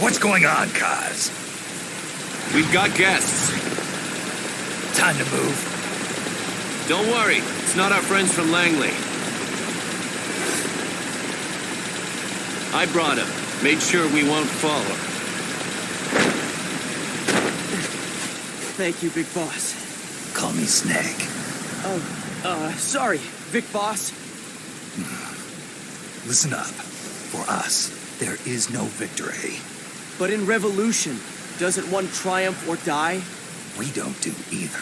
What's going on, Kaz? We've got guests. Time to move. Don't worry, it's not our friends from Langley. I brought him. Made sure we won't follow. Thank you, Big Boss. Call me Snake. Sorry, Big Boss. Listen up. For us, there is no victory. But in revolution, doesn't one triumph or die? We don't do either.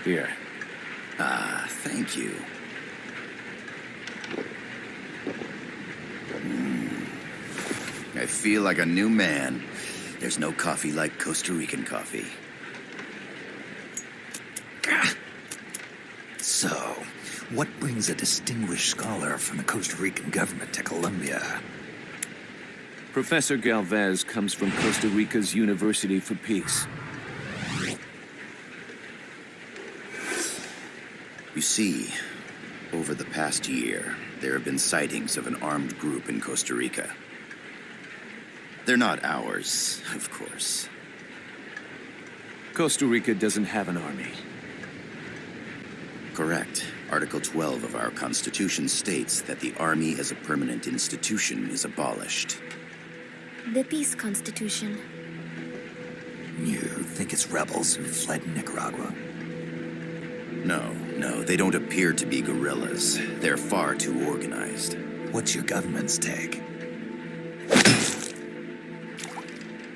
Here. Thank you. I feel like a new man. There's no coffee like Costa Rican coffee. So, what brings a distinguished scholar from the Costa Rican government to Colombia? Professor Galvez comes from Costa Rica's University for Peace. You see, over the past year, there have been sightings of an armed group in Costa Rica. They're not ours, of course. Costa Rica doesn't have an army. Correct. Article 12 of our Constitution states that the Army as a permanent institution is abolished. The Peace Constitution. You think it's rebels who fled Nicaragua? No, they don't appear to be guerrillas. They're far too organized. What's your government's take?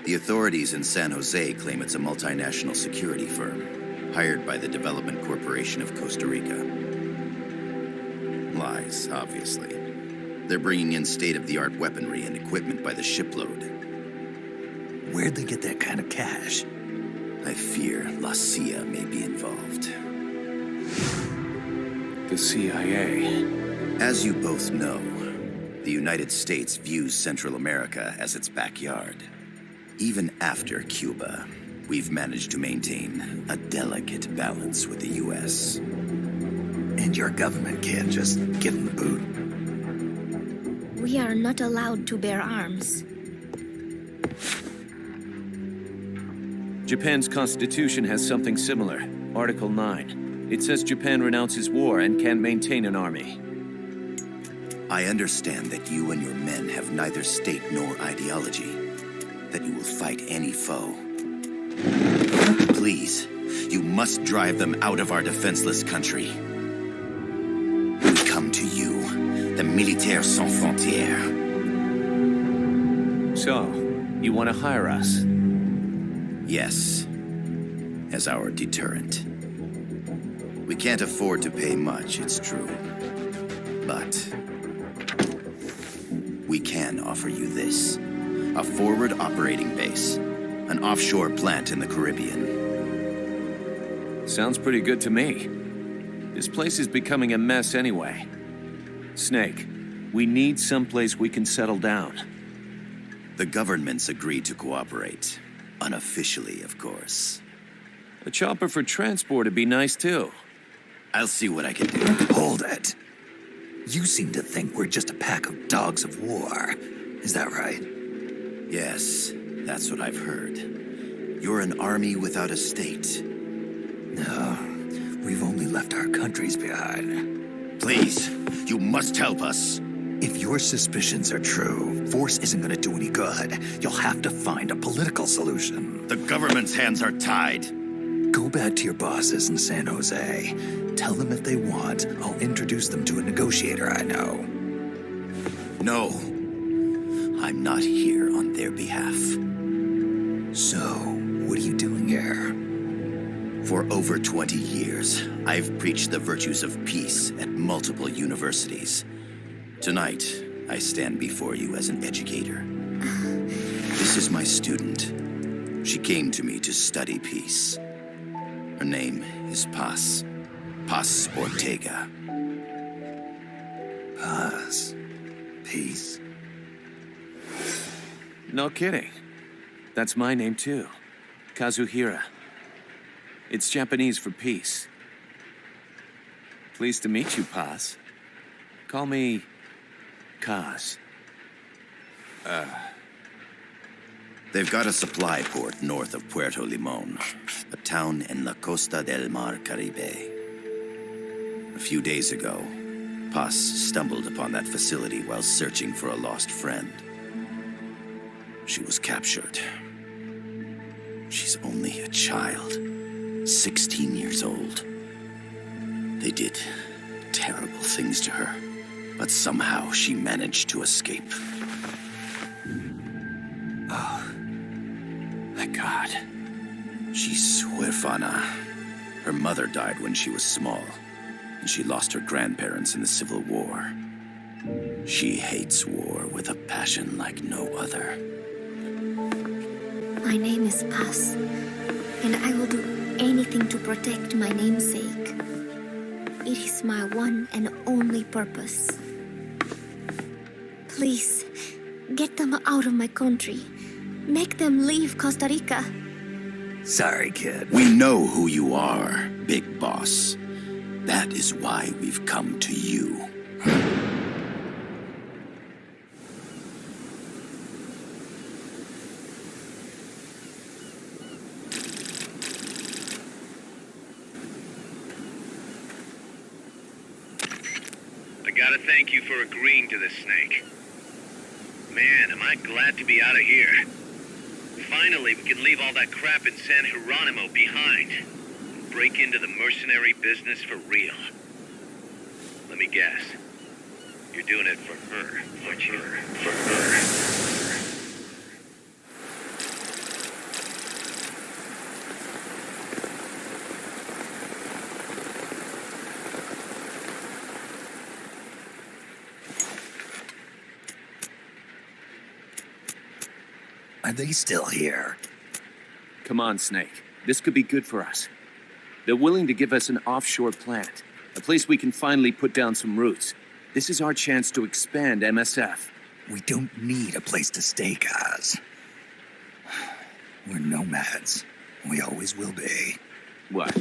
The authorities in San Jose claim it's a multinational security firm, hired by the Development Corporation of Costa Rica. Lies, obviously. They're bringing in state-of-the-art weaponry and equipment by the shipload. Where'd they get that kind of cash? I fear La CIA may be involved. The CIA. As you both know, the United States views Central America as its backyard. Even after Cuba, we've managed to maintain a delicate balance with the U.S. And your government can't just give them the boot. We are not allowed to bear arms. Japan's constitution has something similar. Article 9. It says Japan renounces war and can maintain an army. I understand that you and your men have neither state nor ideology. That you will fight any foe. Please, you must drive them out of our defenseless country. We come to you, the Militaires Sans Frontières. So, you want to hire us? Yes, as our deterrent. We can't afford to pay much, it's true. But we can offer you this. A forward operating base. An offshore plant in the Caribbean. Sounds pretty good to me. This place is becoming a mess anyway. Snake, we need someplace we can settle down. The governments agreed to cooperate. Unofficially, of course. A chopper for transport would be nice too. I'll see what I can do. Hold it. You seem to think we're just a pack of dogs of war. Is that right? Yes, that's what I've heard. You're an army without a state. No, we've only left our countries behind. Please, you must help us. If your suspicions are true, force isn't going to do any good. You'll have to find a political solution. The government's hands are tied. Go back to your bosses in San Jose. Tell them if they want, I'll introduce them to a negotiator I know. No, I'm not here on their behalf. So, what are you doing here? For over 20 years, I've preached the virtues of peace at multiple universities. Tonight, I stand before you as an educator. This is my student. She came to me to study peace. Her name is Paz. Paz Ortega. Paz. Peace. No kidding. That's my name too. Kazuhira. It's Japanese for peace. Pleased to meet you, Paz. Call me Kaz. They've got a supply port north of Puerto Limon, a town in la Costa del Mar Caribe. A few days ago, Paz stumbled upon that facility while searching for a lost friend. She was captured. She's only a child, 16 years old. They did terrible things to her, but somehow she managed to escape. Oh, thank God. She's huérfana. Her mother died when she was small, and she lost her grandparents in the Civil War. She hates war with a passion like no other. My name is Paz, and I will do anything to protect my namesake. It is my one and only purpose. Please, get them out of my country. Make them leave Costa Rica. Sorry, kid. We know who you are, Big Boss. That is why we've come to you. I gotta thank you for agreeing to this, Snake. Man, am I glad to be out of here. Finally, we can leave all that crap in San Geronimo behind. And break into the mercenary business for real. Let me guess. You're doing it for her, aren't you? For her. Are they still here? Come on, Snake. This could be good for us. They're willing to give us an offshore plant, a place we can finally put down some roots. This is our chance to expand MSF. We don't need a place to stay, Kaz. We're nomads. We always will be. What?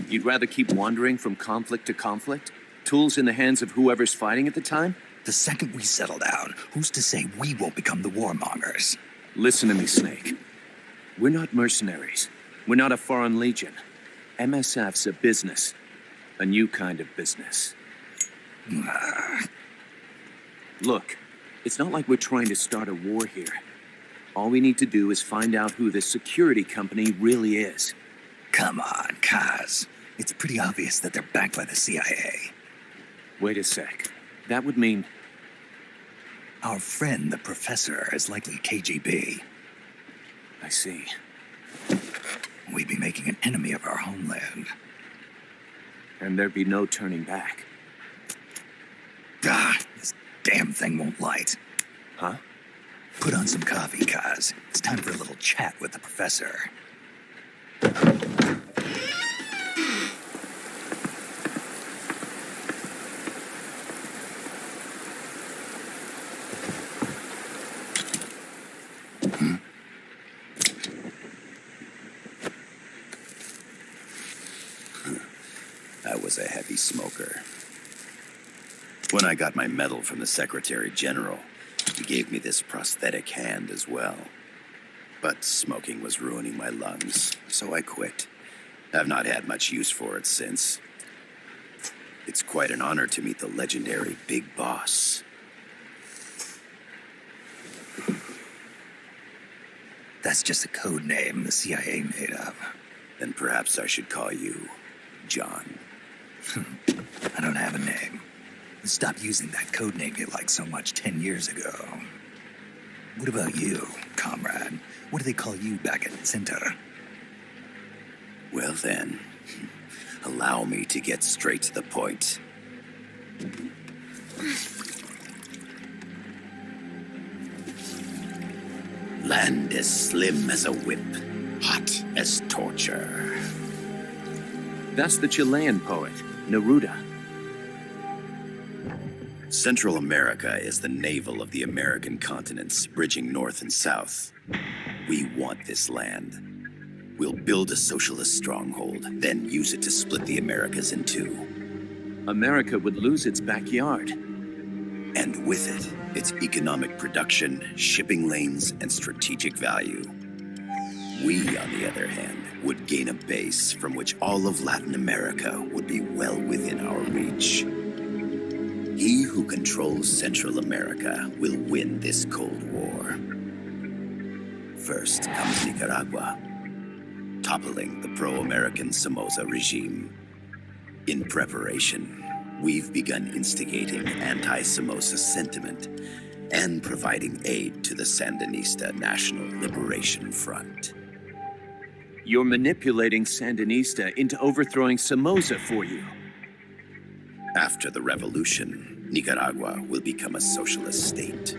You'd rather keep wandering from conflict to conflict? Tools in the hands of whoever's fighting at the time? The second we settle down, who's to say we won't become the warmongers? Listen to me, Snake. We're not mercenaries. We're not a foreign legion. MSF's a business. A new kind of business. Look, it's not like we're trying to start a war here. All we need to do is find out who this security company really is. Come on, Kaz. It's pretty obvious that they're backed by the CIA. Wait a sec. That would mean... Our friend, the professor, is likely KGB. I see. We'd be making an enemy of our homeland. And there'd be no turning back. Ah, this damn thing won't light. Huh? Put on some coffee, Kaz. It's time for a little chat with the professor. I was a heavy smoker. When I got my medal from the Secretary General, he gave me this prosthetic hand as well. But smoking was ruining my lungs, so I quit. I've not had much use for it since. It's quite an honor to meet the legendary Big Boss. That's just a code name the CIA made up. Then perhaps I should call you John. I don't have a name. Stop using that code name you liked so much 10 years ago. What about you, comrade? What do they call you back at Center? Well then, allow me to get straight to the point. Land as slim as a whip, hot as torture. That's the Chilean poet, Neruda. Central America is the navel of the American continents, bridging north and south. We want this land. We'll build a socialist stronghold, then use it to split the Americas in two. America would lose its backyard. And with it, its economic production, shipping lanes, and strategic value. We, on the other hand, would gain a base from which all of Latin America would be well within our reach. He who controls Central America will win this Cold War. First comes Nicaragua, toppling the pro-American Somoza regime. In preparation, we've begun instigating anti-Somoza sentiment and providing aid to the Sandinista National Liberation Front. You're manipulating Sandinista into overthrowing Somoza for you. After the revolution, Nicaragua will become a socialist state.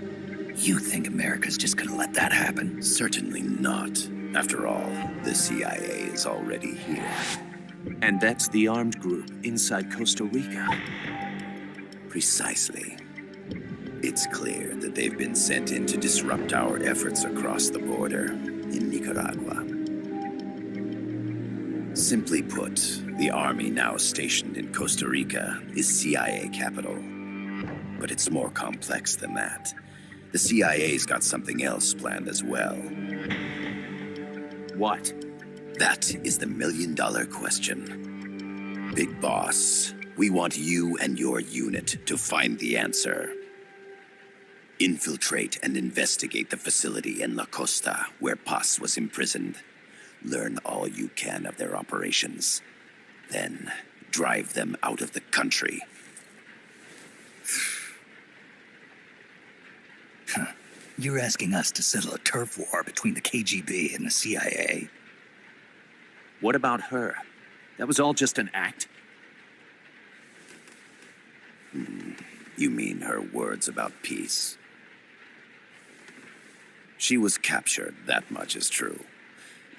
You think America's just gonna let that happen? Certainly not. After all, the CIA is already here. And that's the armed group inside Costa Rica. Precisely. It's clear that they've been sent in to disrupt our efforts across the border in Nicaragua. Simply put, the army now stationed in Costa Rica is CIA capital. But it's more complex than that. The CIA's got something else planned as well. What? That is the million-dollar question. Big Boss, we want you and your unit to find the answer. Infiltrate and investigate the facility in La Costa where Paz was imprisoned. Learn all you can of their operations. Then drive them out of the country. You're asking us to settle a turf war between the KGB and the CIA? What about her? That was all just an act? You mean her words about peace? She was captured, that much is true.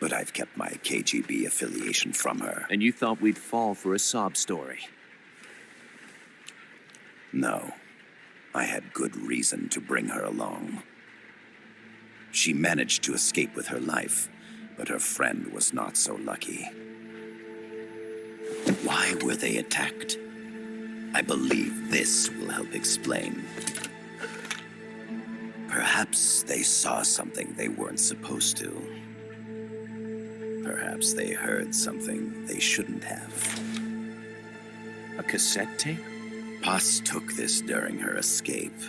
But I've kept my KGB affiliation from her. And you thought we'd fall for a sob story? No. I had good reason to bring her along. She managed to escape with her life, but her friend was not so lucky. Why were they attacked? I believe this will help explain. Perhaps they saw something they weren't supposed to. Perhaps they heard something they shouldn't have. A cassette tape? Paz took this during her escape.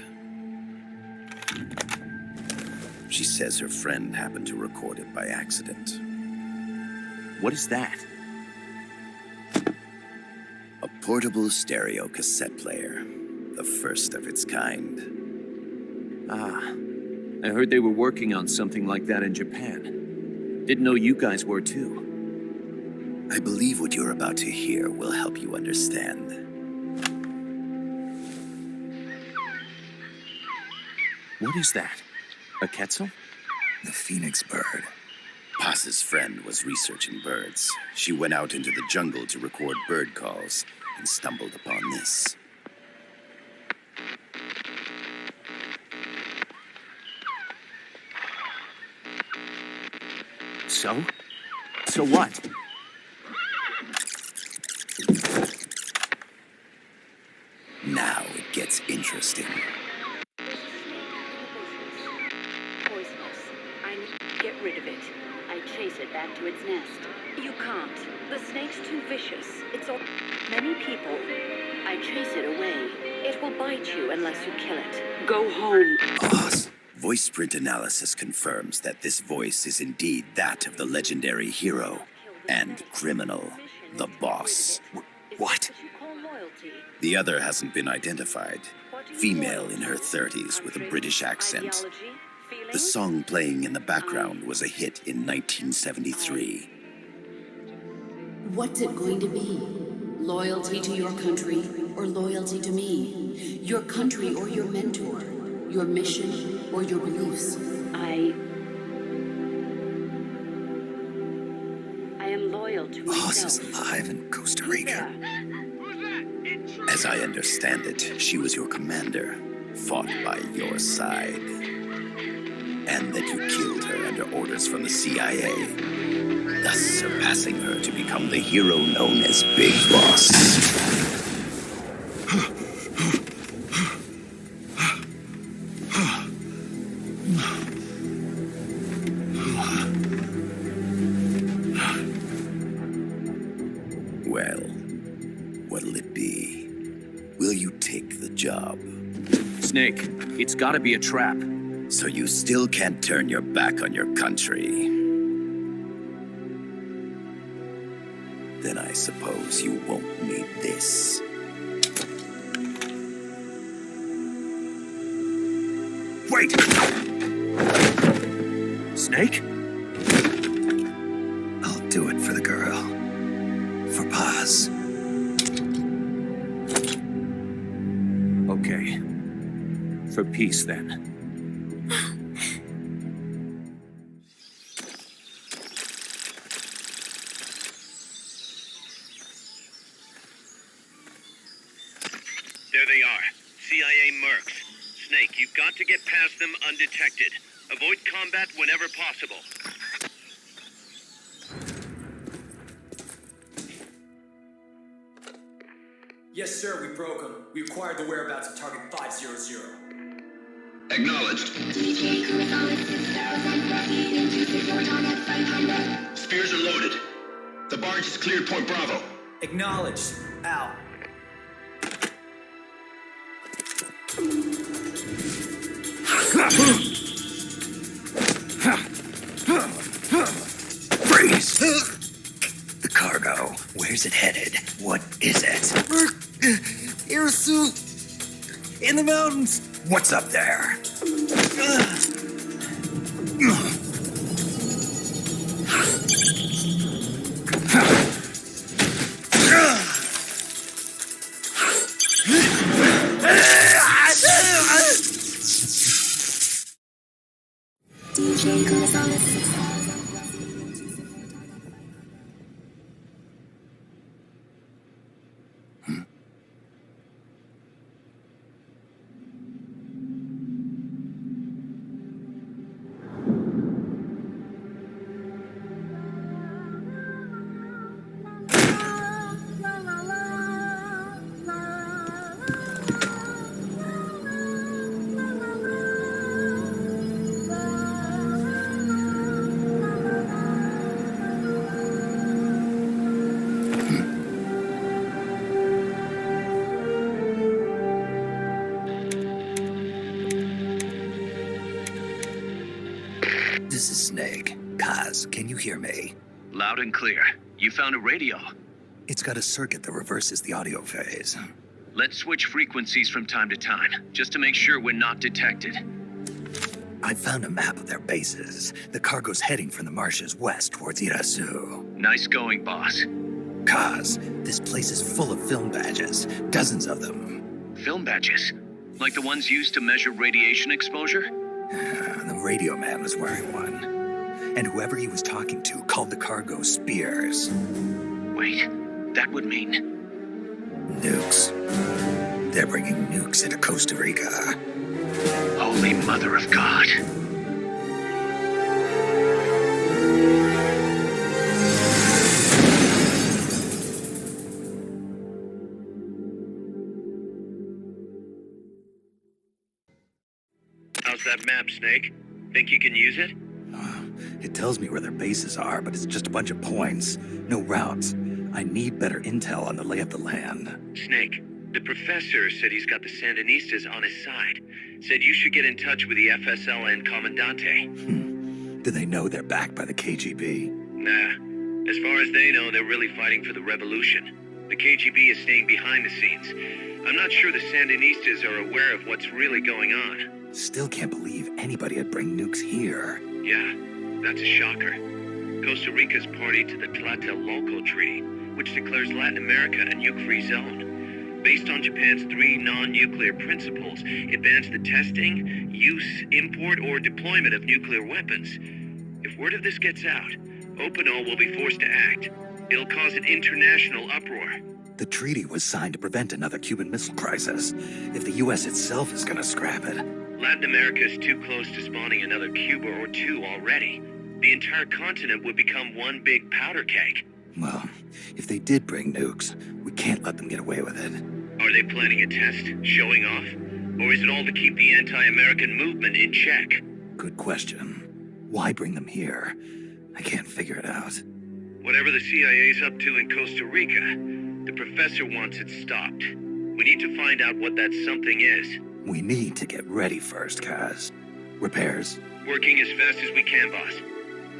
She says her friend happened to record it by accident. What is that? A portable stereo cassette player. The first of its kind. Ah, I heard they were working on something like that in Japan. Didn't know you guys were too. I believe what you're about to hear will help you understand. What is that? A quetzal? The phoenix bird. Paz's friend was researching birds. She went out into the jungle to record bird calls and stumbled upon this. So? So what? Now it gets interesting. Poisonous. I need to get rid of it. I chase it back to its nest. You can't. The snake's too vicious. It's all... Many people. I chase it away. It will bite you unless you kill it. Go home. Boss. Voice print analysis confirms that this voice is indeed that of the legendary hero and criminal, the boss. What? The other hasn't been identified. Female in her 30s with a British accent. The song playing in the background was a hit in 1973. What's it going to be? Loyalty to your country or loyalty to me? Your country or your mentor? Your mission or your beliefs? I am loyal to Boss myself. is alive in Costa Rica. Who's that? As I understand it, she was your commander, fought by your side. And that you killed her under orders from the CIA, thus surpassing her to become the hero known as Big Boss. Well, what'll it be? Will you take the job? Snake, it's gotta be a trap. So you still can't turn your back on your country? Then I suppose you won't need this. Wait! Snake? I'll do it for the girl. For Paz. Okay. For peace, then. There they are. CIA mercs. Snake, you've got to get past them undetected. Avoid combat whenever possible. Yes, sir, we broke them. We acquired the whereabouts of target 500. Acknowledged. Spears are loaded. The barge is cleared Point Bravo. Acknowledged. Out. Freeze! The cargo. Where's it headed? What is it? Air suit! In the mountains! What's up there? This is Snake. Kaz, can you hear me? Loud and clear. You found a radio. It's got a circuit that reverses the audio phase. Let's switch frequencies from time to time, just to make sure we're not detected. I found a map of their bases. The cargo's heading from the marshes west towards Irasu. Nice going, boss. Kaz, this place is full of film badges. Dozens of them. Film badges? Like the ones used to measure radiation exposure? The radio man was wearing one. And whoever he was talking to called the cargo spears. Wait, that would mean... Nukes. They're bringing nukes into Costa Rica. Holy Mother of God. How's that map, Snake? Think you can use it? It tells me where their bases are, but it's just a bunch of points. No routes. I need better intel on the lay of the land. Snake, the professor said he's got the Sandinistas on his side. Said you should get in touch with the FSL and Commandante. Do they know they're backed by the KGB? Nah. As far as they know, they're really fighting for the revolution. The KGB is staying behind the scenes. I'm not sure the Sandinistas are aware of what's really going on. Still can't believe anybody'd bring nukes here. Yeah, that's a shocker. Costa Rica's party to the Tlatelolco Treaty, which declares Latin America a nuke-free zone. Based on Japan's 3 non-nuclear principles, it bans the testing, use, import, or deployment of nuclear weapons. If word of this gets out, Opano will be forced to act. It'll cause an international uproar. The treaty was signed to prevent another Cuban Missile Crisis. If the U.S. itself is gonna scrap it... Latin America is too close to spawning another Cuba or two already. The entire continent would become one big powder keg. Well, if they did bring nukes, we can't let them get away with it. Are they planning a test? Showing off? Or is it all to keep the anti-American movement in check? Good question. Why bring them here? I can't figure it out. Whatever the CIA's up to in Costa Rica, the professor wants it stopped. We need to find out what that something is. We need to get ready first, Kaz. Repairs? Working as fast as we can, boss.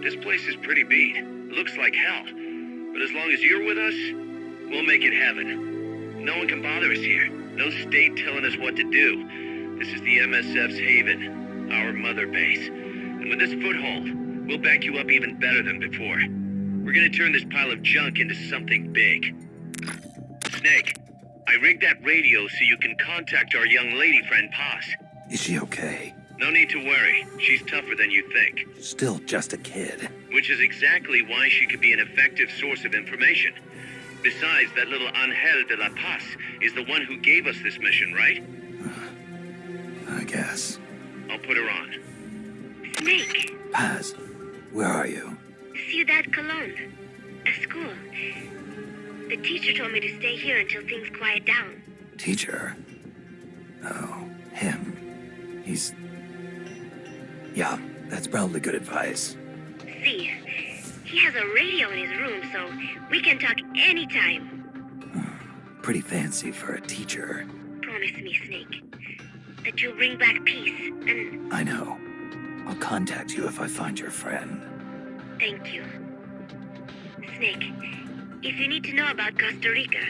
This place is pretty beat. Looks like hell. But as long as you're with us, we'll make it heaven. No one can bother us here. No state telling us what to do. This is the MSF's haven, our mother base. And with this foothold, we'll back you up even better than before. We're gonna turn this pile of junk into something big. Snake, I rigged that radio so you can contact our young lady friend Paz. Is she okay? No need to worry. She's tougher than you think. Still just a kid. Which is exactly why she could be an effective source of information. Besides, that little Angel de la Paz is the one who gave us this mission, right? I guess. I'll put her on. Snake, Paz, where are you? Ciudad Colón. At school. The teacher told me to stay here until things quiet down. Teacher? Oh, him. He's... Yeah, that's probably good advice. See, he has a radio in his room, so we can talk anytime. Pretty fancy for a teacher. Promise me, Snake, that you'll bring back peace, and... I know. I'll contact you if I find your friend. Thank you. Snake, if you need to know about Costa Rica,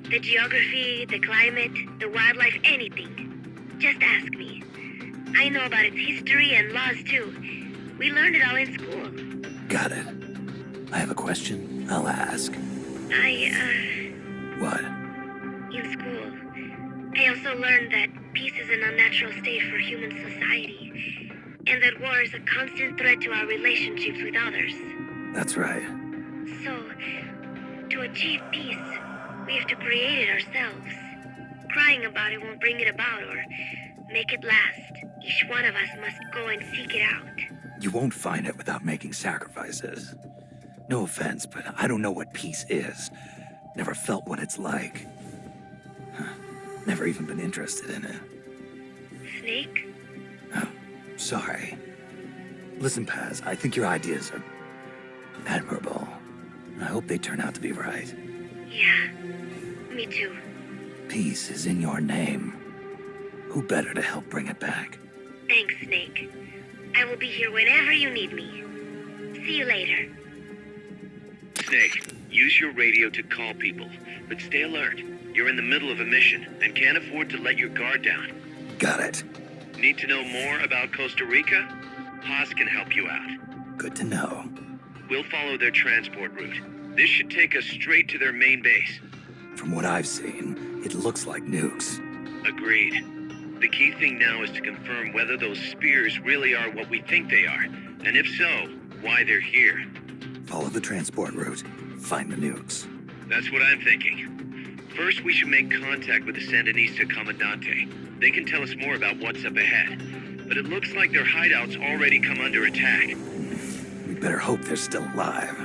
the geography, the climate, the wildlife, anything, just ask me. I know about its history and laws, too. We learned it all in school. Got it. I have a question. I'll ask. What? In school, I also learned that peace is an unnatural state for human society, and that war is a constant threat to our relationships with others. That's right. So, to achieve peace, we have to create it ourselves. Crying about it won't bring it about or make it last. Each one of us must go and seek it out. You won't find it without making sacrifices. No offense, but I don't know what peace is. Never felt what it's like. Never even been interested in it. Snake? Oh, sorry. Listen, Paz, I think your ideas are admirable. I hope they turn out to be right. Yeah, me too. Peace is in your name. Who better to help bring it back? Thanks, Snake. I will be here whenever you need me. See you later. Snake, use your radio to call people, but stay alert. You're in the middle of a mission and can't afford to let your guard down. Got it. Need to know more about Costa Rica? Paz can help you out. Good to know. We'll follow their transport route. This should take us straight to their main base. From what I've seen, it looks like nukes. Agreed. The key thing now is to confirm whether those spears really are what we think they are, and if so, why they're here. Follow the transport route. Find the nukes. That's what I'm thinking. First, we should make contact with the Sandinista Comandante. They can tell us more about what's up ahead. But it looks like their hideout's already come under attack. We better hope they're still alive.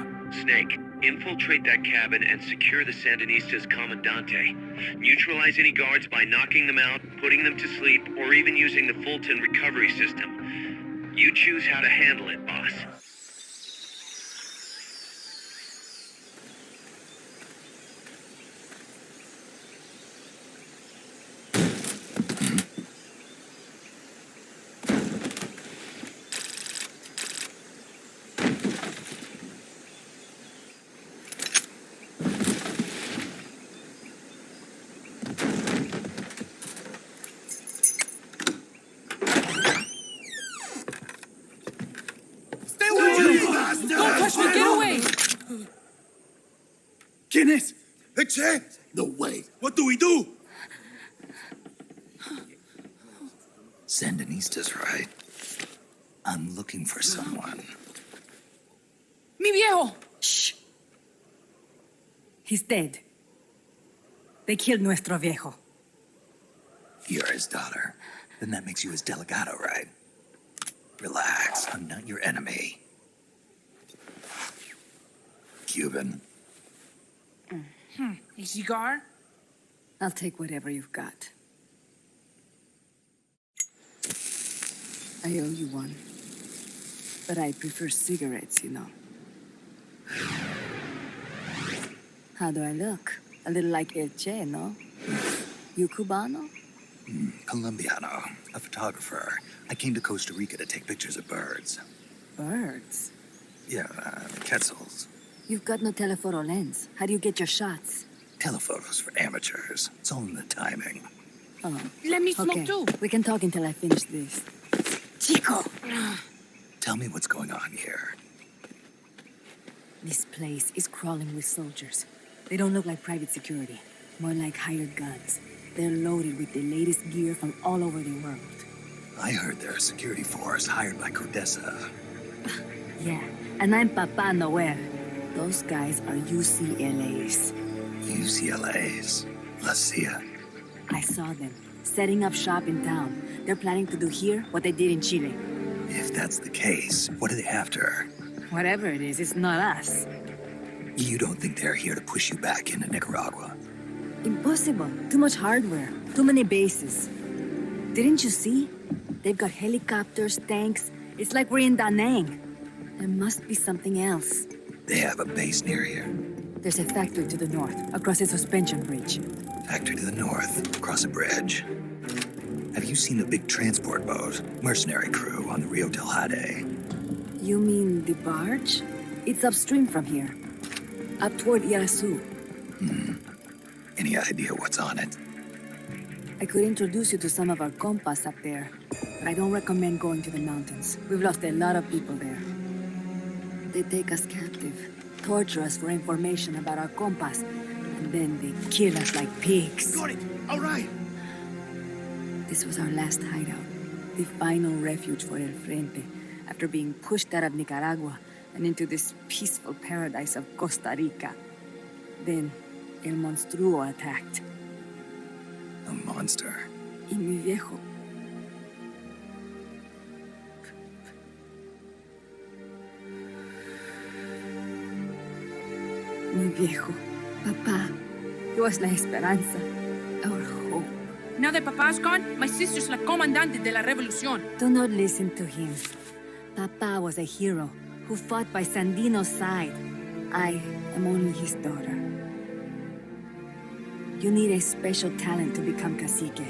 Snake, infiltrate that cabin and secure the Sandinista's Comandante. Neutralize any guards by knocking them out, putting them to sleep, or even using the Fulton recovery system. You choose how to handle it, boss. ¿Quién es? Eche! No way. What do we do? Sandinista's right. I'm looking for someone. ¡Mi viejo! ¡Shh! He's dead. They killed nuestro viejo. You're his daughter. Then that makes you his delegado, right? Relax, I'm not your enemy. Cuban. A cigar? I'll take whatever you've got. I owe you one. But I prefer cigarettes, you know. How do I look? A little like El Che, no? You Cubano? Colombiano, a photographer. I came to Costa Rica to take pictures of birds. Birds? Yeah, quetzals. You've got no telephoto lens. How do you get your shots? Telephotos for amateurs. It's all in the timing. Oh. Let me smoke Okay, too. we can talk until I finish this. Chico! Tell me what's going on here. This place is crawling with soldiers. They don't look like private security, more like hired guns. They're loaded with the latest gear from all over the world. I heard they're a security force hired by Codessa. Yeah, and I'm Papa Noel. Those guys are UCLAs. UCLA's? La CIA. I saw them, setting up shop in town. They're planning to do here what they did in Chile. If that's the case, what are they after? Whatever it is, it's not us. You don't think they're here to push you back into Nicaragua? Impossible. Too much hardware. Too many bases. Didn't you see? They've got helicopters, tanks. It's like we're in Da Nang. There must be something else. They have a base near here. There's a factory to the north, across a suspension bridge. Factory to the north, across a bridge. Have you seen the big transport boat, mercenary crew on the Rio del Jade? You mean the barge? It's upstream from here. Up toward Irasu. Any idea what's on it? I could introduce you to some of our compas up there, but I don't recommend going to the mountains. We've lost a lot of people there. They take us captive, torture us for information about our compas, and then they kill us like pigs. Got it! All right! This was our last hideout, the final refuge for El Frente, after being pushed out of Nicaragua and into this peaceful paradise of Costa Rica. Then, El Monstruo attacked. A monster. Y mi viejo. Mi viejo. Papá. He was la esperanza. Our hope. Now that Papa's gone, my sister's la comandante de la revolución. Do not listen to him. Papa was a hero who fought by Sandino's side. I am only his daughter. You need a special talent to become cacique.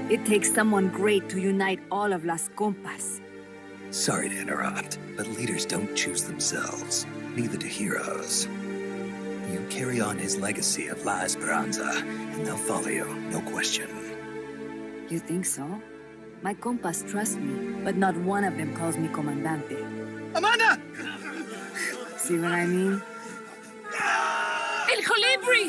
It takes someone great to unite all of Las Compas. Sorry to interrupt, but leaders don't choose themselves. Neither do heroes. You carry on his legacy of La Esperanza, and they'll follow you, no question. You think so? My compas trust me, but not one of them calls me comandante. Amanda! See what I mean? El Colibri!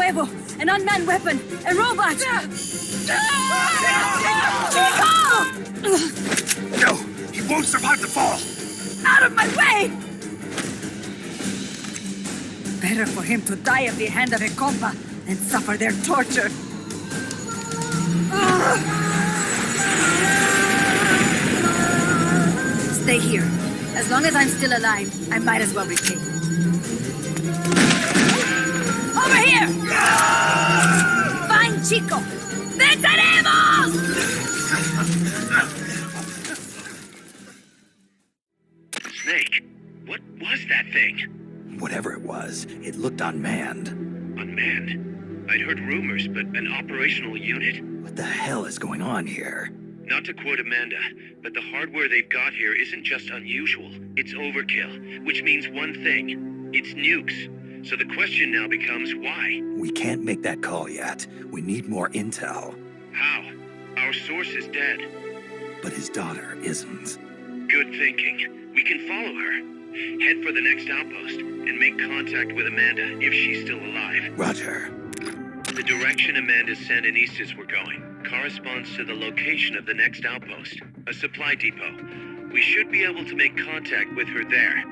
nuevo, an unmanned weapon, a robot! Chico! No, he won't survive the fall! Out of my way! Better for him to die at the hand of a compa than suffer their torture. Stay here. As long as I'm still alive, I might as well repay. Over here! Find Chico! ¡Venceremos! Snake, what was that thing? Whatever it was, it looked unmanned. Unmanned? I'd heard rumors, but an operational unit? What the hell is going on here? Not to quote Amanda, but the hardware they've got here isn't just unusual, it's overkill, which means one thing, it's nukes. So the question now becomes why? We can't make that call yet. We need more intel. How? Our source is dead. But his daughter isn't. Good thinking. We can follow her. Head for the next outpost and make contact with Amanda if she's still alive. Roger. The direction Amanda's Sandinistas were going corresponds to the location of the next outpost, a supply depot. We should be able to make contact with her there.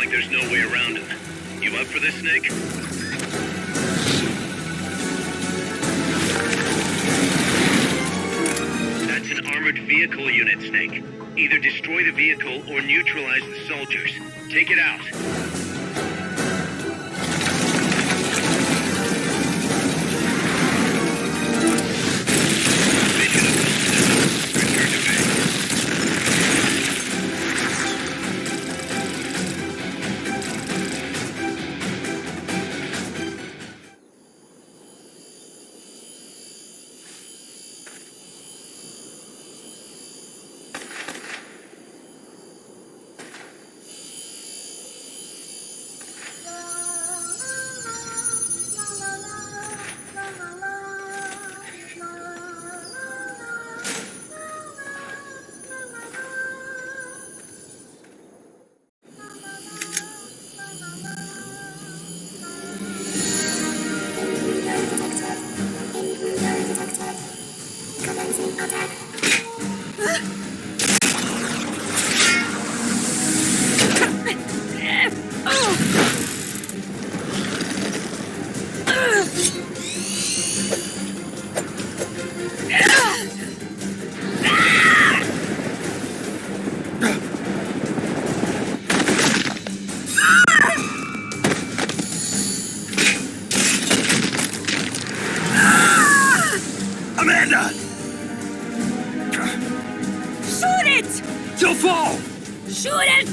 There's no way around him. You up for this, Snake? That's an armored vehicle unit, Snake. Either destroy the vehicle or neutralize the soldiers. Take it out.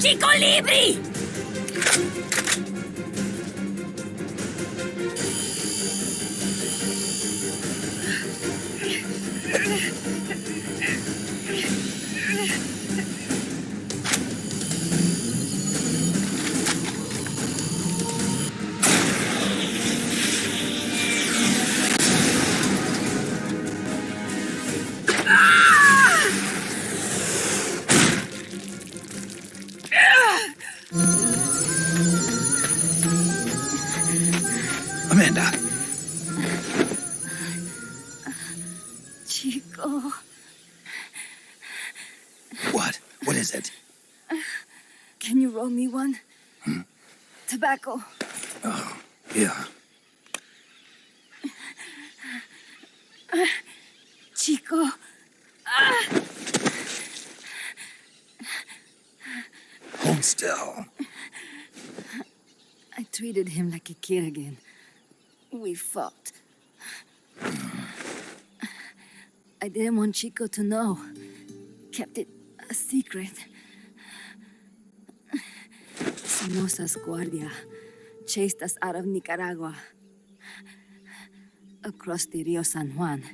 Chico Libri! Amanda! Chico. What? What is it? Can you roll me one? Tobacco. Oh, yeah. Chico. Hold still. I treated him like a kid again. We fought. I didn't want Chico to know. Kept it a secret. Somosa's guardia. chased us out of Nicaragua, across the Rio San Juan,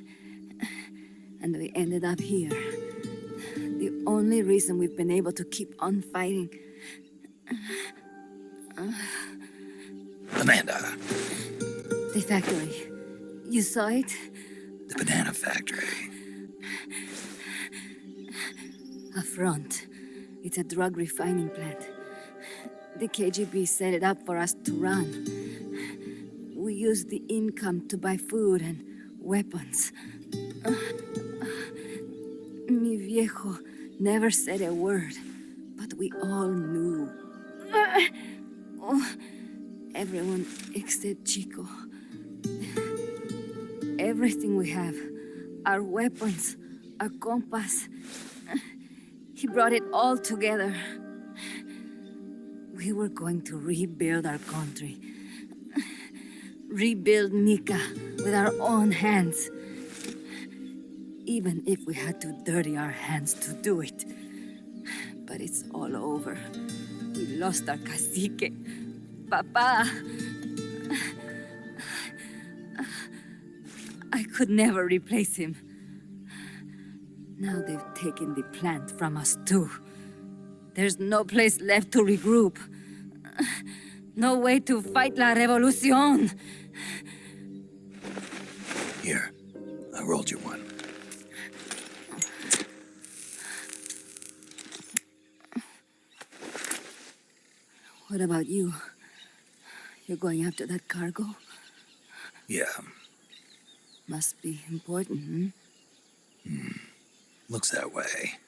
and we ended up here. The only reason we've been able to keep on fighting. Amanda. The factory. You saw it? The banana factory. A front. It's a drug refining plant. The KGB set it up for us to run. We used the income to buy food and weapons. Mi viejo never said a word, but we all knew. Everyone except Chico. Everything we have, our weapons, our compass, he brought it all together. We were going to rebuild our country. Rebuild Nika with our own hands. Even if we had to dirty our hands to do it. But it's all over. We lost our cacique. Papa. I could never replace him. Now they've taken the plant from us too. There's no place left to regroup. No way to fight la revolución. Here, I rolled you one. What about you? You're going after that cargo? Yeah. Must be important, Looks that way.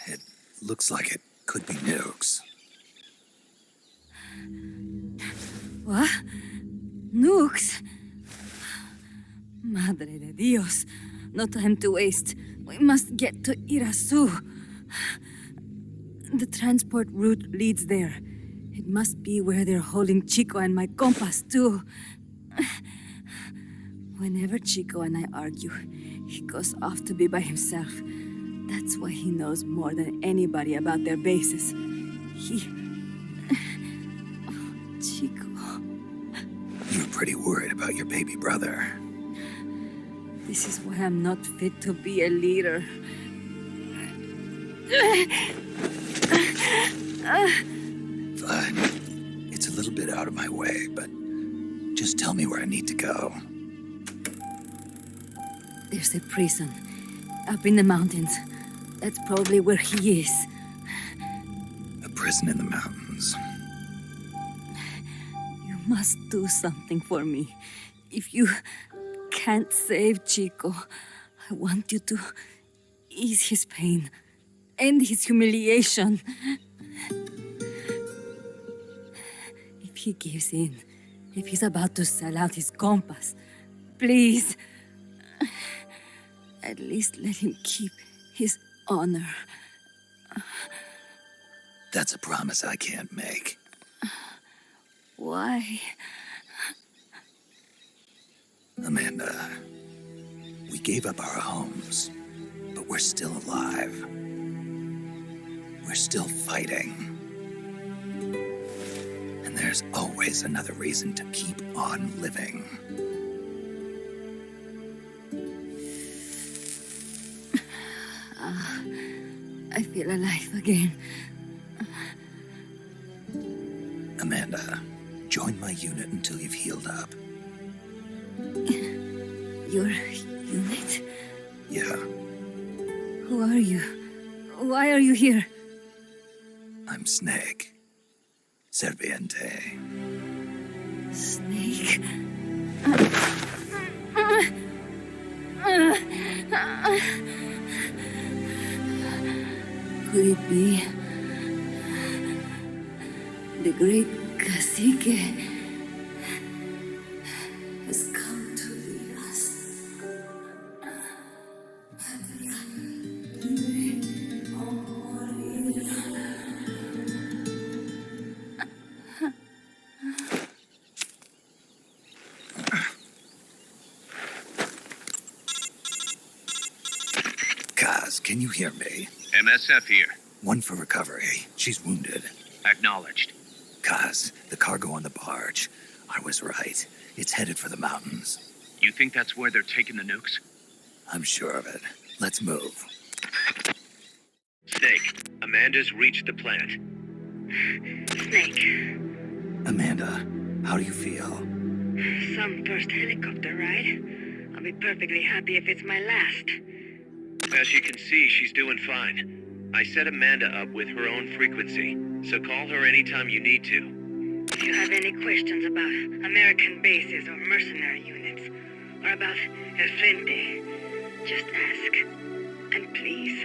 It looks like it could be nukes. What? Nukes? Madre de Dios. No time to waste. We must get to Irasu. The transport route leads there. It must be where they're holding Chico and my compass, too. Whenever Chico and I argue, he goes off to be by himself. That's why he knows more than anybody about their bases. Chico. You're pretty worried about your baby brother. This is why I'm not fit to be a leader. Fine. It's a little bit out of my way, but just tell me where I need to go. There's a prison up in the mountains. That's probably where he is. A prison in the mountains. You must do something for me. If you can't save Chico, I want you to ease his pain, end his humiliation. If he gives in, if he's about to sell out his compass, please, at least let him keep his honor. That's a promise I can't make. Why? Amanda, we gave up our homes, but we're still alive. We're still fighting. And there's always another reason to keep on living. I feel alive again. Amanda, join my unit until you've healed up. Your unit? Yeah. Who are you? Why are you here? I'm Snake. Serviente. Snake? Could it be the great cacique has come to lead us? Kaz, can you hear me? MSF here. One for recovery. She's wounded. Acknowledged. Cuz, the cargo on the barge. I was right. It's headed for the mountains. You think that's where they're taking the nukes? I'm sure of it. Let's move. Snake, Amanda's reached the plant. Snake. Amanda, how do you feel? Some first helicopter ride. I'll be perfectly happy if it's my last. As you can see, she's doing fine. I set Amanda up with her own frequency, so call her anytime you need to. If you have any questions about American bases or mercenary units, or about El Frente, just ask. And please,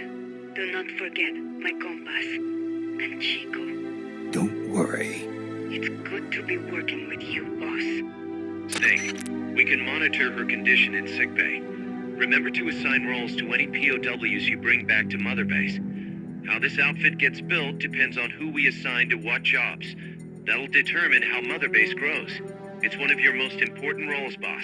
do not forget my compas and Chico. Don't worry. It's good to be working with you, boss. Snake, we can monitor her condition in sickbay. Remember to assign roles to any POWs you bring back to Mother Base. How this outfit gets built depends on who we assign to what jobs. That'll determine how Mother Base grows. It's one of your most important roles, boss.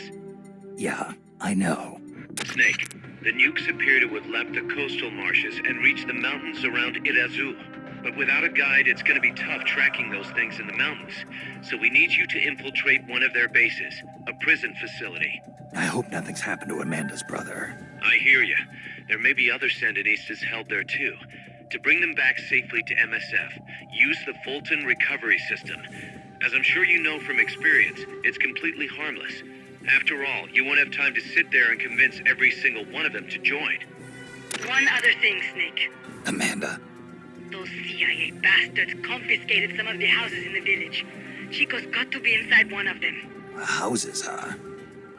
Yeah, I know. Snake, the nukes appear to have left the coastal marshes and reached the mountains around Irazu. But without a guide, it's going to be tough tracking those things in the mountains. So we need you to infiltrate one of their bases, a prison facility. I hope nothing's happened to Amanda's brother. I hear you. There may be other Sandinistas held there too. To bring them back safely to MSF, use the Fulton recovery system. As I'm sure you know from experience, it's completely harmless. After all, you won't have time to sit there and convince every single one of them to join. One other thing, Snake. Amanda. Those CIA bastards confiscated some of the houses in the village. Chico's got to be inside one of them. Houses, huh?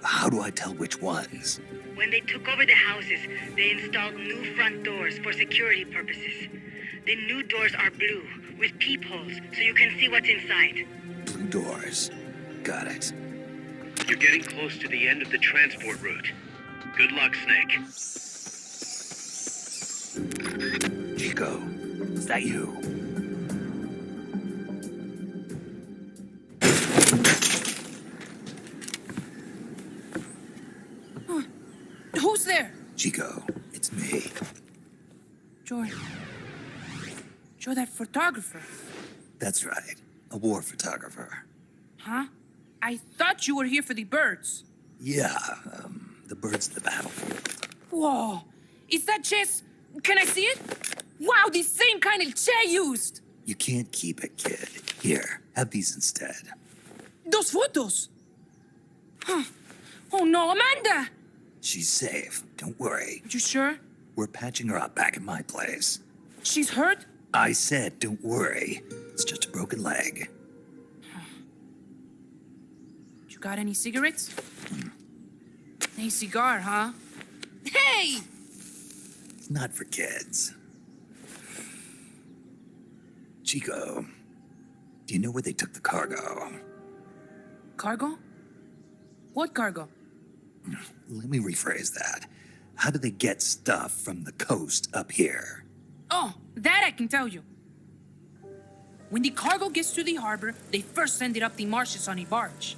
How do I tell which ones? When they took over the houses, they installed new front doors for security purposes. The new doors are blue, with peepholes, so you can see what's inside. Blue doors. Got it. You're getting close to the end of the transport route. Good luck, Snake. Chico, is that you? Who's there? Chico, it's me. You're that photographer. That's right. A war photographer. Huh? I thought you were here for the birds. Yeah, the birds of the battlefield. Whoa. Is that chess? Can I see it? Wow, the same kind of chair used. You can't keep it, kid. Here, have these instead. Those photos. Huh. Oh no, Amanda! She's safe. Don't worry. You sure? We're patching her up back at my place. She's hurt? I said, don't worry. It's just a broken leg. You got any cigarettes? Hey, cigar, huh? Hey! It's not for kids. Chico, do you know where they took the cargo? Cargo? What cargo? Let me rephrase that. How do they get stuff from the coast up here? Oh, that I can tell you. When the cargo gets to the harbor, they first send it up the marshes on a barge.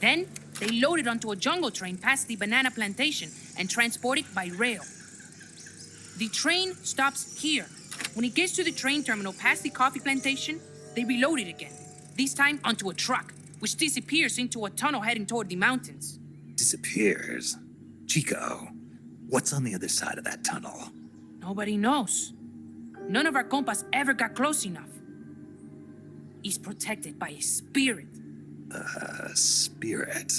Then, they load it onto a jungle train past the banana plantation and transport it by rail. The train stops here. When it gets to the train terminal past the coffee plantation, they reload it again. This time onto a truck, which disappears into a tunnel heading toward the mountains. Disappears? Chico, what's on the other side of that tunnel? Nobody knows. None of our compas ever got close enough. He's protected by a spirit. A spirit?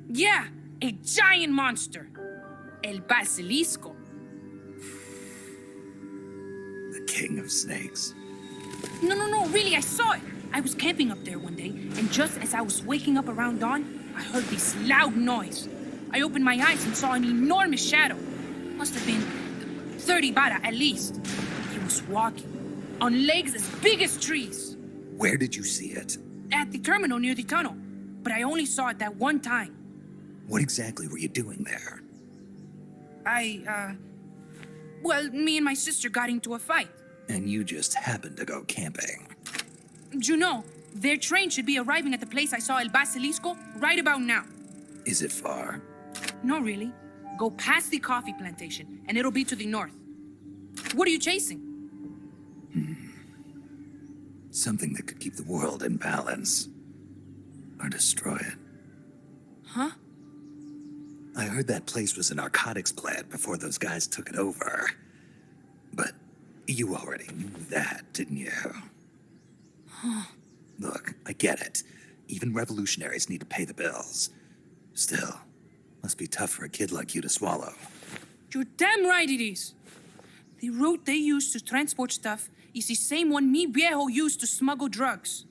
Yeah, a giant monster. El Basilisco. The king of snakes. No, really, I saw it. I was camping up there one day, and just as I was waking up around dawn, I heard this loud noise. I opened my eyes and saw an enormous shadow. Must have been 30 bara at least. He was walking, on legs as big as trees. Where did you see it? At the terminal near the tunnel, but I only saw it that one time. What exactly were you doing there? Well, me and my sister got into a fight. And you just happened to go camping. You know, their train should be arriving at the place I saw El Basilisco right about now. Is it far? No, really. Go past the coffee plantation, and it'll be to the north. What are you chasing? Something that could keep the world in balance. Or destroy it. Huh? I heard that place was a narcotics plant before those guys took it over. But you already knew that, didn't you? Huh. Look, I get it. Even revolutionaries need to pay the bills. Still, must be tough for a kid like you to swallow. You're damn right it is. The route they use to transport stuff is the same one mi viejo used to smuggle drugs.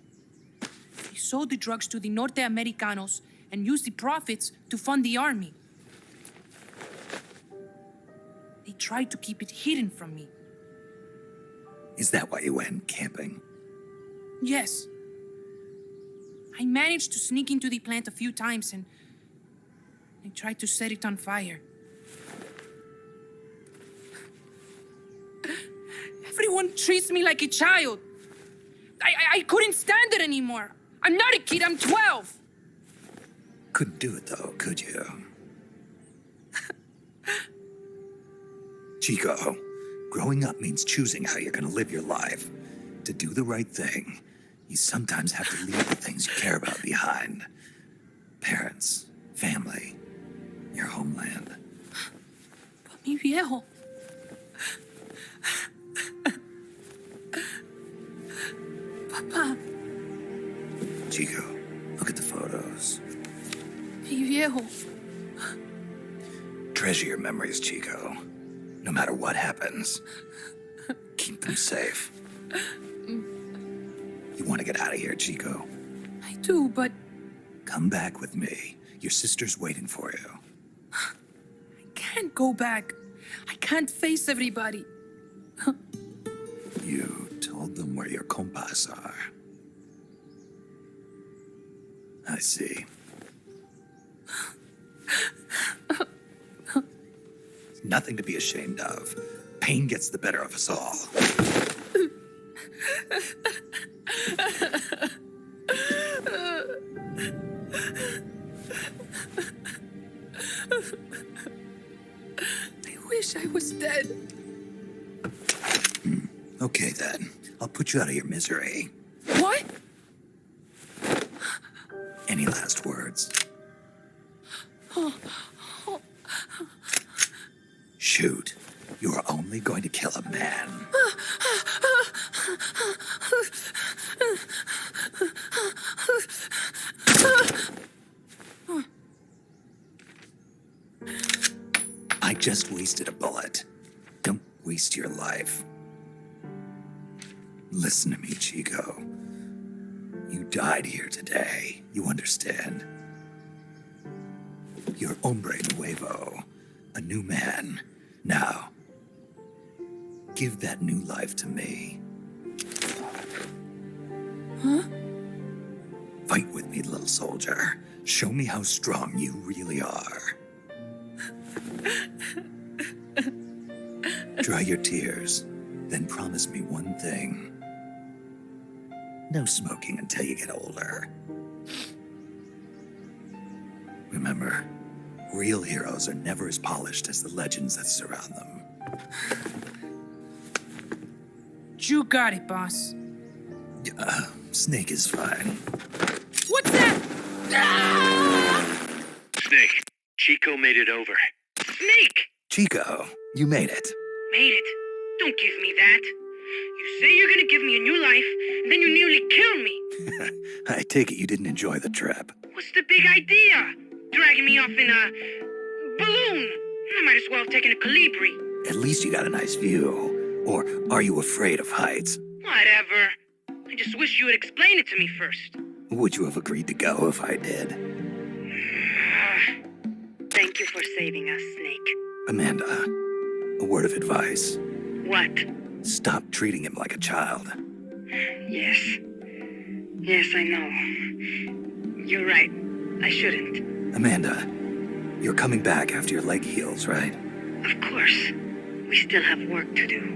He sold the drugs to the Norte Americanos and used the profits to fund the army. They tried to keep it hidden from me. Is that why you went camping? Yes. I managed to sneak into the plant a few times and I tried to set it on fire. Everyone treats me like a child. I couldn't stand it anymore. I'm not a kid, I'm 12. Couldn't do it though, could you? Chico, growing up means choosing how you're gonna live your life. To do the right thing, you sometimes have to leave the things you care about behind. Parents, family, your homeland. But mi viejo. Papa. Chico, look at the photos. Mi viejo. Treasure your memories, Chico. No matter what happens, keep them safe. You want to get out of here, Chico? I do, but... Come back with me. Your sister's waiting for you. I can't go back. I can't face everybody. You told them where your compas are. I see. Nothing to be ashamed of. Pain gets the better of us all. I wish I was dead. Okay then. I'll put you out of your misery. What? Any last words? Shoot. You are only going to kill a man. I just wasted a bullet. Don't waste your life. Listen to me, Chico. You died here today. You understand? You're hombre nuevo. A new man. Now, give that new life to me. Huh? Fight with me, little soldier. Show me how strong you really are. Dry your tears, then promise me one thing. No smoking until you get older. Remember, real heroes are never as polished as the legends that surround them. You got it, boss. Snake is fine. What's that? Ah! Snake, Chico made it over. Snake! Chico, you made it. Made it. Don't give me that. You say you're gonna give me a new life, and then you nearly kill me. I take it you didn't enjoy the trip. What's the big idea? Dragging me off in a balloon. I might as well have taken a Calibri. At least you got a nice view. Or are you afraid of heights? Whatever. I just wish you would explain it to me first. Would you have agreed to go if I did? Thank you for saving us, Snake. Amanda, a word of advice. What? Stop treating him like a child. Yes. Yes, I know. You're right. I shouldn't. Amanda, you're coming back after your leg heals, right? Of course. We still have work to do.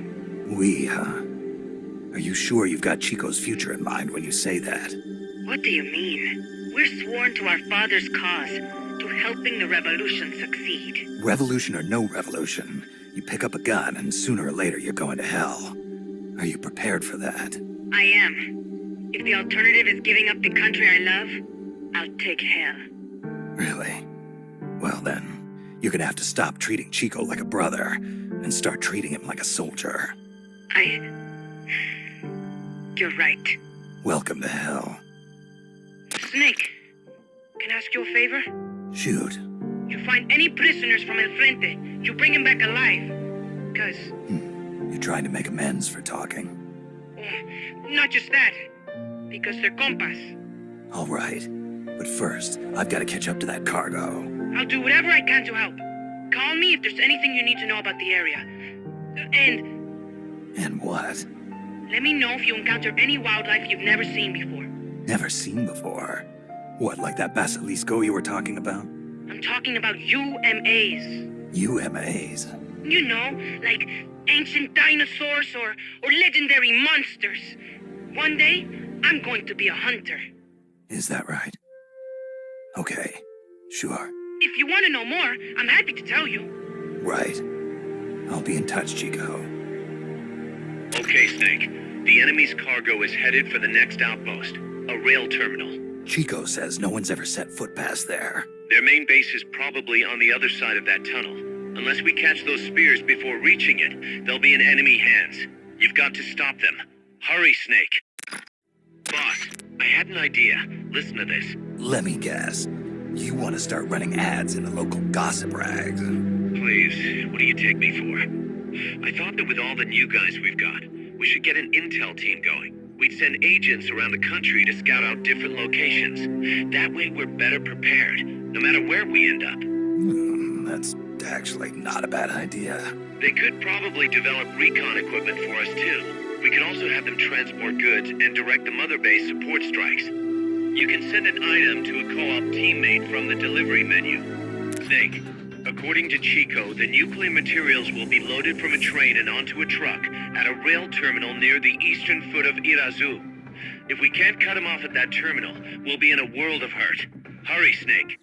We, huh? Are you sure you've got Chico's future in mind when you say that? What do you mean? We're sworn to our father's cause, to helping the revolution succeed. Revolution or no revolution, you pick up a gun and sooner or later you're going to hell. Are you prepared for that? I am. If the alternative is giving up the country I love, I'll take hell. Really? Well then, you're gonna have to stop treating Chico like a brother and start treating him like a soldier. You're right. Welcome to hell. Snake, can I ask you a favor? Shoot. You find any prisoners from El Frente, you bring them back alive. Cause... You're trying to make amends for talking. Not just that. Because they're compas. All right. But first, I've got to catch up to that cargo. I'll do whatever I can to help. Call me if there's anything you need to know about the area. And what? Let me know if you encounter any wildlife you've never seen before. Never seen before? What, like that basilisco you were talking about? I'm talking about UMAs. UMAs? You know, like ancient dinosaurs or legendary monsters. One day, I'm going to be a hunter. Is that right? Okay, sure. If you want to know more, I'm happy to tell you. Right. I'll be in touch, Chico. Okay, Snake. The enemy's cargo is headed for the next outpost, a rail terminal. Chico says no one's ever set foot past there. Their main base is probably on the other side of that tunnel. Unless we catch those spears before reaching it, they'll be in enemy hands. You've got to stop them. Hurry, Snake. Boss, I had an idea. Listen to this. Let me guess. You want to start running ads in the local gossip rags? Please, what do you take me for? I thought that with all the new guys we've got, we should get an intel team going. We'd send agents around the country to scout out different locations. That way we're better prepared, no matter where we end up. That's actually not a bad idea. They could probably develop recon equipment for us too. We could also have them transport goods and direct the mother base support strikes. You can send an item to a co-op teammate from the delivery menu. Snake, according to Chico, the nuclear materials will be loaded from a train and onto a truck at a rail terminal near the eastern foot of Irazu. If we can't cut him off at that terminal, we'll be in a world of hurt. Hurry, Snake.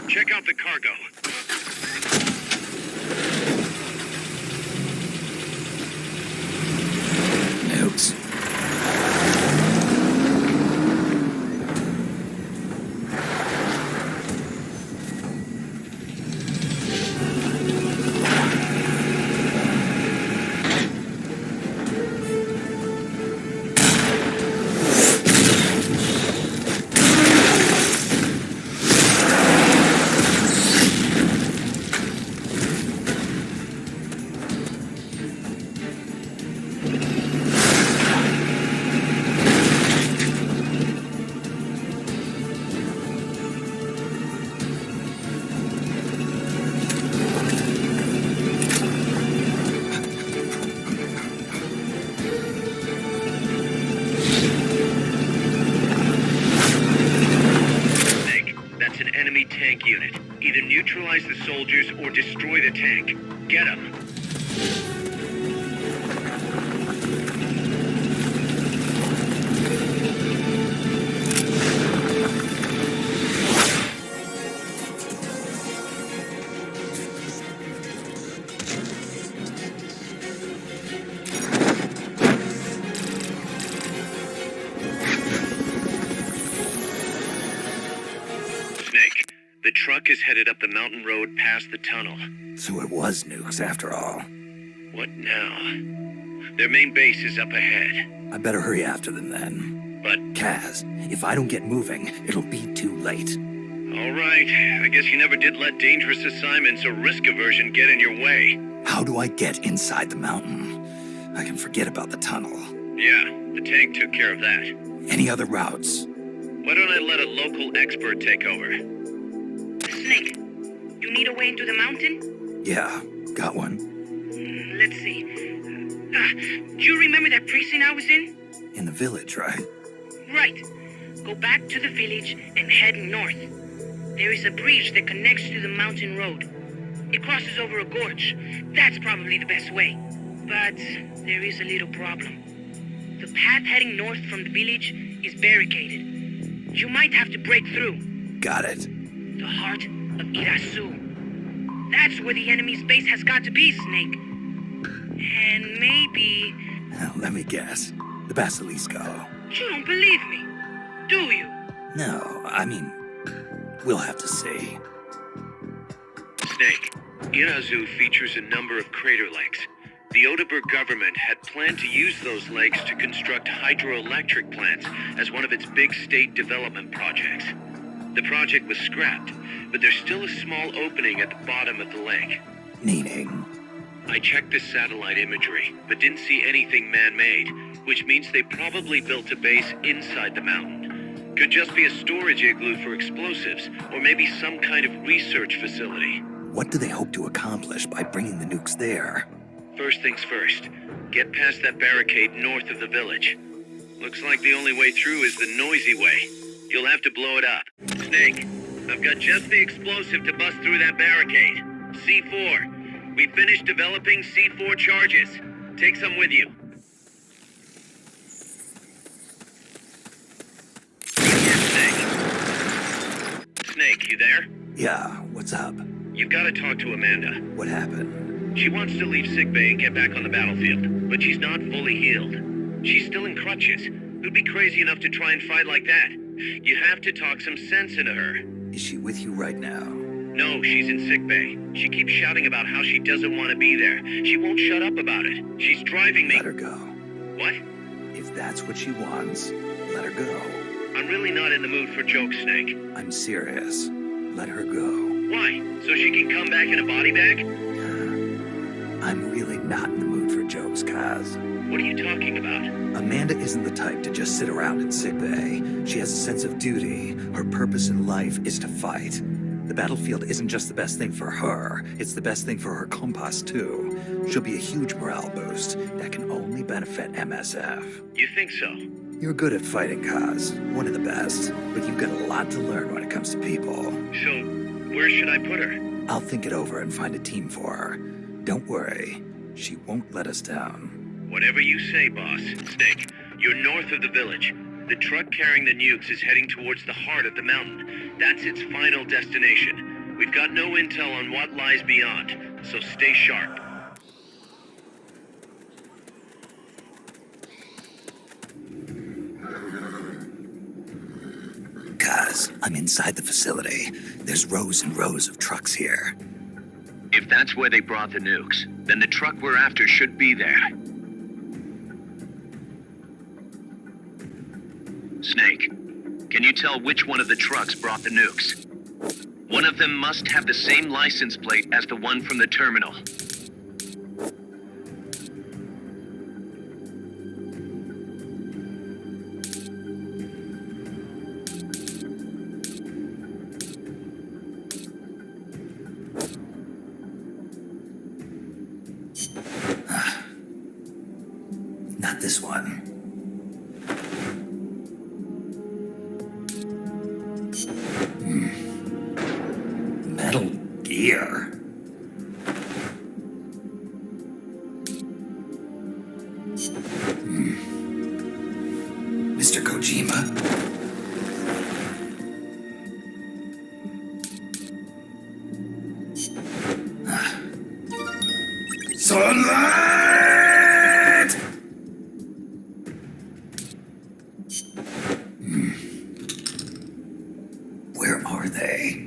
Check out the cargo. Nukes. Tank unit. Either neutralize the soldiers or destroy the tank. Get them. The truck is headed up the mountain road past the tunnel. So it was nukes after all. What now? Their main base is up ahead. I better hurry after them then. But... Kaz, if I don't get moving, it'll be too late. All right. I guess you never did let dangerous assignments or risk aversion get in your way. How do I get inside the mountain? I can forget about the tunnel. Yeah, the tank took care of that. Any other routes? Why don't I let a local expert take over? Snake, you need a way into the mountain? Yeah, got one. let's see. Do you remember that precinct I was in? In the village, right? Right. Go back to the village and head north. There is a bridge that connects to the mountain road. It crosses over a gorge. That's probably the best way. But there is a little problem. The path heading north from the village is barricaded. You might have to break through. Got it. The heart of Irasu. That's where the enemy's base has got to be, Snake. And maybe... Let me guess. The Basilisco. You don't believe me, do you? No, I mean, we'll have to see. Snake, Irazu features a number of crater lakes. The Odeberg government had planned to use those lakes to construct hydroelectric plants as one of its big state development projects. The project was scrapped, but there's still a small opening at the bottom of the lake. Meaning? I checked the satellite imagery, but didn't see anything man-made, which means they probably built a base inside the mountain. Could just be a storage igloo for explosives, or maybe some kind of research facility. What do they hope to accomplish by bringing the nukes there? First things first, get past that barricade north of the village. Looks like the only way through is the noisy way. You'll have to blow it up. Snake, I've got just the explosive to bust through that barricade. C4. We finished developing C4 charges. Take some with you. Snake, you there? Yeah, what's up? You've got to talk to Amanda. What happened? She wants to leave sickbay and get back on the battlefield, but she's not fully healed. She's still in crutches. Who'd be crazy enough to try and fight like that? You have to talk some sense into her. Is she with you right now? No, she's in sickbay. She keeps shouting about how she doesn't want to be there. She won't shut up about it. She's driving me... Let her go. What? If that's what she wants, let her go. I'm really not in the mood for jokes, Snake. I'm serious. Let her go. Why? So she can come back in a body bag? I'm really not in the mood for jokes, Kaz. What are you talking about? Amanda isn't the type to just sit around in sickbay. She has a sense of duty. Her purpose in life is to fight. The battlefield isn't just the best thing for her, it's the best thing for her compas too. She'll be a huge morale boost that can only benefit MSF. You think so? You're good at fighting, Kaz. One of the best. But you've got a lot to learn when it comes to people. So, where should I put her? I'll think it over and find a team for her. Don't worry. She won't let us down. Whatever you say, boss. Snake, you're north of the village. The truck carrying the nukes is heading towards the heart of the mountain. That's its final destination. We've got no intel on what lies beyond, so stay sharp. Kaz, I'm inside the facility. There's rows and rows of trucks here. If that's where they brought the nukes, then the truck we're after should be there. Snake, can you tell which one of the trucks brought the nukes? One of them must have the same license plate as the one from the terminal. Not this one. Metal gear. Mr. Kojima? Sunlight! Where are they?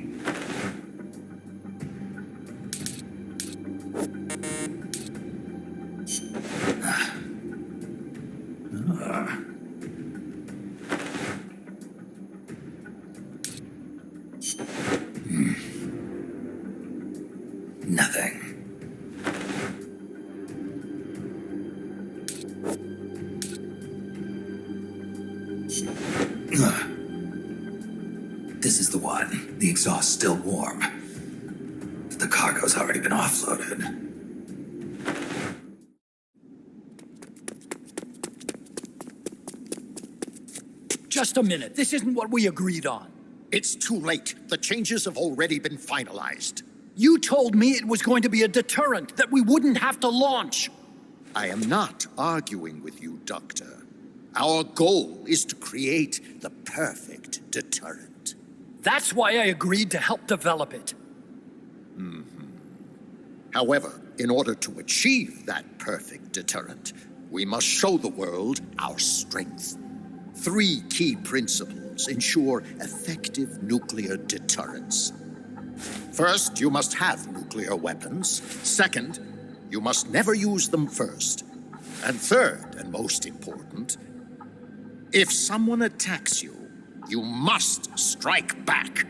Nothing. This is the one. The exhaust's still warm. The cargo's already been offloaded. Just a minute. This isn't what we agreed on. It's too late. The changes have already been finalized. You told me it was going to be a deterrent, that we wouldn't have to launch. I am not arguing with you, Doctor. Our goal is to create the perfect deterrent. That's why I agreed to help develop it. However, in order to achieve that perfect deterrent, we must show the world our strength. 3 key principles ensure effective nuclear deterrence. First, you must have nuclear weapons. Second, you must never use them first. And third, and most important, if someone attacks you, you must strike back.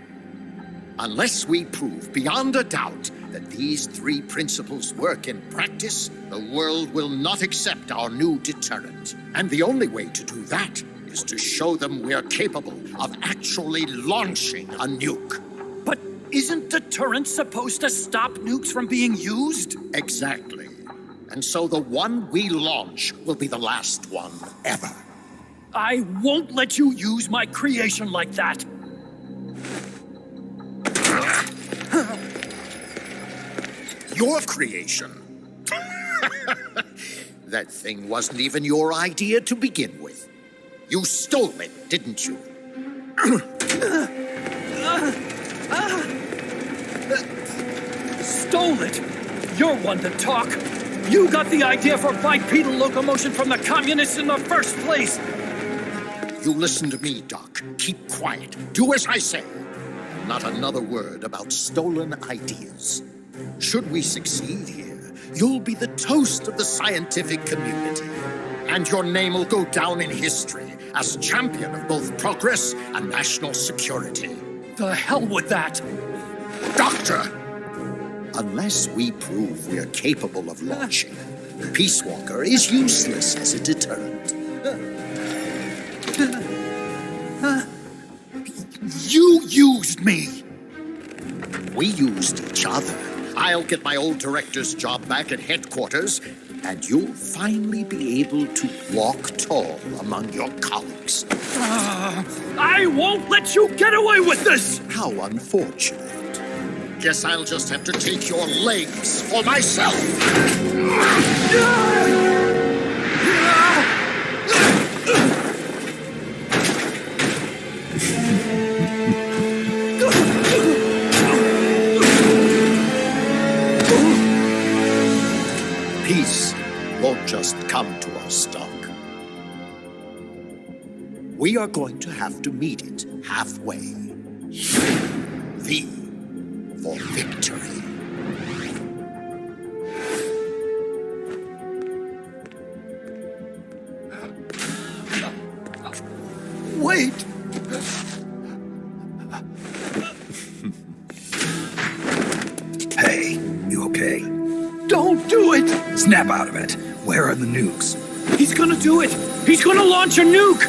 Unless we prove beyond a doubt that these 3 principles work in practice, the world will not accept our new deterrent. And the only way to do that is to show them we're capable of actually launching a nuke. But isn't deterrence supposed to stop nukes from being used? Exactly. And so the one we launch will be the last one ever. I won't let you use my creation like that. Your creation? That thing wasn't even your idea to begin with. You stole it, didn't you? Stole it? You're one to talk. You got the idea for bipedal locomotion from the communists in the first place. You listen to me, Doc. Keep quiet. Do as I say. Not another word about stolen ideas. Should we succeed here, you'll be the toast of the scientific community. And your name will go down in history as champion of both progress and national security. The hell with that! Doctor! Unless we prove we're capable of launching, Peacewalker is useless as a deterrent. You used me! We used each other. I'll get my old director's job back at headquarters, and you'll finally be able to walk tall among your colleagues. I won't let you get away with this! How unfortunate. Guess I'll just have to take your legs for myself. Peace won't just come to us, Doc. We are going to have to meet it halfway. V for victory. Wait! Hey, you okay? Don't do it! Snap out of it. Where are the nukes? He's gonna do it! He's gonna launch a nuke!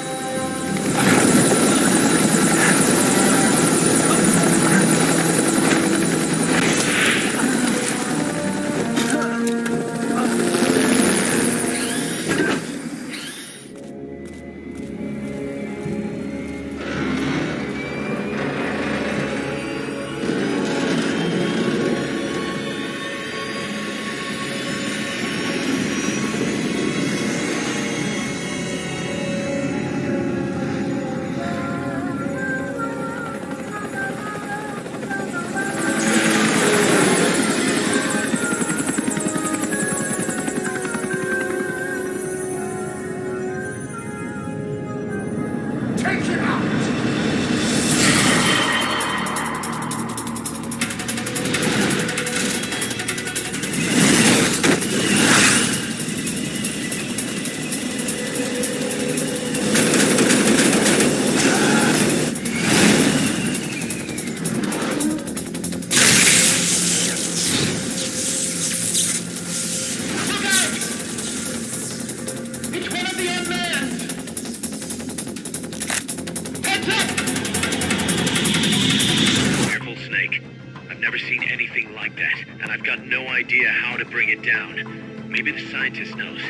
Maybe the scientist knows.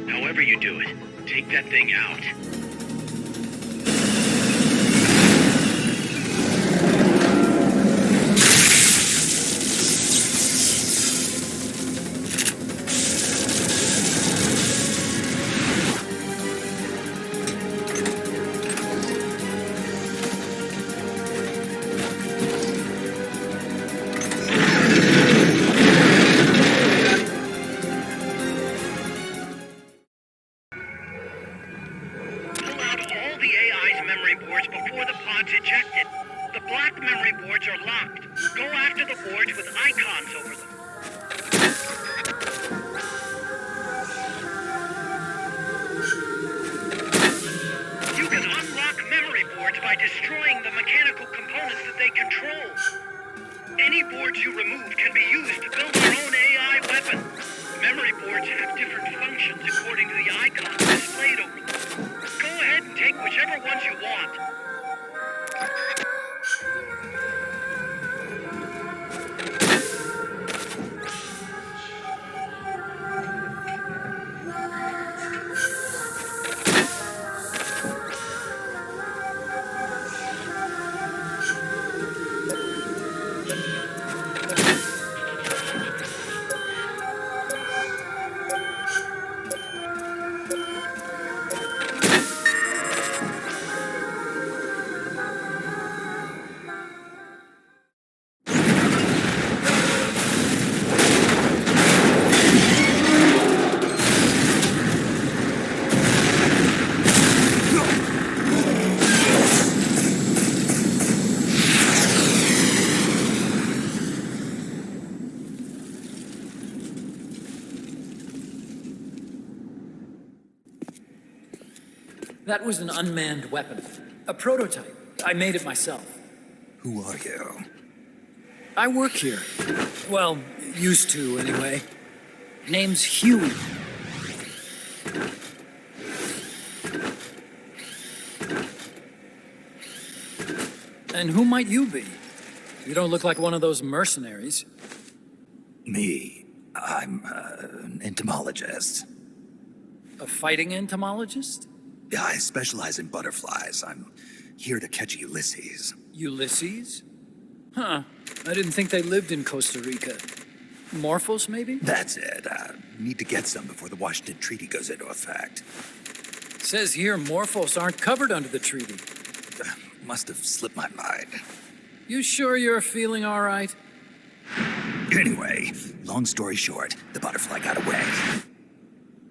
However you do it, take that thing out. memory boards before the pod's ejected. The black memory boards are locked. Go after the boards with icons over them. You can unlock memory boards by destroying the mechanical components that they control. Any boards you remove can be used to build our own AI weapon. Memory boards have different functions according to the icons displayed over them. Go ahead and take whichever ones you want. That was an unmanned weapon. A prototype. I made it myself. Who are you? I work here. Well, used to, anyway. Name's Huey. And who might you be? You don't look like one of those mercenaries. Me? I'm an entomologist. A fighting entomologist? Yeah, I specialize in butterflies. I'm here to catch Ulysses. Ulysses? Huh. I didn't think they lived in Costa Rica. Morphos, maybe? That's it. Need to get some before the Washington Treaty goes into effect. Says here Morphos aren't covered under the treaty. Must have slipped my mind. You sure you're feeling all right? Anyway, long story short, the butterfly got away.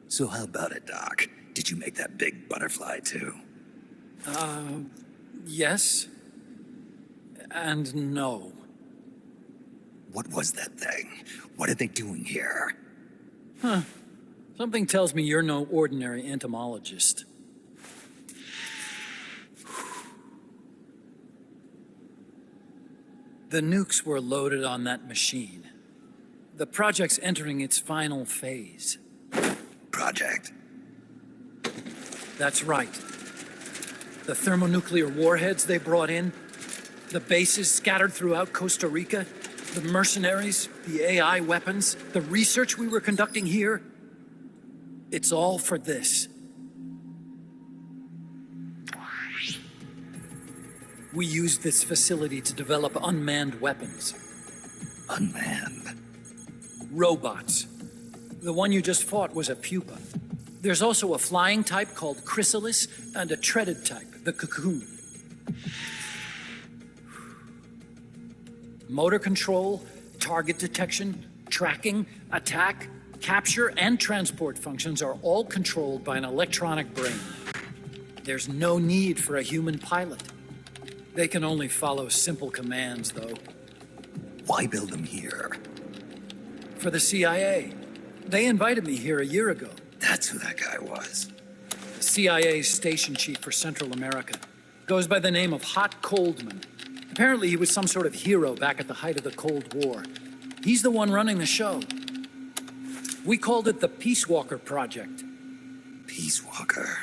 So how about it, Doc? Did you make that big butterfly, too? Yes. And no. What was that thing? What are they doing here? Huh. Something tells me you're no ordinary entomologist. The nukes were loaded on that machine. The project's entering its final phase. Project? That's right. The thermonuclear warheads they brought in, the bases scattered throughout Costa Rica, the mercenaries, the AI weapons, the research we were conducting here. It's all for this. We used this facility to develop unmanned weapons. Unmanned? Robots. The one you just fought was a pupa. There's also a flying type called Chrysalis and a treaded type, the Cocoon. Motor control, target detection, tracking, attack, capture, and transport functions are all controlled by an electronic brain. There's no need for a human pilot. They can only follow simple commands, though. Why build them here? For the CIA. They invited me here a year ago. That's who that guy was. The CIA's station chief for Central America. Goes by the name of Hot Coldman. Apparently he was some sort of hero back at the height of the Cold War. He's the one running the show. We called it the Peacewalker Project. Peacewalker?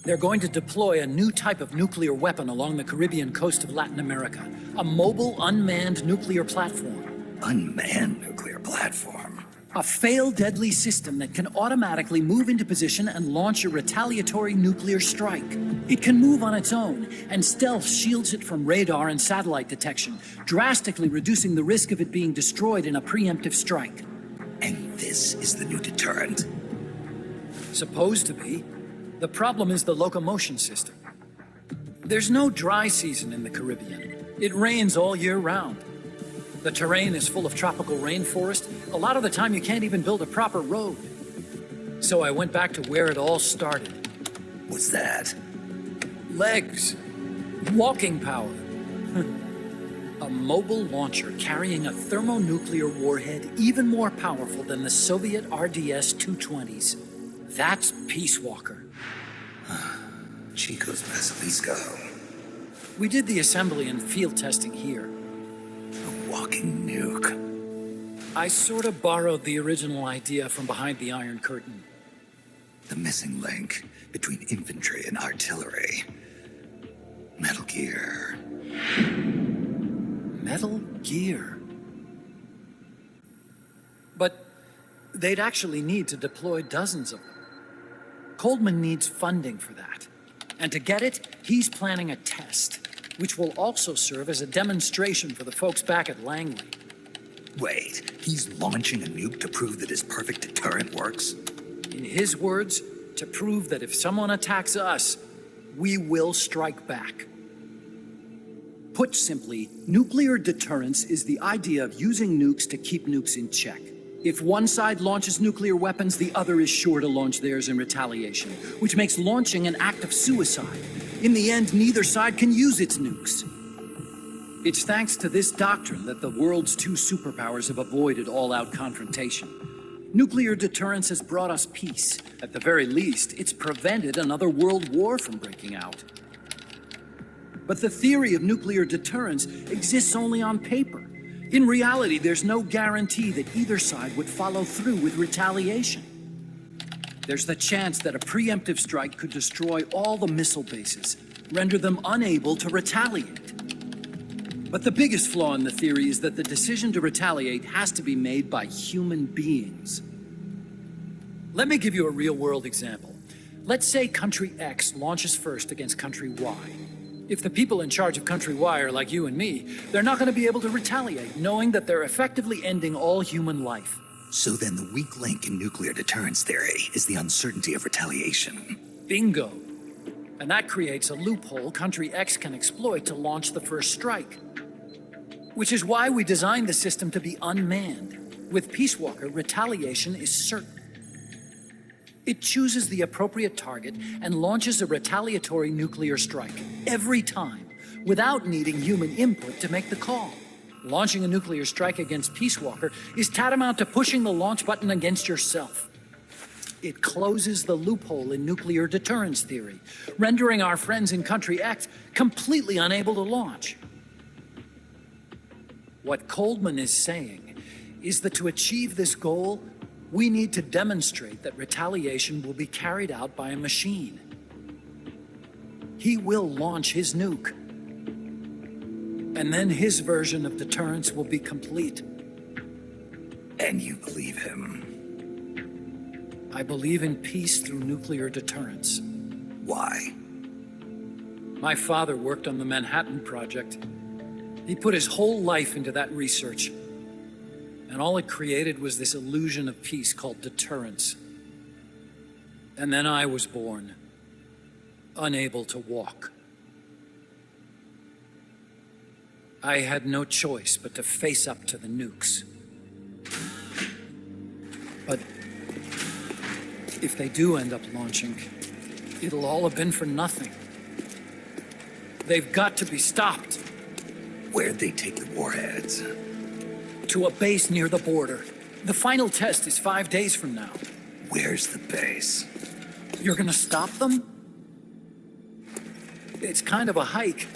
They're going to deploy a new type of nuclear weapon along the Caribbean coast of Latin America. A mobile, unmanned nuclear platform. Unmanned nuclear platform? A fail-deadly system that can automatically move into position and launch a retaliatory nuclear strike. It can move on its own, and stealth shields it from radar and satellite detection, drastically reducing the risk of it being destroyed in a preemptive strike. And this is the new deterrent? Supposed to be. The problem is the locomotion system. There's no dry season in the Caribbean. It rains all year round. The terrain is full of tropical rainforest. A lot of the time you can't even build a proper road. So I went back to where it all started. What's that? legs, walking power. A mobile launcher carrying a thermonuclear warhead even more powerful than the Soviet RDS-220s. That's Peacewalker. Chico's Basilisco. We did the assembly and field testing here. A walking nuke. I sort of borrowed the original idea from behind the Iron Curtain. The missing link between infantry and artillery. Metal Gear. Metal Gear. But they'd actually need to deploy dozens of them. Coldman needs funding for that. And to get it, he's planning a test, which will also serve as a demonstration for the folks back at Langley. Wait, he's launching a nuke to prove that his perfect deterrent works? In his words, to prove that if someone attacks us, we will strike back. Put simply, nuclear deterrence is the idea of using nukes to keep nukes in check. If one side launches nuclear weapons, the other is sure to launch theirs in retaliation, which makes launching an act of suicide. In the end, neither side can use its nukes. It's thanks to this doctrine that the world's two superpowers have avoided all-out confrontation. Nuclear deterrence has brought us peace. At the very least, it's prevented another world war from breaking out. But the theory of nuclear deterrence exists only on paper. In reality, there's no guarantee that either side would follow through with retaliation. There's the chance that a preemptive strike could destroy all the missile bases, render them unable to retaliate. But the biggest flaw in the theory is that the decision to retaliate has to be made by human beings. Let me give you a real-world example. Let's say Country X launches first against Country Y. If the people in charge of Country Y are like you and me, they're not going to be able to retaliate, knowing that they're effectively ending all human life. So then the weak link in nuclear deterrence theory is the uncertainty of retaliation. Bingo. And that creates a loophole Country X can exploit to launch the first strike. Which is why we designed the system to be unmanned. With Peacewalker, retaliation is certain. It chooses the appropriate target and launches a retaliatory nuclear strike every time, without needing human input to make the call. Launching a nuclear strike against Peacewalker is tantamount to pushing the launch button against yourself. It closes the loophole in nuclear deterrence theory, rendering our friends in Country X completely unable to launch. What Coldman is saying is that to achieve this goal, we need to demonstrate that retaliation will be carried out by a machine. He will launch his nuke. And then his version of deterrence will be complete. And you believe him? I believe in peace through nuclear deterrence. Why? My father worked on the Manhattan Project. He put his whole life into that research. And all it created was this illusion of peace called deterrence. And then I was born, unable to walk. I had no choice but to face up to the nukes. But if they do end up launching, it'll all have been for nothing. They've got to be stopped. Where'd they take the warheads? To a base near the border. The final test is 5 days from now. Where's the base? You're gonna stop them? It's kind of a hike.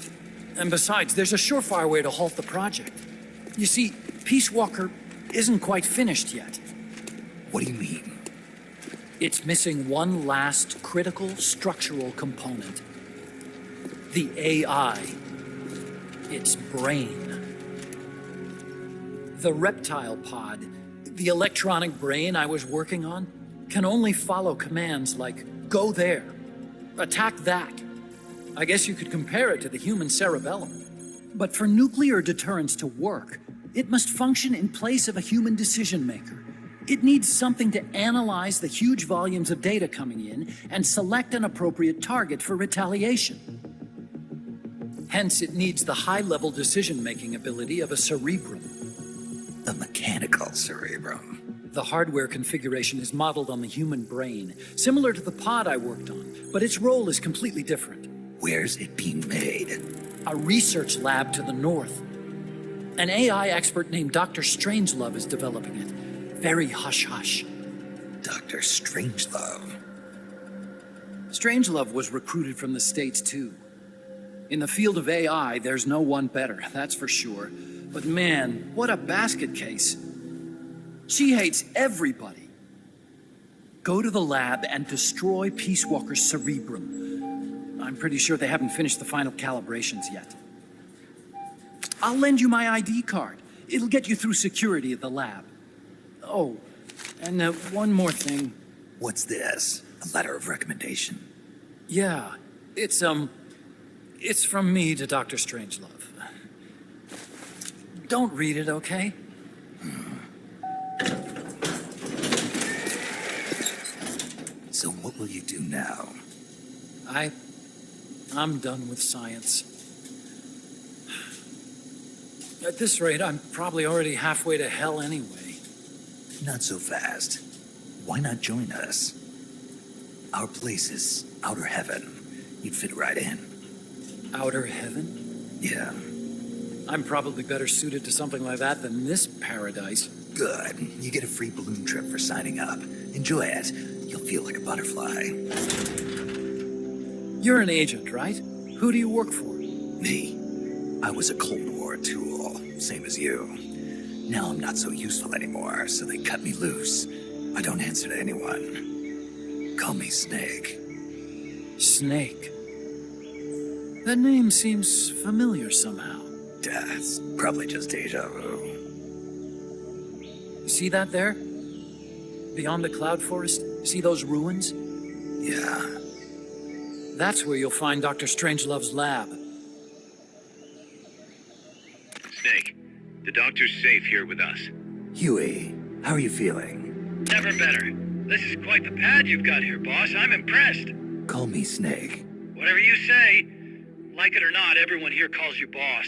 And besides, there's a surefire way to halt the project. You see, Peacewalker isn't quite finished yet. What do you mean? It's missing one last critical structural component. The AI. Its brain. The reptile pod, the electronic brain I was working on, can only follow commands like, go there, attack that. I guess you could compare it to the human cerebellum. But for nuclear deterrence to work, it must function in place of a human decision maker. It needs something to analyze the huge volumes of data coming in and select an appropriate target for retaliation. Hence, it needs the high-level decision-making ability of a cerebrum. A mechanical cerebrum. The hardware configuration is modeled on the human brain, similar to the pod I worked on, but its role is completely different. Where's it being made? A research lab to the north. An AI expert named Dr. Strangelove is developing it. Very hush-hush. Dr. Strangelove? Strangelove was recruited from the States, too. In the field of AI, there's no one better, that's for sure. But man, what a basket case. She hates everybody. Go to the lab and destroy Peacewalker's cerebrum. I'm pretty sure they haven't finished the final calibrations yet. I'll lend you my ID card. It'll get you through security at the lab. Oh, and one more thing. What's this? A letter of recommendation? Yeah, it's from me to Dr. Strangelove. Don't read it, okay? So what will you do now? I'm done with science. At this rate, I'm probably already halfway to hell anyway. Not so fast. Why not join us? Our place is outer heaven. You'd fit right in. Outer heaven? Yeah. I'm probably better suited to something like that than this paradise. Good. You get a free balloon trip for signing up. Enjoy it. You'll feel like a butterfly. You're an agent, right? Who do you work for? Me? I was a Cold War tool, same as you. Now I'm not so useful anymore, so they cut me loose. I don't answer to anyone. Call me Snake. Snake? That name seems familiar somehow. It's probably just deja vu. You see that there? Beyond the cloud forest? See those ruins? Yeah. That's where you'll find Dr. Strangelove's lab. Snake, the doctor's safe here with us. Huey, how are you feeling? Never better. This is quite the pad you've got here, boss. I'm impressed. Call me Snake. Whatever you say. Like it or not, everyone here calls you boss.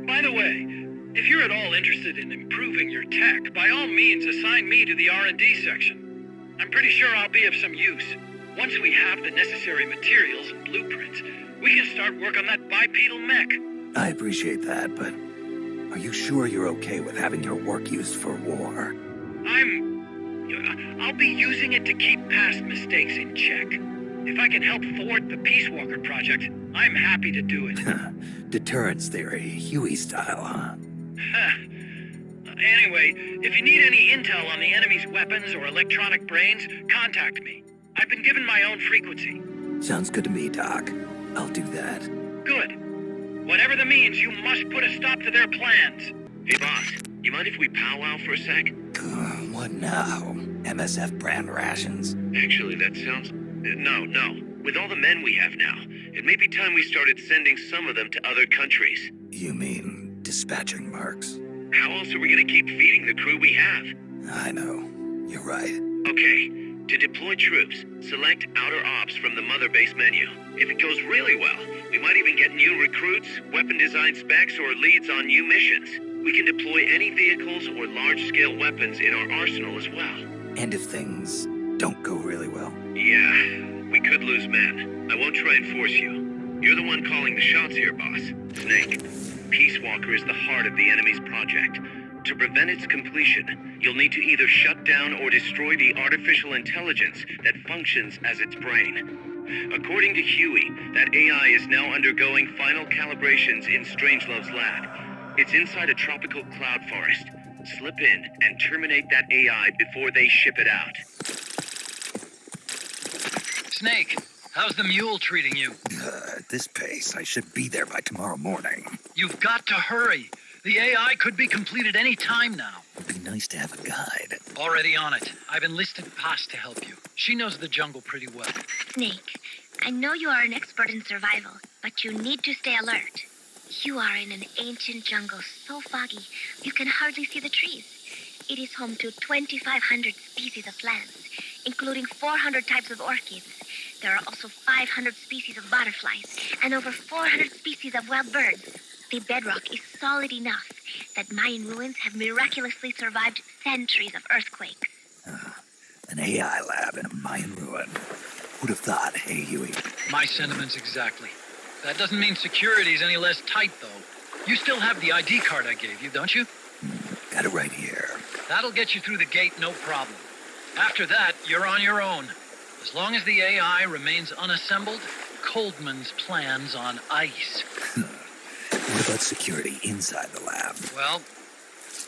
By the way, if you're at all interested in improving your tech, by all means assign me to the R&D section. I'm pretty sure I'll be of some use. Once we have the necessary materials and blueprints, we can start work on that bipedal mech. I appreciate that, but are you sure you're okay with having your work used for war? I'll be using it to keep past mistakes in check. If I can help thwart the Peacewalker Project, I'm happy to do it. Deterrence theory, Huey style, huh? Anyway, if you need any intel on the enemy's weapons or electronic brains, contact me. I've been given my own frequency. Sounds good to me, Doc. I'll do that. Good. Whatever the means, you must put a stop to their plans. Hey, boss, you mind if we powwow for a sec? What now? MSF brand rations? Actually, that sounds... No. With all the men we have now, it may be time we started sending some of them to other countries. You mean dispatching marks? How else are we gonna keep feeding the crew we have? I know. You're right. Okay, to deploy troops, select Outer Ops from the Mother Base menu. If it goes really well, we might even get new recruits, weapon design specs, or leads on new missions. We can deploy any vehicles or large-scale weapons in our arsenal as well. And if things don't go really well? Yeah, we could lose men. I won't try and force you. You're the one calling the shots here, boss. Snake, Peacewalker is the heart of the enemy's project. To prevent its completion, you'll need to either shut down or destroy the artificial intelligence that functions as its brain. According to Huey, that AI is now undergoing final calibrations in Strangelove's lab. It's inside a tropical cloud forest. Slip in and terminate that AI before they ship it out. Snake, how's the mule treating you? At this pace, I should be there by tomorrow morning. You've got to hurry. The AI could be completed any time now. It'd be nice to have a guide. Already on it. I've enlisted Paz to help you. She knows the jungle pretty well. Snake, I know you are an expert in survival, but you need to stay alert. You are in an ancient jungle so foggy, you can hardly see the trees. It is home to 2,500 species of plants, including 400 types of orchids. There are also 500 species of butterflies and over 400 species of wild birds. The bedrock is solid enough that Mayan ruins have miraculously survived centuries of earthquakes. An AI lab in a Mayan ruin. Who'd have thought, hey, Huey? My sentiments exactly. That doesn't mean security's any less tight, though. You still have the ID card I gave you, don't you? Got it right here. That'll get you through the gate, no problem. After that, you're on your own. As long as the AI remains unassembled, Coldman's plan's on ice. What about security inside the lab? Well,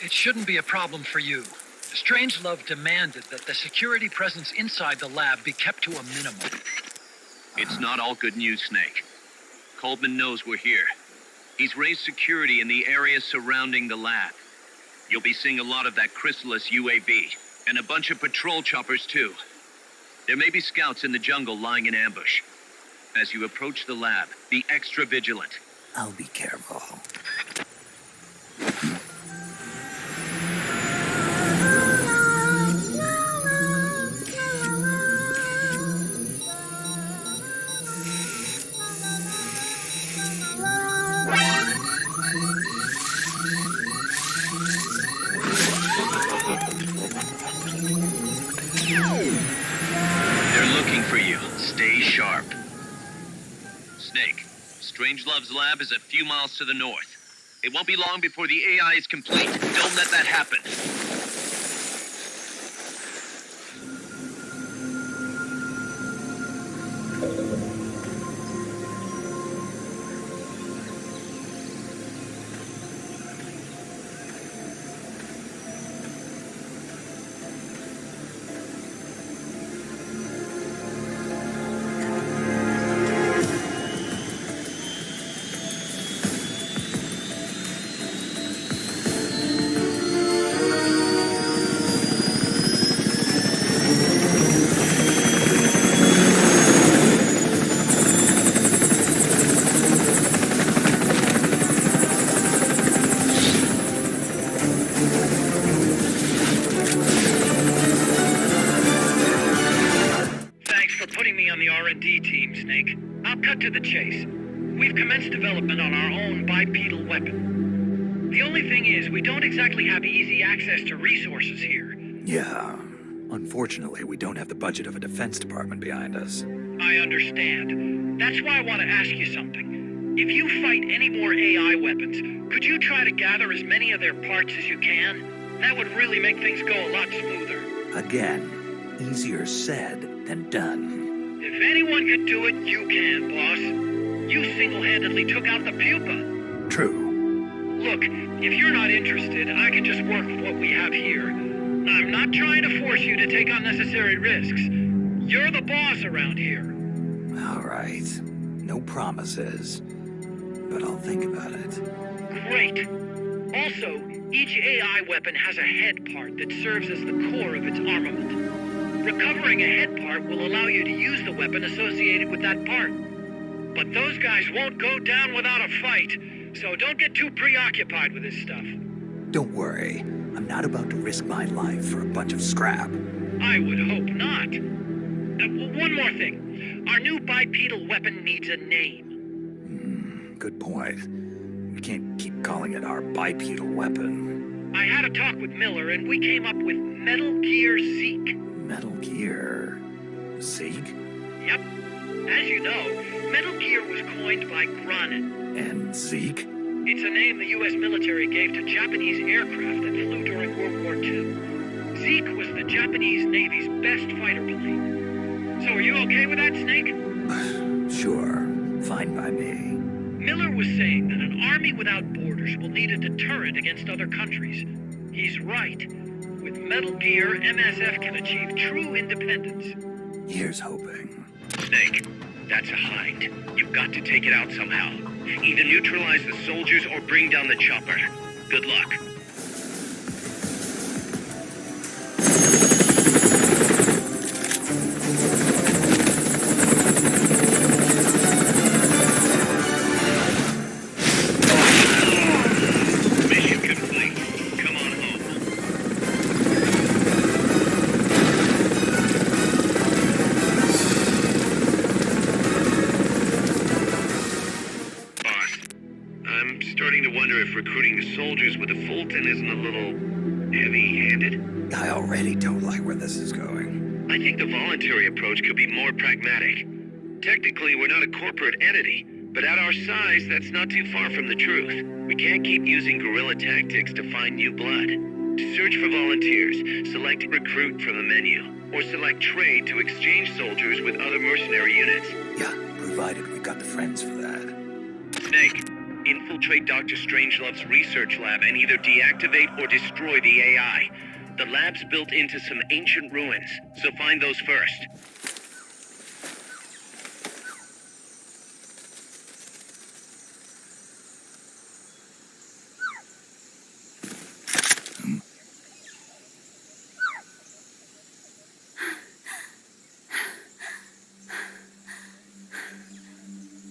it shouldn't be a problem for you. Strangelove demanded that the security presence inside the lab be kept to a minimum. It's not all good news, Snake. Coldman knows we're here. He's raised security in the area surrounding the lab. You'll be seeing a lot of that Chrysalis UAV, and a bunch of patrol choppers too. There may be scouts in the jungle lying in ambush. As you approach the lab, be extra vigilant. I'll be careful. They're looking for you. Stay sharp. Snake, Strangelove's lab is a few miles to the north. It won't be long before the AI is complete. Don't let that happen. To the chase. We've commenced development on our own bipedal weapon. The only thing is, we don't exactly have easy access to resources here. Yeah. Unfortunately, we don't have the budget of a defense department behind us. I understand. That's why I want to ask you something. If you fight any more AI weapons, could you try to gather as many of their parts as you can? That would really make things go a lot smoother. Again, easier said than done. If anyone could do it, you can, boss. You single-handedly took out the pupa. True. Look, if you're not interested, I can just work with what we have here. I'm not trying to force you to take unnecessary risks. You're the boss around here. All right. No promises. But I'll think about it. Great. Also, each AI weapon has a head part that serves as the core of its armament. Recovering a head part will allow you to use the weapon associated with that part. But those guys won't go down without a fight, so don't get too preoccupied with this stuff. Don't worry. I'm not about to risk my life for a bunch of scrap. I would hope not. One more thing. Our new bipedal weapon needs a name. Good point. We can't keep calling it our bipedal weapon. I had a talk with Miller, and we came up with Metal Gear Zeke. Metal Gear... Zeke? Yep. As you know, Metal Gear was coined by Gronin. And Zeke? It's a name the U.S. military gave to Japanese aircraft that flew during World War II. Zeke was the Japanese Navy's best fighter plane. So are you okay with that, Snake? Sure. Fine by me. Miller was saying that an army without borders will need a deterrent against other countries. He's right. With Metal Gear, MSF can achieve true independence. Here's hoping. Snake, that's a hind. You've got to take it out somehow. Either neutralize the soldiers or bring down the chopper. Good luck. Recruiting soldiers with a Fulton isn't a little heavy-handed? I already don't like where this is going. I think the voluntary approach could be more pragmatic. Technically, we're not a corporate entity, but at our size, that's not too far from the truth. We can't keep using guerrilla tactics to find new blood. To search for volunteers, select recruit from the menu, or select trade to exchange soldiers with other mercenary units. Yeah, provided we got the friends for that. Snake, infiltrate Dr. Strangelove's research lab and either deactivate or destroy the AI. The lab's built into some ancient ruins, so find those first.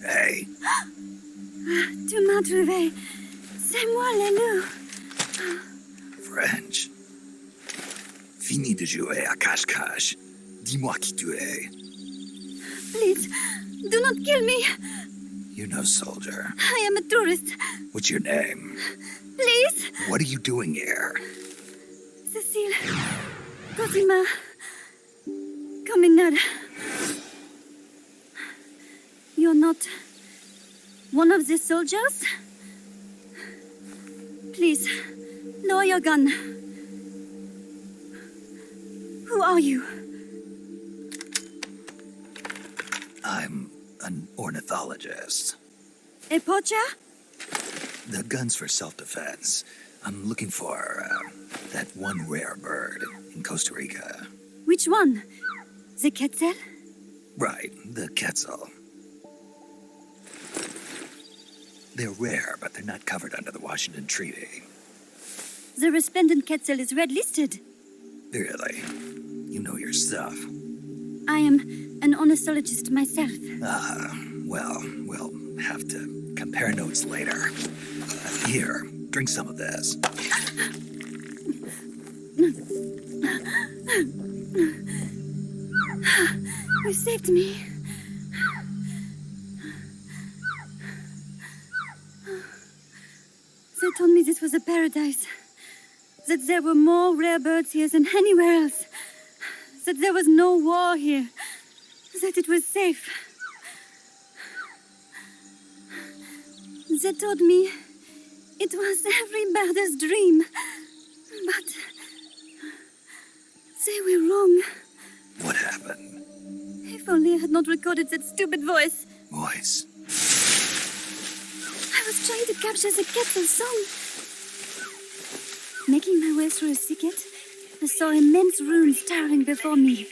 Hey. Tu m'as trouvé. C'est moi, le loup. French. Fini de jouer à cache-cache. Dis-moi qui tu es. Please, do not kill me. You know, soldier. I am a tourist. What's your name? Please. What are you doing here? Cecile. Cosima. Caminada. You're not one of the soldiers? Please, lower your gun. Who are you? I'm an ornithologist. A poacher? The gun's for self-defense. I'm looking for that one rare bird in Costa Rica. Which one? The quetzal? Right, the quetzal. They're rare, but they're not covered under the Washington Treaty. The resplendent quetzal is red-listed. Really? You know your stuff. I am an ornithologist myself. Well, we'll have to compare notes later. Here, drink some of this. You saved me. They told me this was a paradise. That there were more rare birds here than anywhere else. That there was no war here. That it was safe. They told me it was every birder's dream. But they were wrong. What happened? If only I had not recorded that stupid voice. Voice? I was trying to capture the quetzal song. Making my way through a thicket, I saw immense ruins towering before me.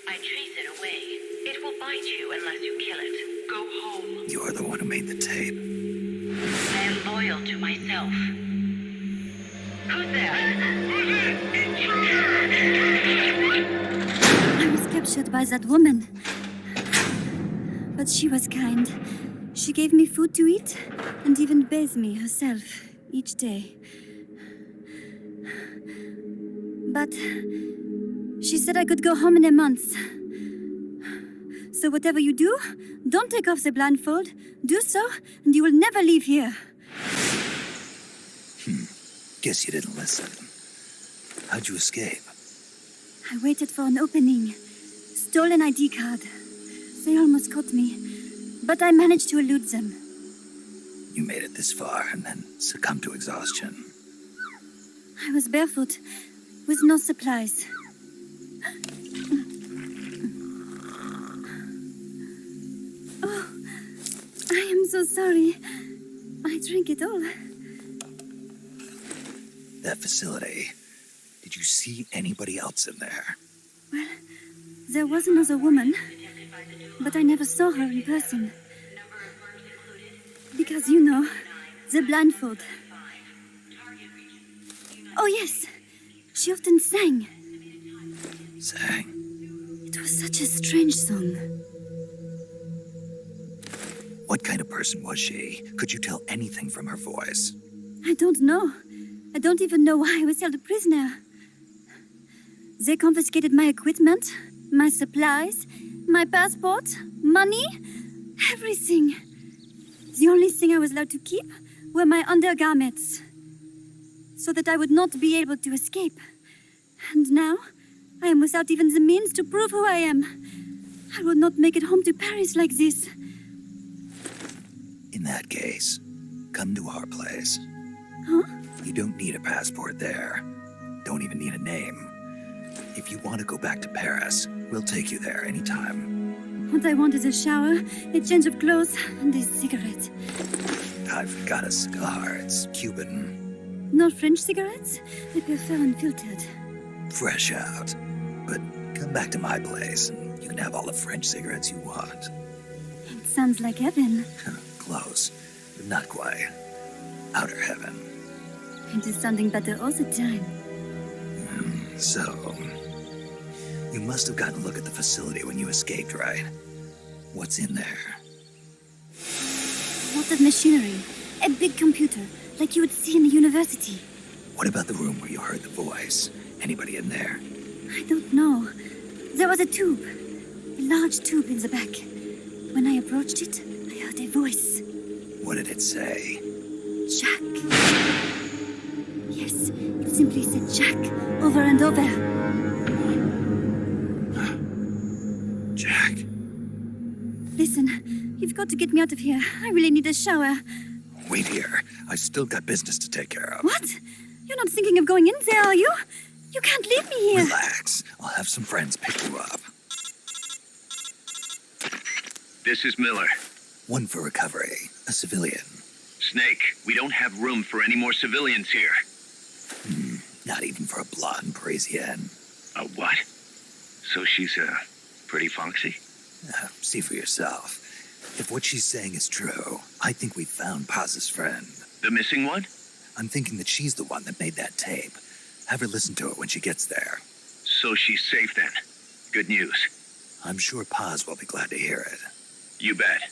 I chase it away. It will bite you unless you kill it. Go home. You're the one who made the tape. I am loyal to myself. Who's there? I was captured by that woman. But she was kind. She gave me food to eat and even bathed me herself each day. But she said I could go home in a month. So whatever you do, don't take off the blindfold. Do so, and you will never leave here. Guess you didn't listen. How'd you escape? I waited for an opening. Stole an ID card. They almost caught me, but I managed to elude them. You made it this far and then succumbed to exhaustion. I was barefoot, with no supplies. Oh, I am so sorry. I drank it all. That facility, did you see anybody else in there? Well, there was another woman, but I never saw her in person. Because, you know, the blindfold. Oh, yes. She often sang. Sang? It was such a strange song. What kind of person was she? Could you tell anything from her voice? I don't know. I don't even know why I was held a prisoner. They confiscated my equipment, my supplies, my passport, money, everything. The only thing I was allowed to keep were my undergarments, so that I would not be able to escape. And now, I am without even the means to prove who I am. I will not make it home to Paris like this. In that case, come to our place. Huh? You don't need a passport there. Don't even need a name. If you want to go back to Paris, we'll take you there anytime. What I want is a shower, a change of clothes, and a cigarette. I've got a cigar. It's Cuban. No French cigarettes? I prefer unfiltered. Fresh out. But come back to my place, and you can have all the French cigarettes you want. It sounds like heaven. Close, but not quite. Outer heaven. It is sounding better all the time. So, you must have gotten a look at the facility when you escaped, right? What's in there? Lots of machinery. A big computer, like you would see in a university. What about the room where you heard the voice? Anybody in there? I don't know. There was a tube. A large tube in the back. When I approached it, I heard a voice. What did it say? Jack. Yes, it simply said Jack, over and over. Jack. Listen, you've got to get me out of here. I really need a shower. Wait here. I still got business to take care of. What? You're not thinking of going in there, are you? You can't leave me here. Relax. I'll have some friends pick you up. This is Miller. One for recovery. A civilian. Snake, we don't have room for any more civilians here. Not even for a blonde Parisienne. A what? So she's, pretty foxy? See for yourself. If what she's saying is true, I think we found Paz's friend. The missing one? I'm thinking that she's the one that made that tape. Have her listen to it when she gets there. So she's safe then. Good news. I'm sure Paz will be glad to hear it. You bet.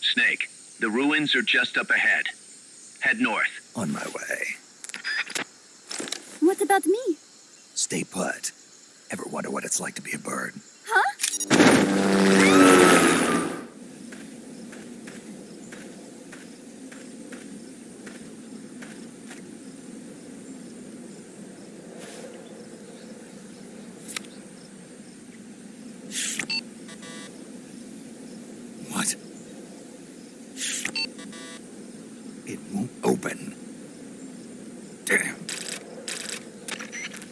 Snake, the ruins are just up ahead. Head north. On my way. What about me? Stay put. Ever wonder what it's like to be a bird? Huh? What? It won't open. Damn.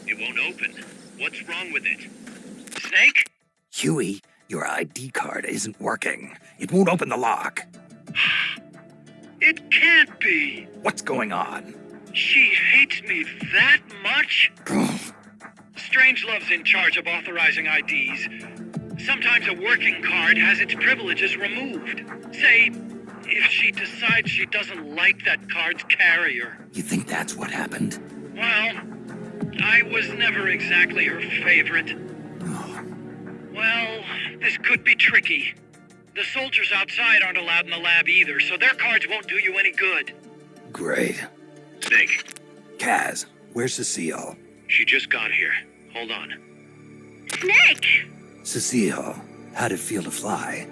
It won't open. What's wrong with it? Snake? Huey, your ID card isn't working. It won't open the lock. It can't be. What's going on? She hates me that much? Strangelove's in charge of authorizing IDs. Sometimes a working card has its privileges removed. Say, if she decides she doesn't like that card's carrier. You think that's what happened? Well, I was never exactly her favorite. Well, this could be tricky. The soldiers outside aren't allowed in the lab either, so their cards won't do you any good. Great. Snake. Kaz, where's Cecile? She just got here. Hold on. Snake! Cecile, how'd it feel to fly?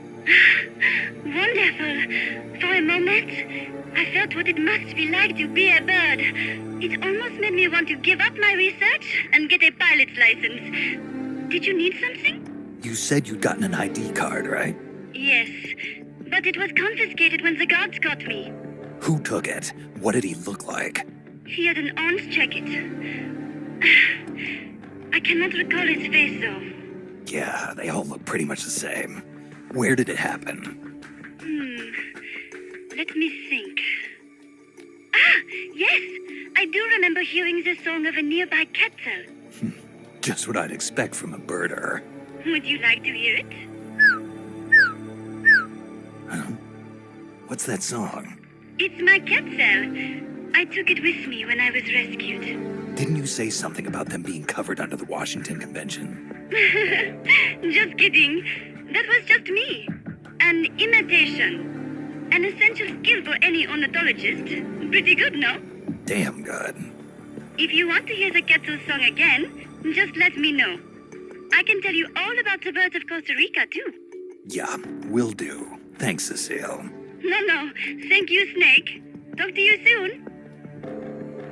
Wonderful. For a moment, I felt what it must be like to be a bird. It almost made me want to give up my research and get a pilot's license. Did you need something? You said you'd gotten an ID card, right? Yes, but it was confiscated when the guards caught me. Who took it? What did he look like? He had an orange jacket. I cannot recall his face, though. Yeah, they all look pretty much the same. Where did it happen? Let me think. Ah, yes! I do remember hearing the song of a nearby Cecile. Just what I'd expect from a birder. Would you like to hear it? Huh? What's that song? It's my Cecile. I took it with me when I was rescued. Didn't you say something about them being covered under the Washington Convention? Just kidding. That was just me. An imitation. An essential skill for any ornithologist. Pretty good, no? Damn good. If you want to hear the Cecile song again, just let me know. I can tell you all about the birds of Costa Rica, too. Yeah, will do. Thanks, Cecile. No. Thank you, Snake. Talk to you soon.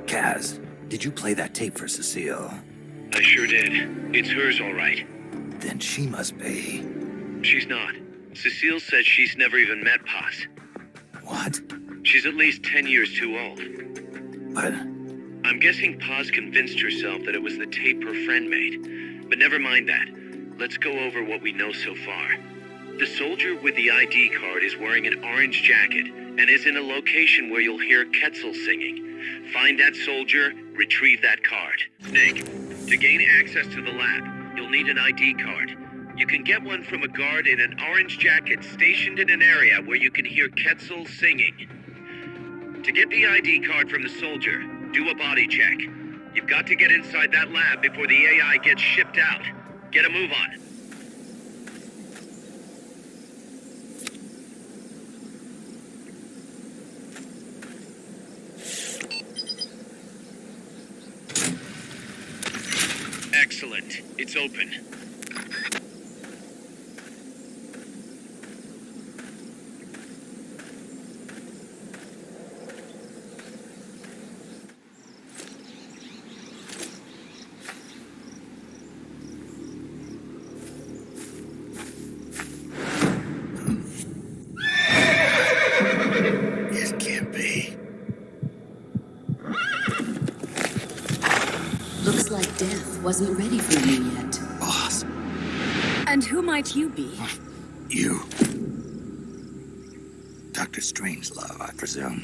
Kaz, did you play that tape for Cecile? I sure did. It's hers, all right. Then she must be. She's not. Cecile says she's never even met Paz. What? She's at least 10 years too old. But... I'm guessing Paz convinced herself that it was the tape her friend made. But never mind that. Let's go over what we know so far. The soldier with the ID card is wearing an orange jacket and is in a location where you'll hear Cecile singing. Find that soldier, retrieve that card. Snake, to gain access to the lab, you'll need an ID card. You can get one from a guard in an orange jacket stationed in an area where you can hear Cecile singing. To get the ID card from the soldier, do a body check. You've got to get inside that lab before the AI gets shipped out. Get a move on. Excellent. It's open. It can't be. Looks like death wasn't ready for you yet. Boss. And who might you be? You. Dr. Strangelove, I presume.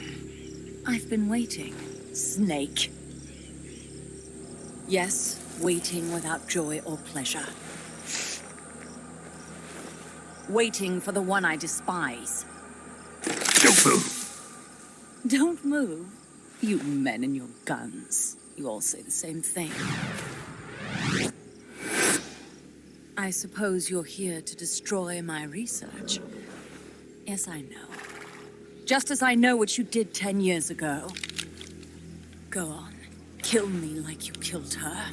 I've been waiting, Snake. Yes, waiting without joy or pleasure. Waiting for the one I despise. Don't move. Don't move? You men and your guns. You all say the same thing. I suppose you're here to destroy my research. Yes, I know. Just as I know what you did 10 years ago. Go on. Kill me like you killed her.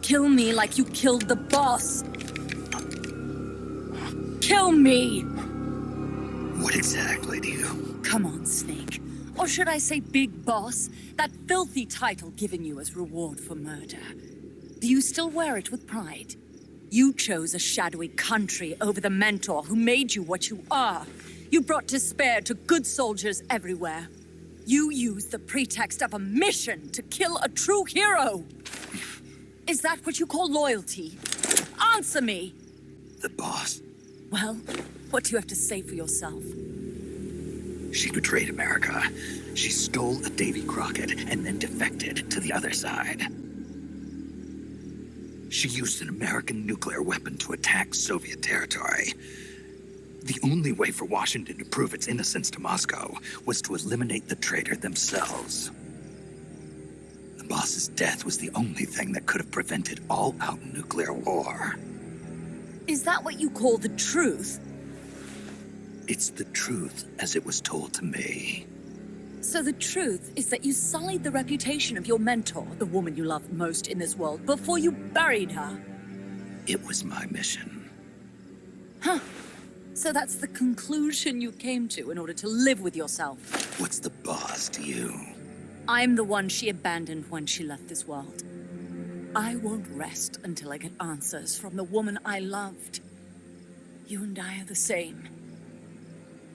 Kill me like you killed the boss. Kill me! What exactly do you... Come on, Snake. Or should I say Big Boss? That filthy title given you as reward for murder. Do you still wear it with pride? You chose a shadowy country over the mentor who made you what you are. You brought despair to good soldiers everywhere. You used the pretext of a mission to kill a true hero. Is that what you call loyalty? Answer me! The boss. Well, what do you have to say for yourself? She betrayed America. She stole a Davy Crockett and then defected to the other side. She used an American nuclear weapon to attack Soviet territory. The only way for Washington to prove its innocence to Moscow was to eliminate the traitor themselves. The boss's death was the only thing that could have prevented all-out nuclear war. Is that what you call the truth? It's the truth as it was told to me. So the truth is that you sullied the reputation of your mentor, the woman you loved most in this world, before you buried her. It was my mission. Huh. So that's the conclusion you came to in order to live with yourself. What's the boss to you? I'm the one she abandoned when she left this world. I won't rest until I get answers from the woman I loved. You and I are the same.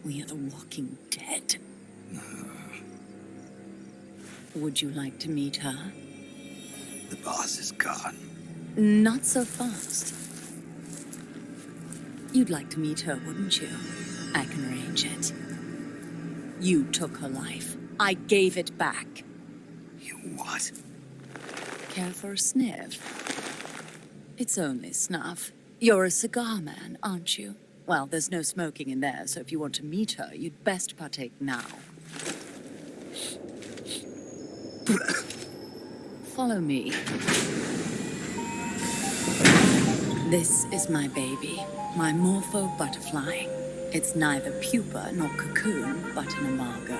We are the walking dead. Would you like to meet her? The boss is gone. Not so fast. You'd like to meet her, wouldn't you? I can arrange it. You took her life. I gave it back. You what? Care for a sniff? It's only snuff. You're a cigar man, aren't you? Well, there's no smoking in there, so if you want to meet her, you'd best partake now. Follow me. This is my baby, my morpho butterfly. It's neither pupa nor cocoon, but an imago.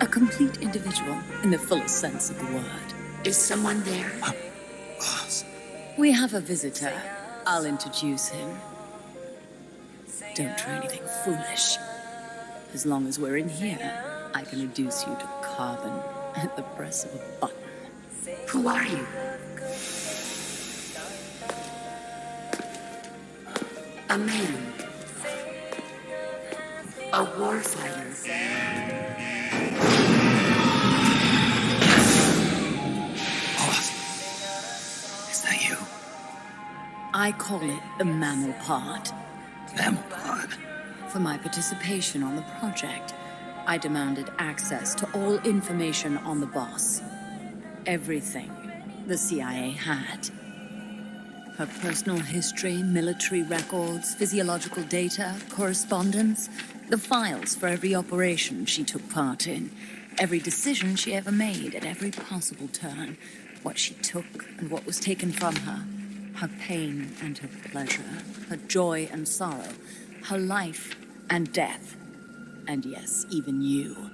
A complete individual in the fullest sense of the word. Is someone there? Boss. We have a visitor. I'll introduce him. Don't try anything foolish. As long as we're in here, I can reduce you to carbon at the press of a button. Who are you? A man. A warfighter. Boss, is that you? I call it the mammal pod. Mammal pod? For my participation on the project, I demanded access to all information on the boss. Everything the CIA had. Her personal history, military records, physiological data, correspondence, the files for every operation she took part in, every decision she ever made at every possible turn, what she took and what was taken from her, her pain and her pleasure, her joy and sorrow, her life and death, and yes, even you.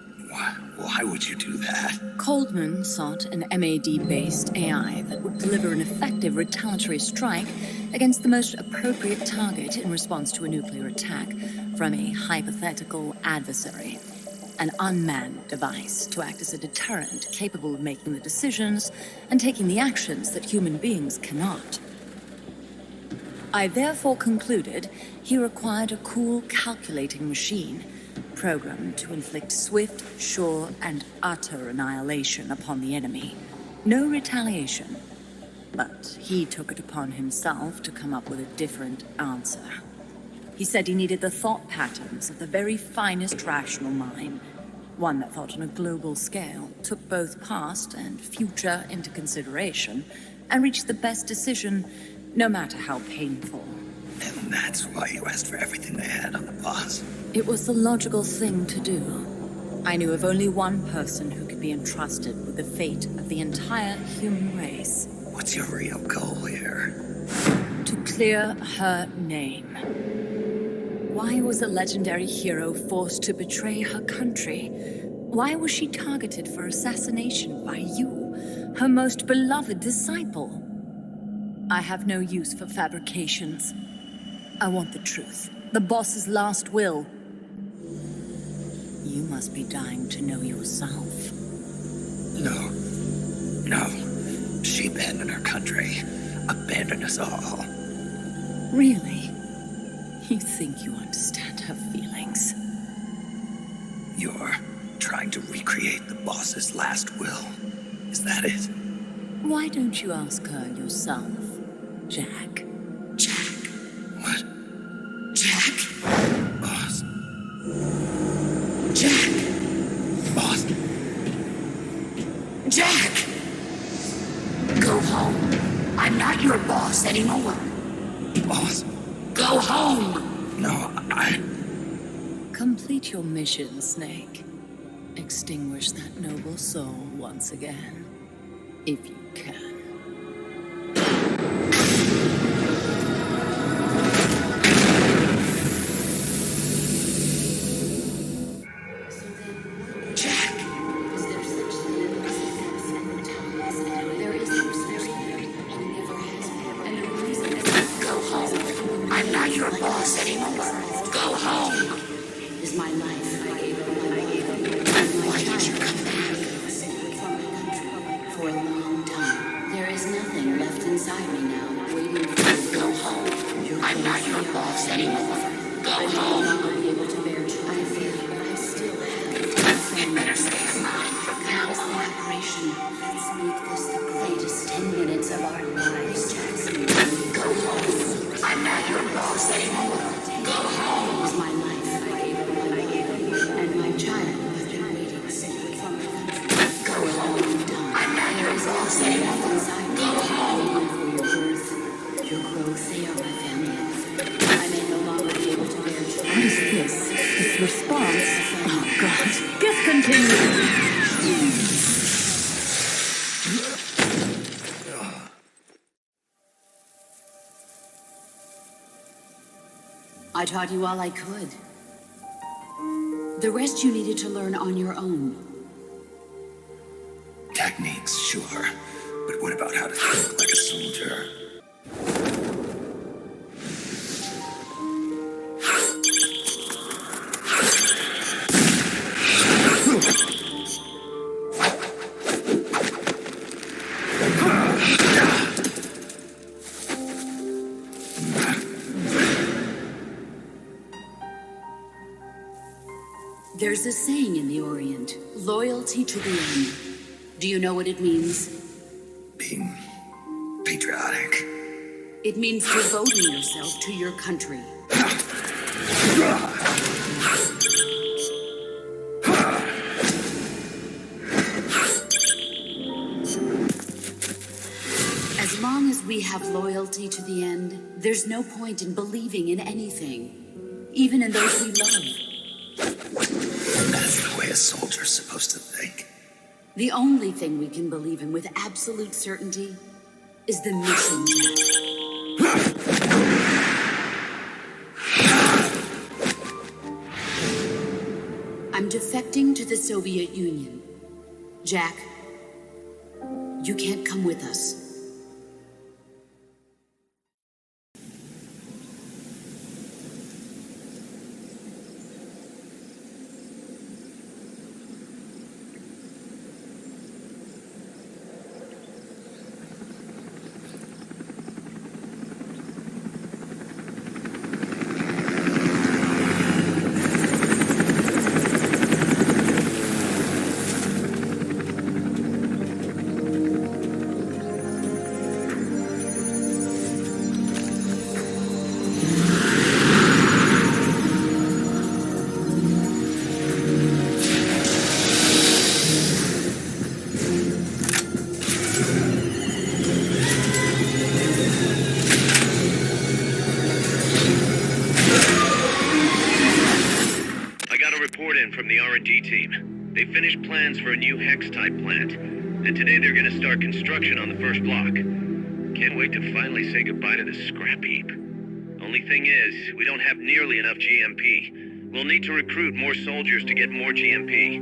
Why would you do that? Coldman sought an MAD-based AI that would deliver an effective retaliatory strike against the most appropriate target in response to a nuclear attack from a hypothetical adversary. An unmanned device to act as a deterrent capable of making the decisions and taking the actions that human beings cannot. I therefore concluded he required a cool, calculating machine programmed to inflict swift, sure, and utter annihilation upon the enemy. No retaliation. But he took it upon himself to come up with a different answer. He said he needed the thought patterns of the very finest rational mind, one that thought on a global scale, took both past and future into consideration, and reached the best decision, no matter how painful. And that's why you asked for everything they had on the boss? It was the logical thing to do. I knew of only one person who could be entrusted with the fate of the entire human race. What's your real goal here? To clear her name. Why was a legendary hero forced to betray her country? Why was she targeted for assassination by you, her most beloved disciple? I have no use for fabrications. I want the truth. The boss's last will. You must be dying to know yourself. No. She abandoned her country. Abandoned us all. Really? You think you understand her feelings? You're trying to recreate the boss's last will. Is that it? Why don't you ask her yourself, Jack? Jack? What? Jack? Boss. Jack! Boss. Jack! Go home. I'm not your boss anymore. Boss. Go home! No, Complete your mission, Snake. Extinguish that noble soul once again. If you can. I taught you all I could. The rest you needed to learn on your own. Techniques, sure. But what about how to think like a soldier? There's a saying in the Orient, loyalty to the end. Do you know what it means? Being patriotic. It means devoting yourself to your country. As long as we have loyalty to the end, there's no point in believing in anything, even in those we love. And that's the way a soldier's supposed to think. The only thing we can believe in with absolute certainty is the mission, Jack. I'm defecting to the Soviet Union. Jack, you can't come with us. From the R&D team. They finished plans for a new Hex-type plant, and today they're gonna start construction on the first block. Can't wait to finally say goodbye to this scrap heap. Only thing is, we don't have nearly enough GMP. We'll need to recruit more soldiers to get more GMP.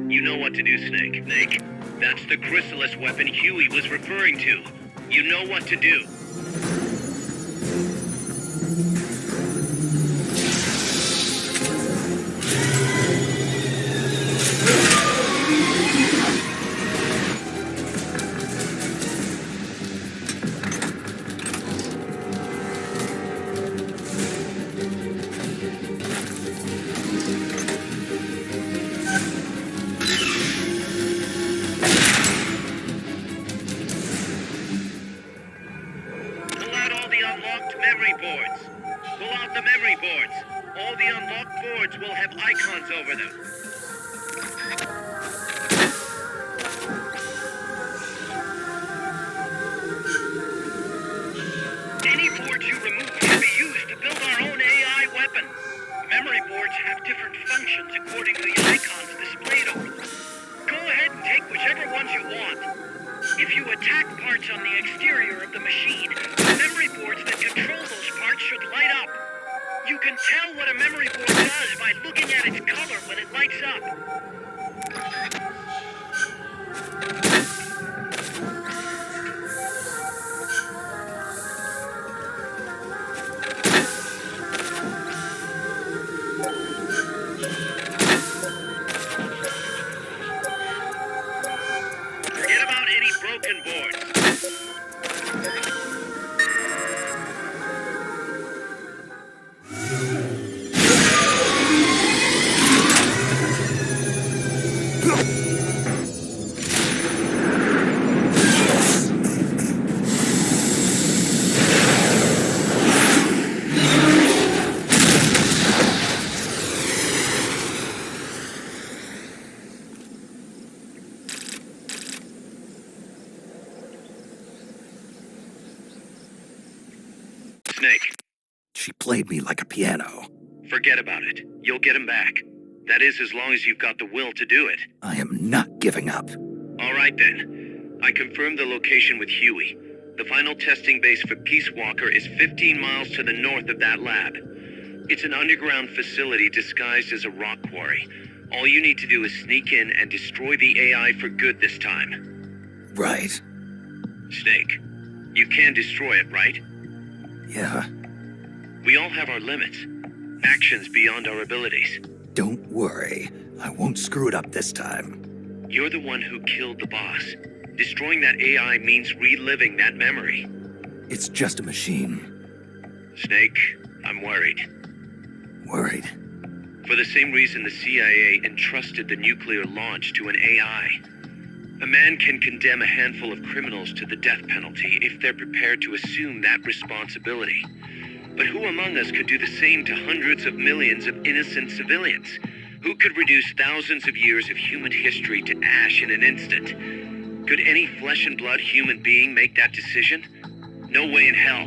You know what to do, Snake. Snake, that's the chrysalis weapon Huey was referring to. You know what to do. Will have icons over them. Any boards you remove can be used to build our own AI weapons. Memory boards have different functions according to the icons displayed over them. Go ahead and take whichever ones you want. If you attack parts on the exterior of the machine, the memory boards that control those parts should light up. You can tell what a memory board does by looking at its color when it lights up. Forget about any broken boards. Snake. She played me like a piano. Forget about it. You'll get him back. That is, as long as you've got the will to do it. I am not giving up. All right, then. I confirmed the location with Huey. The final testing base for Peacewalker is 15 miles to the north of that lab. It's an underground facility disguised as a rock quarry. All you need to do is sneak in and destroy the AI for good this time. Right. Snake, you can destroy it, right? Yeah. We all have our limits. Actions beyond our abilities. Don't worry. I won't screw it up this time. You're the one who killed the boss. Destroying that AI means reliving that memory. It's just a machine. Snake, I'm worried. Worried? For the same reason the CIA entrusted the nuclear launch to an AI. A man can condemn a handful of criminals to the death penalty if they're prepared to assume that responsibility. But who among us could do the same to hundreds of millions of innocent civilians? Who could reduce thousands of years of human history to ash in an instant? Could any flesh and blood human being make that decision? No way in hell.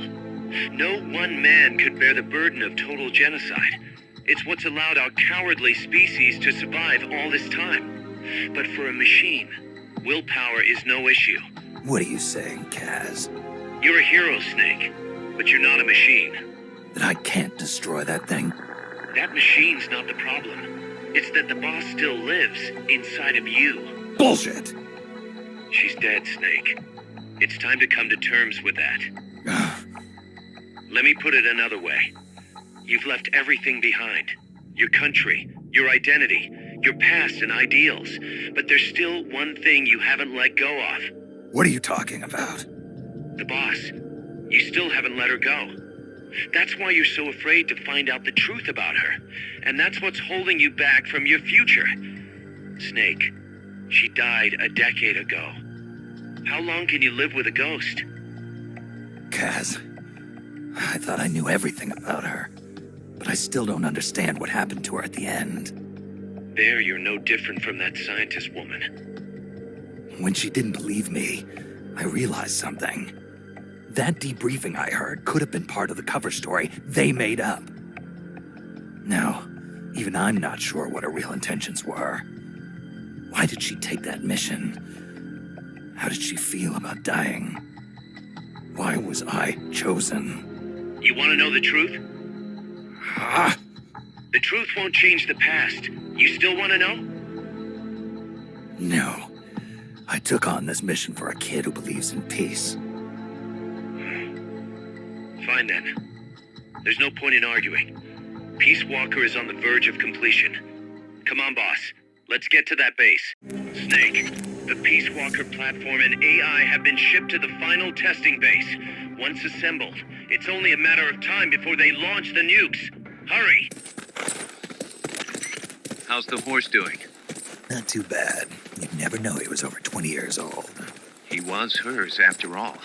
No one man could bear the burden of total genocide. It's what's allowed our cowardly species to survive all this time. But for a machine, willpower is no issue. What are you saying, Kaz? You're a hero, Snake, but you're not a machine. That I can't destroy that thing? That machine's not the problem. It's that the boss still lives inside of you. Bullshit! She's dead, Snake. It's time to come to terms with that. Let me put it another way. You've left everything behind. Your country, your identity, your past and ideals. But there's still one thing you haven't let go of. What are you talking about? The boss. You still haven't let her go. That's why you're so afraid to find out the truth about her. And that's what's holding you back from your future. Snake, she died a decade ago. How long can you live with a ghost? Kaz, I thought I knew everything about her. But I still don't understand what happened to her at the end. There, you're no different from that scientist woman. When she didn't believe me, I realized something. That debriefing I heard could have been part of the cover story they made up. Now, even I'm not sure what her real intentions were. Why did she take that mission? How did she feel about dying? Why was I chosen? You want to know the truth? Ah! The truth won't change the past. You still want to know? No. I took on this mission for a kid who believes in peace. Fine then. There's no point in arguing. Peacewalker is on the verge of completion. Come on, boss. Let's get to that base. Snake, the Peacewalker platform and AI have been shipped to the final testing base. Once assembled, it's only a matter of time before they launch the nukes. Hurry! How's the horse doing? Not too bad. You'd never know he was over 20 years old. He was hers, after all.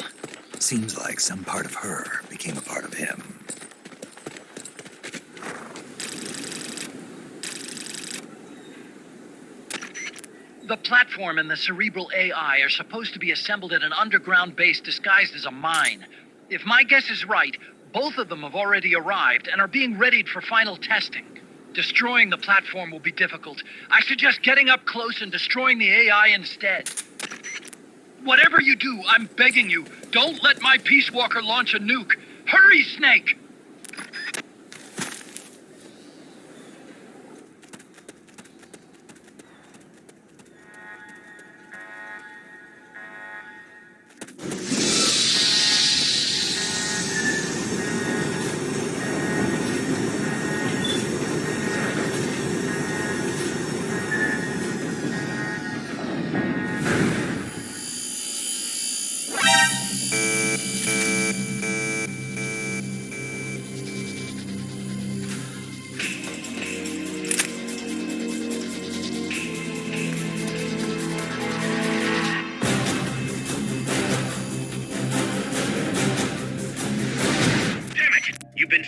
Seems like some part of her became a part of him. The platform and the cerebral AI are supposed to be assembled at an underground base disguised as a mine. If my guess is right, both of them have already arrived and are being readied for final testing. Destroying the platform will be difficult. I suggest getting up close and destroying the AI instead. Whatever you do, I'm begging you, don't let my Peacewalker launch a nuke. Hurry, Snake!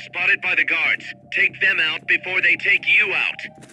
Spotted by the guards. Take them out before they take you out.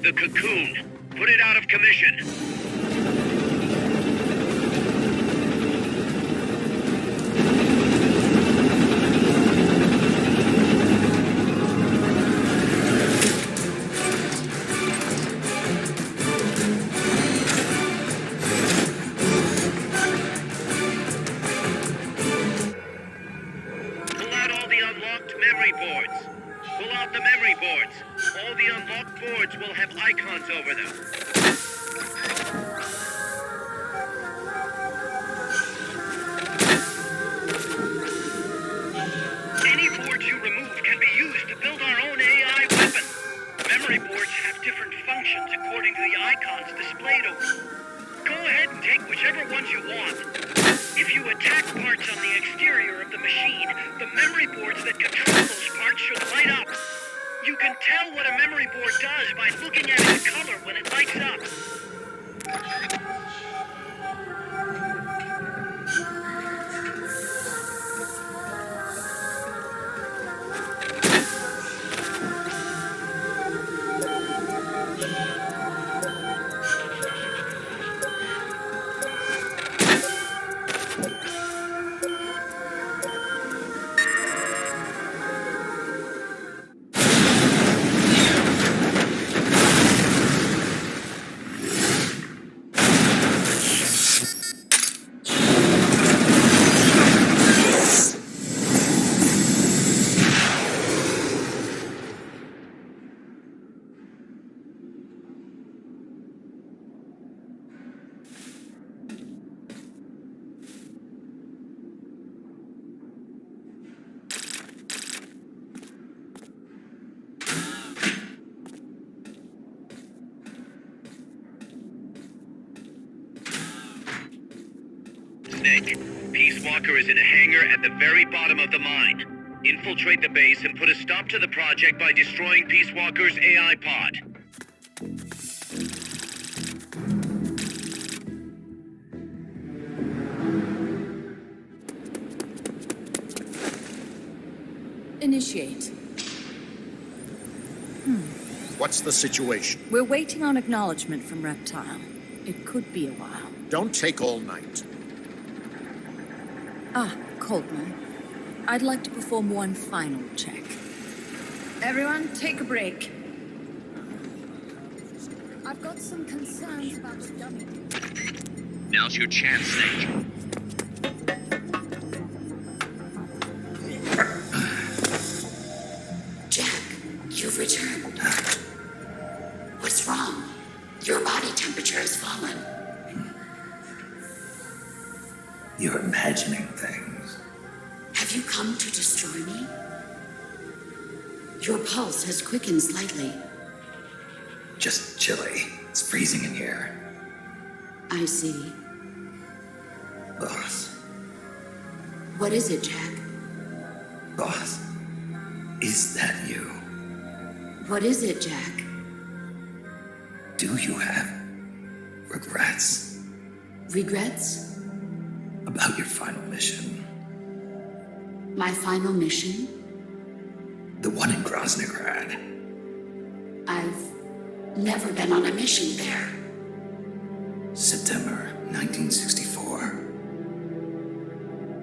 the cocoon. Put it out of commission. Pull out all the unlocked memory boards. Pull out the memory boards. All the unlocked boards will have icons over them. Any boards you remove can be used to build our own AI weapon. Memory boards have different functions according to the icons displayed over them. Go ahead and take whichever ones you want. If you attack parts on the exterior of the machine, the memory boards that control those parts should light up. You can tell what a memory board does by looking at its color when it lights up. Peacewalker is in a hangar at the very bottom of the mine. Infiltrate the base and put a stop to the project by destroying Peacewalker's AI pod. Initiate. What's the situation? We're waiting on acknowledgement from Reptile. It could be a while. Don't take all night. Coldman. I'd like to perform one final check. Everyone, take a break. I've got some concerns about the dummy. Now's your chance, Snake. Jack, you've returned. What's wrong? Your body temperature has fallen. You're imagining things. Have you come to destroy me? Your pulse has quickened slightly. Just chilly. It's freezing in here. I see. Boss. What is it, Jack? Boss. Is that you? What is it, Jack? Do you have regrets? Regrets? About your final mission? My final mission? The one in Groznygrad. I've never been on a mission there. September 1964.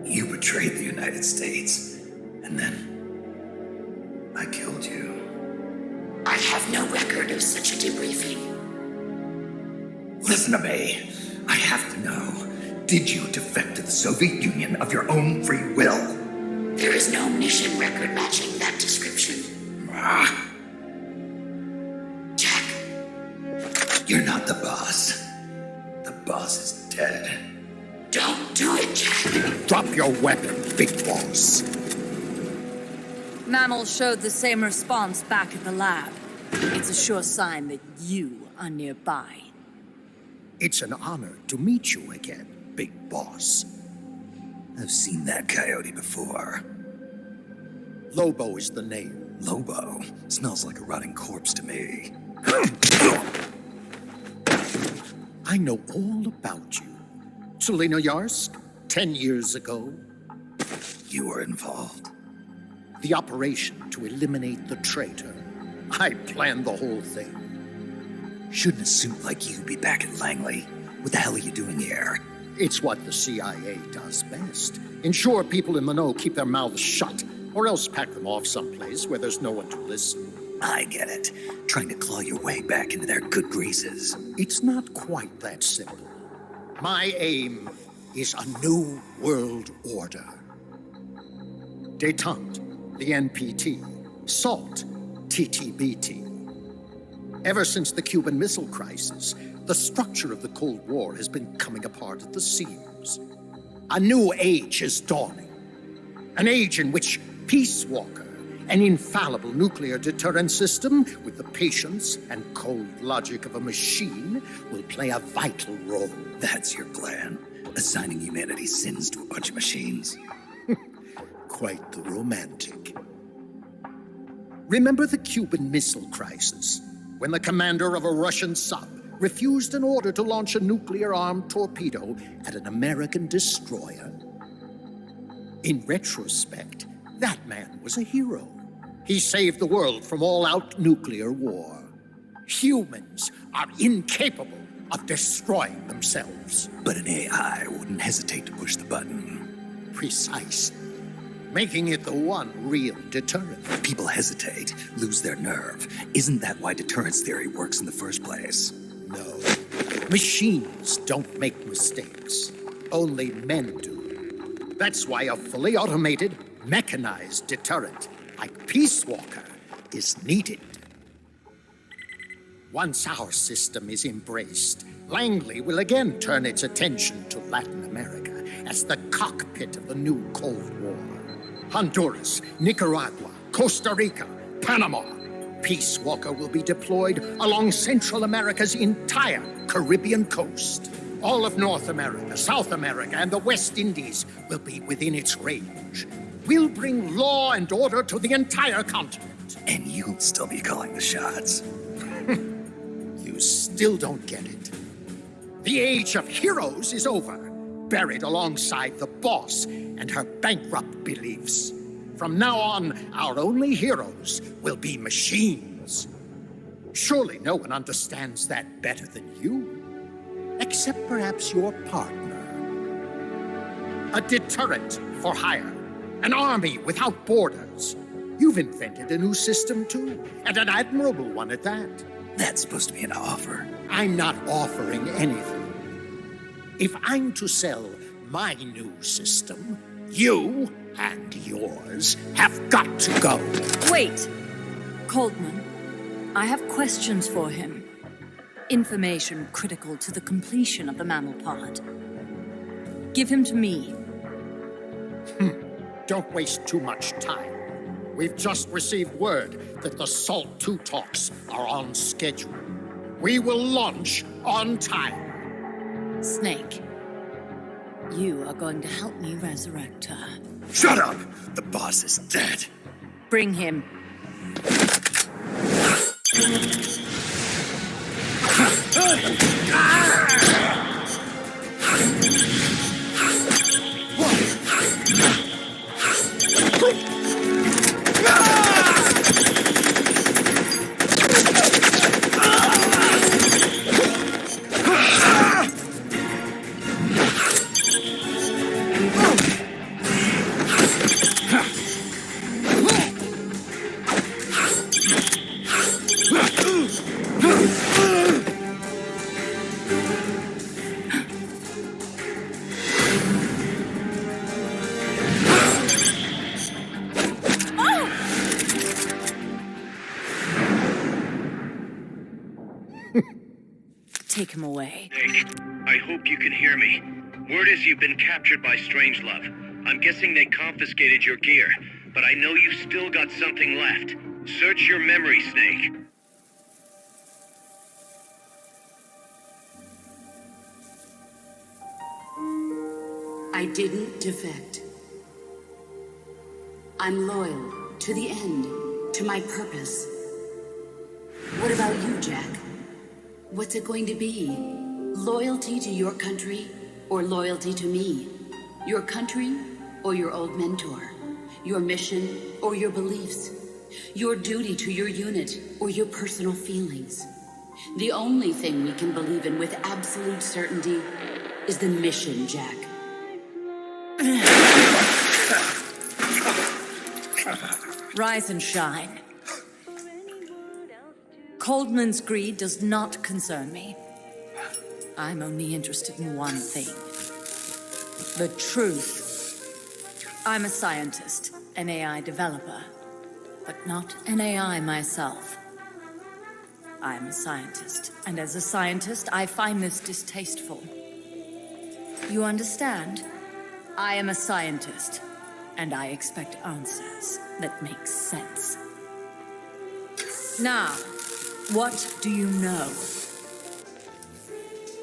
You betrayed the United States, and then I killed you. I have no record of such a debriefing. Listen to me. I have to know. Did you defect to the Soviet Union of your own free will? There is no mission record matching that description. Jack. You're not the boss. The boss is dead. Don't do it, Jack. Drop your weapon, Big Boss. Mammals showed the same response back at the lab. It's a sure sign that you are nearby. It's an honor to meet you again, Big Boss. I've seen that coyote before. Lobo is the name. Lobo? Smells like a rotting corpse to me. I know all about you. Solinoyarsk, 10 years ago. You were involved. The operation to eliminate the traitor. I planned the whole thing. Shouldn't a suit like you be back at Langley? What the hell are you doing here? It's what the CIA does best. Ensure people in the know keep their mouths shut, or else pack them off someplace where there's no one to listen. I get it. Trying to claw your way back into their good graces. It's not quite that simple. My aim is a new world order. Détente, the NPT. SALT, TTBT. Ever since the Cuban Missile Crisis, the structure of the Cold War has been coming apart at the seams. A new age is dawning. An age in which Peacewalker, an infallible nuclear deterrent system with the patience and cold logic of a machine, will play a vital role. That's your plan? Assigning humanity's sins to a bunch of machines? Quite the romantic. Remember the Cuban Missile Crisis, when the commander of a Russian sub refused an order to launch a nuclear-armed torpedo at an American destroyer? In retrospect, that man was a hero. He saved the world from all-out nuclear war. Humans are incapable of destroying themselves. But an AI wouldn't hesitate to push the button. Precisely. Making it the one real deterrent. People hesitate, lose their nerve. Isn't that why deterrence theory works in the first place? No. Machines don't make mistakes. Only men do. That's why a fully automated, mechanized deterrent like Peacewalker is needed. Once our system is embraced, Langley will again turn its attention to Latin America as the cockpit of the new Cold War. Honduras, Nicaragua, Costa Rica, Panama. Peacewalker will be deployed along Central America's entire Caribbean coast. All of North America, South America, and the West Indies will be within its range. We'll bring law and order to the entire continent. And you'll still be calling the shots. You still don't get it. The age of heroes is over, buried alongside the boss and her bankrupt beliefs. From now on, our only heroes will be machines. Surely no one understands that better than you, except perhaps your partner. A deterrent for hire, an army without borders. You've invented a new system too, and an admirable one at that. That's supposed to be an offer. I'm not offering anything. If I'm to sell my new system, you and yours have got to go. Wait! Coldman, I have questions for him. Information critical to the completion of the mammal pod. Give him to me. Don't waste too much time. We've just received word that the SALT II talks are on schedule. We will launch on time. Snake, you are going to help me resurrect her. Shut up! The boss is dead. Bring him. Take him away. Nick, I hope you can hear me. Word is you've been captured by Strangelove. I'm guessing they confiscated your gear, but I know you've still got something left. Search your memory, Snake. I didn't defect. I'm loyal to the end, to my purpose. What about you, Jack? What's it going to be? Loyalty to your country or loyalty to me? Your country or your old mentor? Your mission or your beliefs? Your duty to your unit or your personal feelings? The only thing we can believe in with absolute certainty is the mission, Jack. Rise and shine. Coldman's greed does not concern me. I'm only interested in one thing. The truth. I'm a scientist, an AI developer, but not an AI myself. I'm a scientist, and as a scientist, I find this distasteful. You understand? I am a scientist, and I expect answers that make sense. Now, what do you know?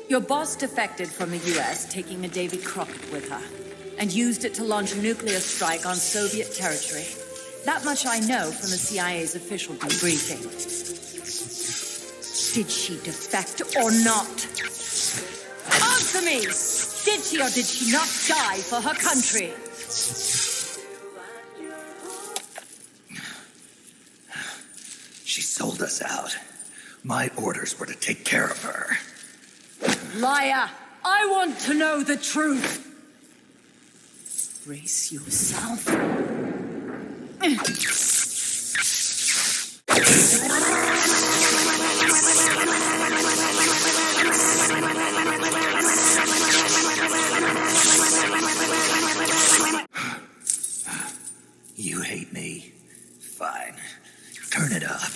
Your boss defected from the US, taking a Davy Crockett with her, and used it to launch a nuclear strike on Soviet territory. That much I know from the CIA's official debriefing. Did she defect or not? Answer me! Did she or did she not die for her country? She sold us out. My orders were to take care of her. Liar! I want to know the truth! Brace yourself. You hate me? Fine. Turn it up.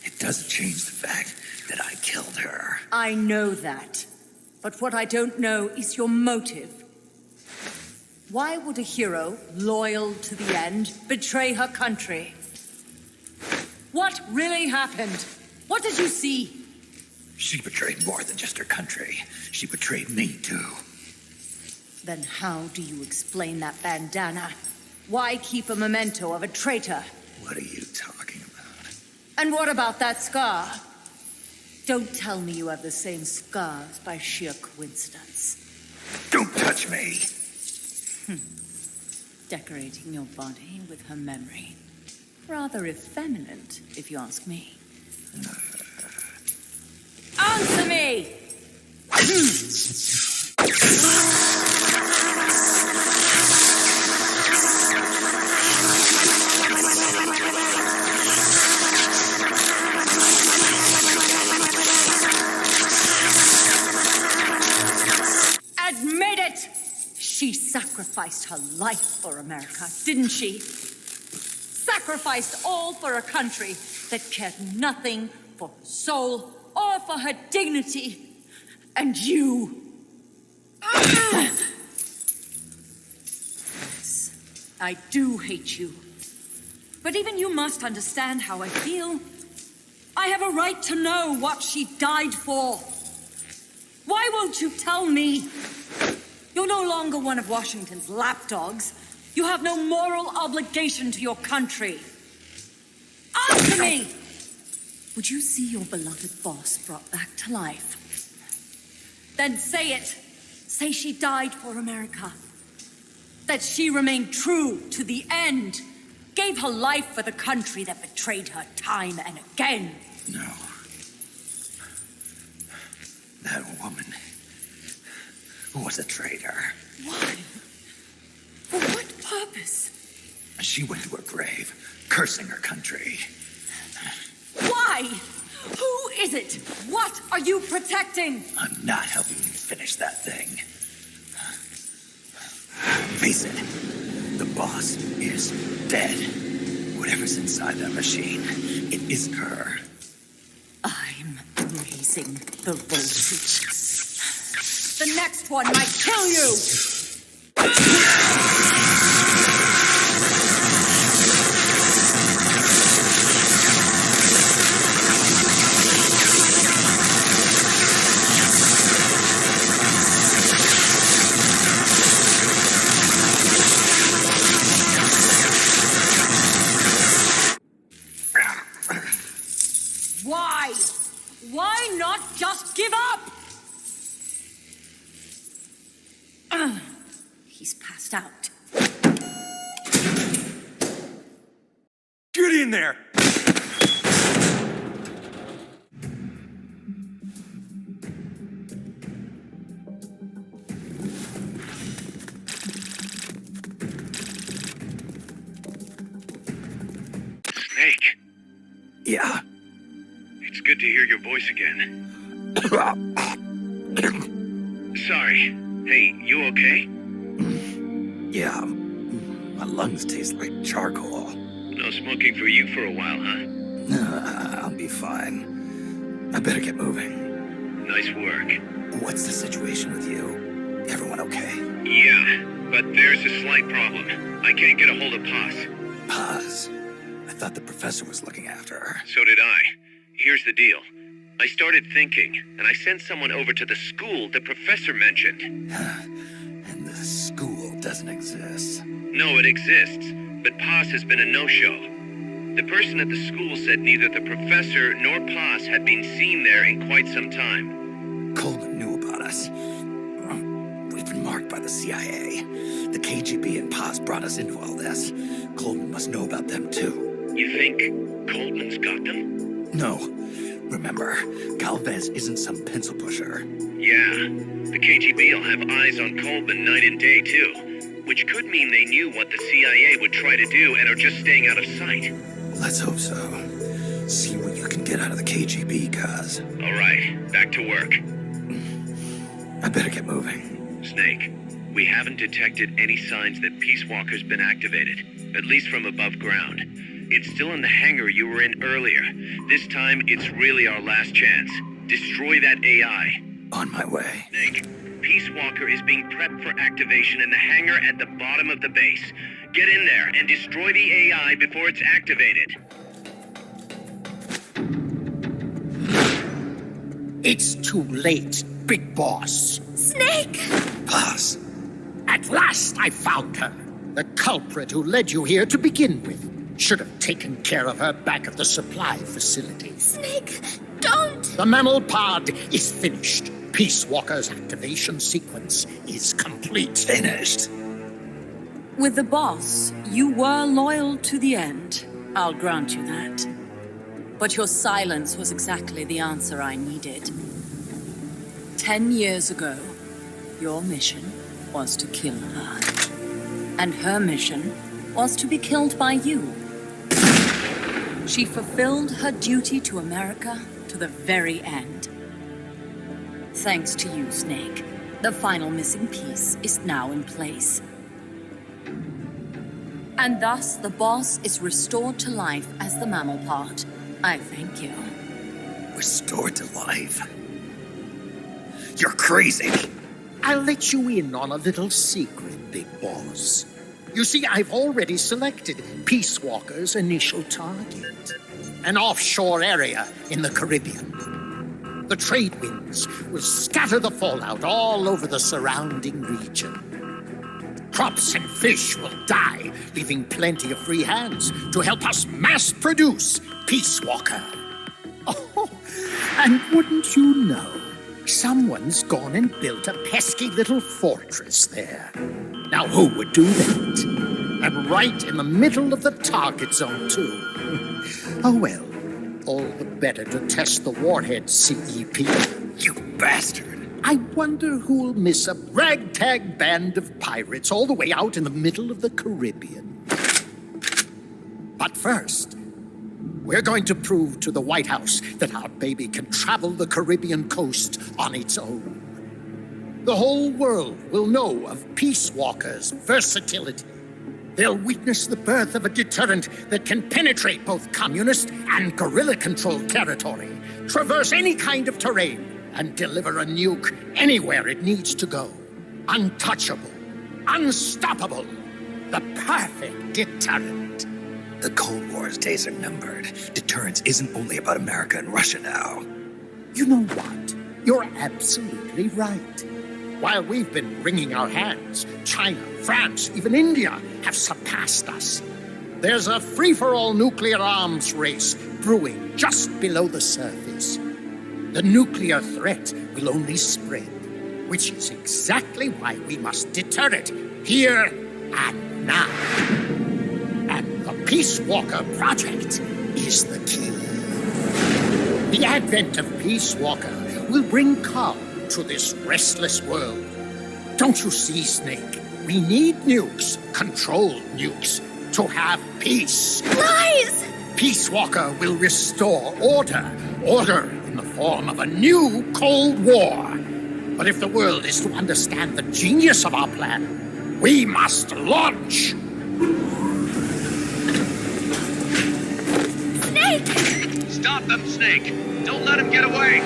It doesn't change the fact that I killed her. I know that. But what I don't know is your motive. Why would a hero, loyal to the end, betray her country? What really happened? What did you see? She betrayed more than just her country. She betrayed me, too. Then how do you explain that bandana? Why keep a memento of a traitor? What are you talking about? And what about that scar? Don't tell me you have the same scars by sheer coincidence. Don't touch me! Decorating your body with her memory. Rather effeminate, if you ask me. Answer me! Admit it! She sacrificed her life for America, didn't she? Sacrificed all for a country that cared nothing for her soul or for her dignity. And you... Yes, I do hate you. But even you must understand how I feel. I have a right to know what she died for. Why won't you tell me? You're no longer one of Washington's lapdogs. You have no moral obligation to your country. Answer me! Would you see your beloved boss brought back to life? Then say it. Say she died for America. That she remained true to the end. Gave her life for the country that betrayed her time and again. No. That woman was a traitor. Why? For what purpose? She went to her grave, cursing her country. Why? Who is it? What are you protecting? I'm not helping you finish that thing. Face it, the boss is dead. Whatever's inside that machine, it isn't her. I'm raising the voltage. The next one might kill you! Why? Why not just give up? He's passed out. Get in there! voice again. Sorry. Hey, you okay? Yeah. My lungs taste like charcoal. No smoking for you for a while, huh? I'll be fine. I better get moving. Nice work. What's the situation with you? Everyone okay? Yeah, but there's a slight problem. I can't get a hold of Paz. Paz? I thought the professor was looking after her. So did I. Here's the deal. I started thinking, and I sent someone over to the school the professor mentioned. And the school doesn't exist. No, it exists, but Paz has been a no-show. The person at the school said neither the professor nor Paz had been seen there in quite some time. Coleman knew about us. We've been marked by the CIA. The KGB and Paz brought us into all this. Coleman must know about them too. You think Coleman's got them? No. Remember, Galvez isn't some pencil pusher. Yeah, the KGB will have eyes on Coleman night and day too, which could mean they knew what the CIA would try to do and are just staying out of sight. Let's hope so. See what you can get out of the KGB, Kaz. All right, back to work. I better get moving. Snake, we haven't detected any signs that Peacewalker's been activated, at least from above ground. It's still in the hangar you were in earlier. This time, it's really our last chance. Destroy that AI. On my way. Snake, Peacewalker is being prepped for activation in the hangar at the bottom of the base. Get in there and destroy the AI before it's activated. It's too late, Big Boss. Snake! Paz. At last I found her. The culprit who led you here to begin with. Should have taken care of her back at the supply facility. Snake, don't! The mammal pod is finished. Peacewalker's activation sequence is complete. Finished. With the boss, you were loyal to the end. I'll grant you that. But your silence was exactly the answer I needed. 10 years ago, your mission was to kill her. And her mission was to be killed by you. She fulfilled her duty to America to the very end. Thanks to you, Snake, the final missing piece is now in place. And thus, the boss is restored to life as the mammal pod. I thank you. Restored to life? You're crazy! I'll let you in on a little secret, Big Boss. You see, I've already selected Peacewalker's initial target. An offshore area in the Caribbean. The trade winds will scatter the fallout all over the surrounding region. Crops and fish will die, leaving plenty of free hands to help us mass produce Peacewalker. Oh, and wouldn't you know, someone's gone and built a pesky little fortress there. Now who would do that? And right in the middle of the target zone, too. Oh well, all the better to test the warhead, CEP. You bastard! I wonder who'll miss a ragtag band of pirates all the way out in the middle of the Caribbean. But first, we're going to prove to the White House that our baby can travel the Caribbean coast on its own. The whole world will know of Peacewalker's versatility. They'll witness the birth of a deterrent that can penetrate both communist and guerrilla-controlled territory, traverse any kind of terrain, and deliver a nuke anywhere it needs to go. Untouchable, unstoppable, the perfect deterrent. The Cold War's days are numbered. Deterrence isn't only about America and Russia now. You know what? You're absolutely right. While we've been wringing our hands, China, France, even India have surpassed us. There's a free-for-all nuclear arms race brewing just below the surface. The nuclear threat will only spread, which is exactly why we must deter it here and now. And the Peacewalker Project is the key. The advent of Peacewalker will bring calm to this restless world. Don't you see, Snake? We need nukes, controlled nukes, to have peace. Lies! Peacewalker will restore order. Order in the form of a new Cold War. But if the world is to understand the genius of our plan, we must launch! Snake! Stop them, Snake! Don't let him get away!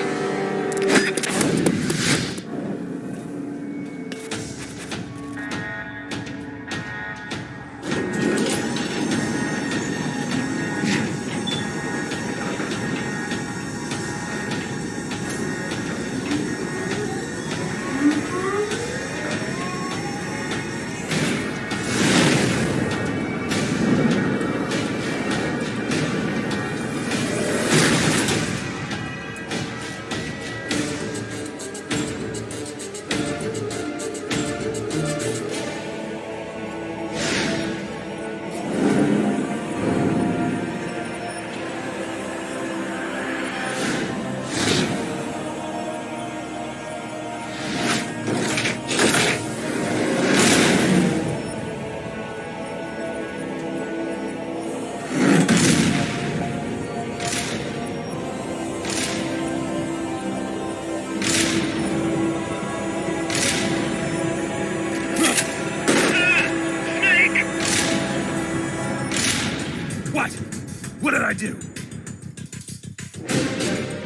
What did I do?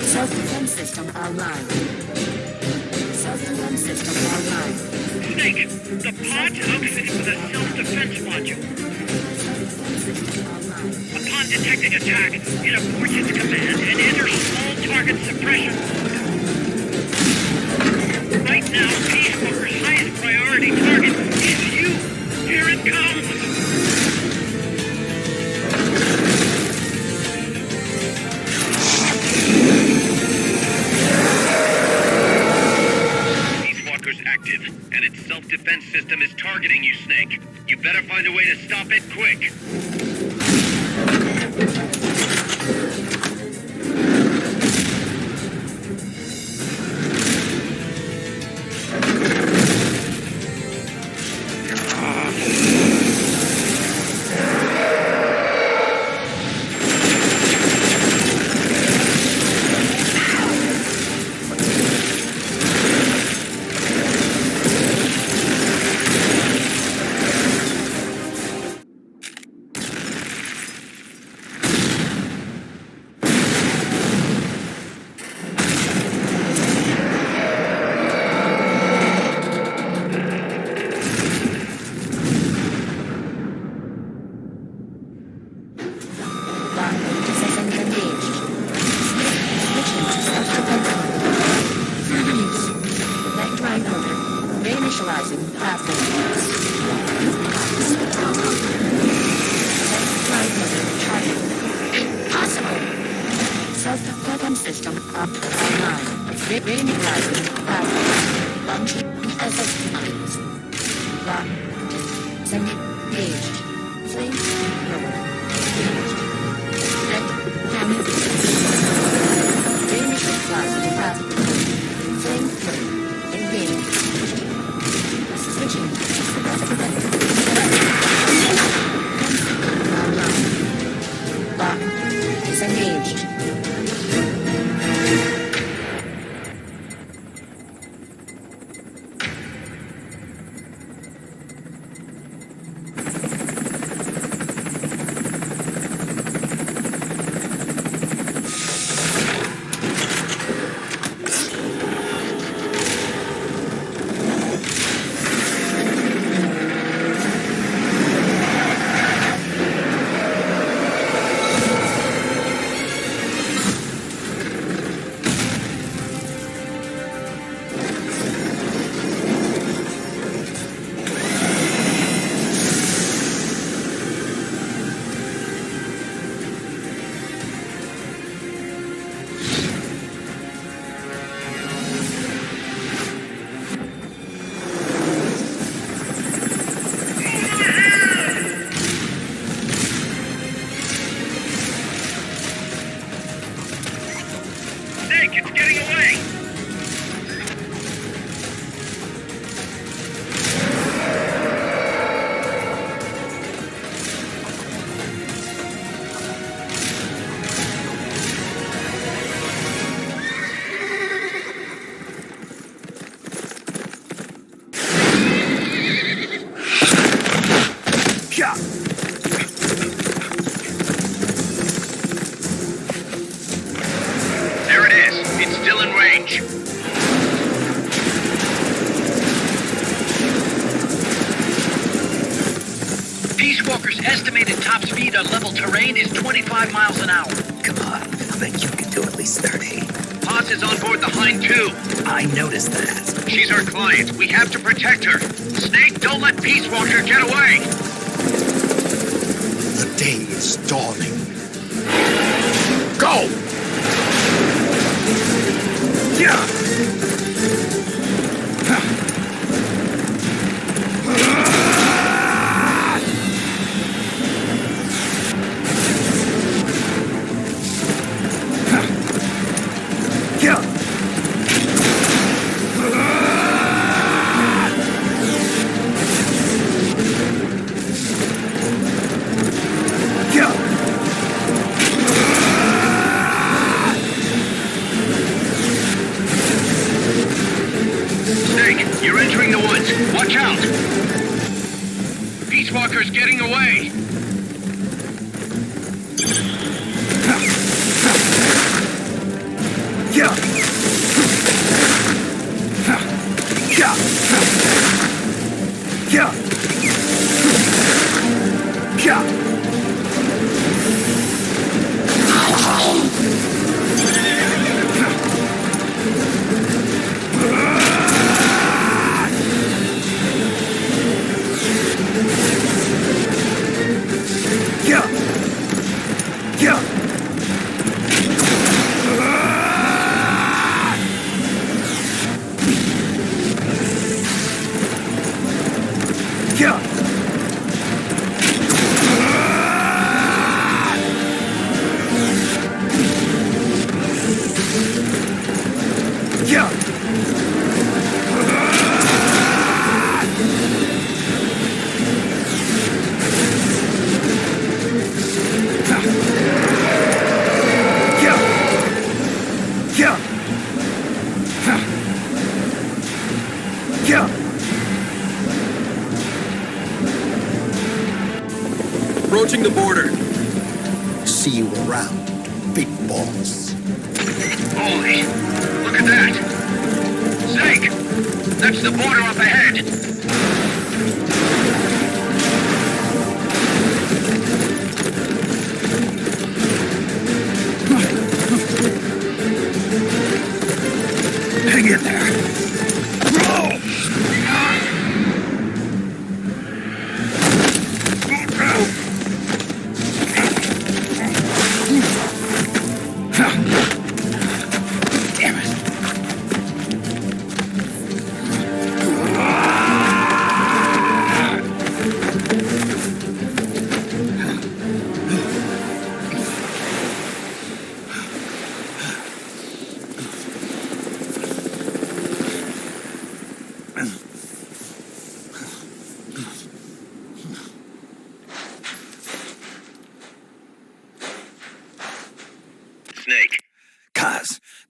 Self-defense system online. Self-defense system online. Snake, the pod's outfitted with a self-defense module. Upon detecting attack, it aborts its command and enters small target suppression mode. Right now, Peacewalker's highest priority target is you. Here it comes! Active, and its self-defense system is targeting you, Snake. You better find a way to stop it quick. Estimated top speed on level terrain is 25 miles an hour. Come on, I bet you can do at least 30. Paz is on board the Hind too. I noticed that. She's our client. We have to protect her. Snake, don't let Peacewalker get away. The day is dawning. Go! Yeah! You're entering the woods. Watch out! Peacewalker's getting away. Approaching the border. See you around, big boss. Holy, look at that. Snake, that's the border up ahead. Hang in there.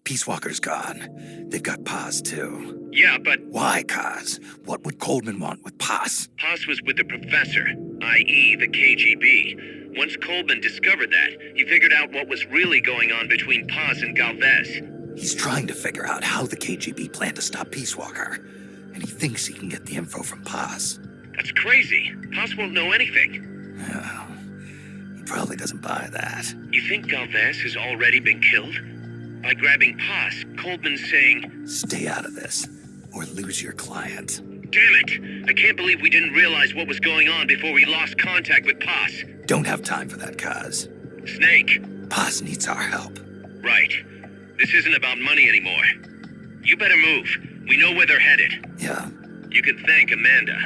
Peacewalker's gone. They've got Paz, too. Yeah, but... Why, Kaz? What would Coleman want with Paz? Paz was with the professor, i.e. the KGB. Once Coleman discovered that, he figured out what was really going on between Paz and Galvez. He's trying to figure out how the KGB plan to stop Peacewalker. And he thinks he can get the info from Paz. That's crazy. Paz won't know anything. Oh, he probably doesn't buy that. You think Galvez has already been killed? By grabbing Paz, Coleman's saying... Stay out of this, or lose your client. Damn it! I can't believe we didn't realize what was going on before we lost contact with Paz. Don't have time for that, Kaz. Snake. Paz needs our help. Right. This isn't about money anymore. You better move. We know where they're headed. Yeah. You can thank Amanda.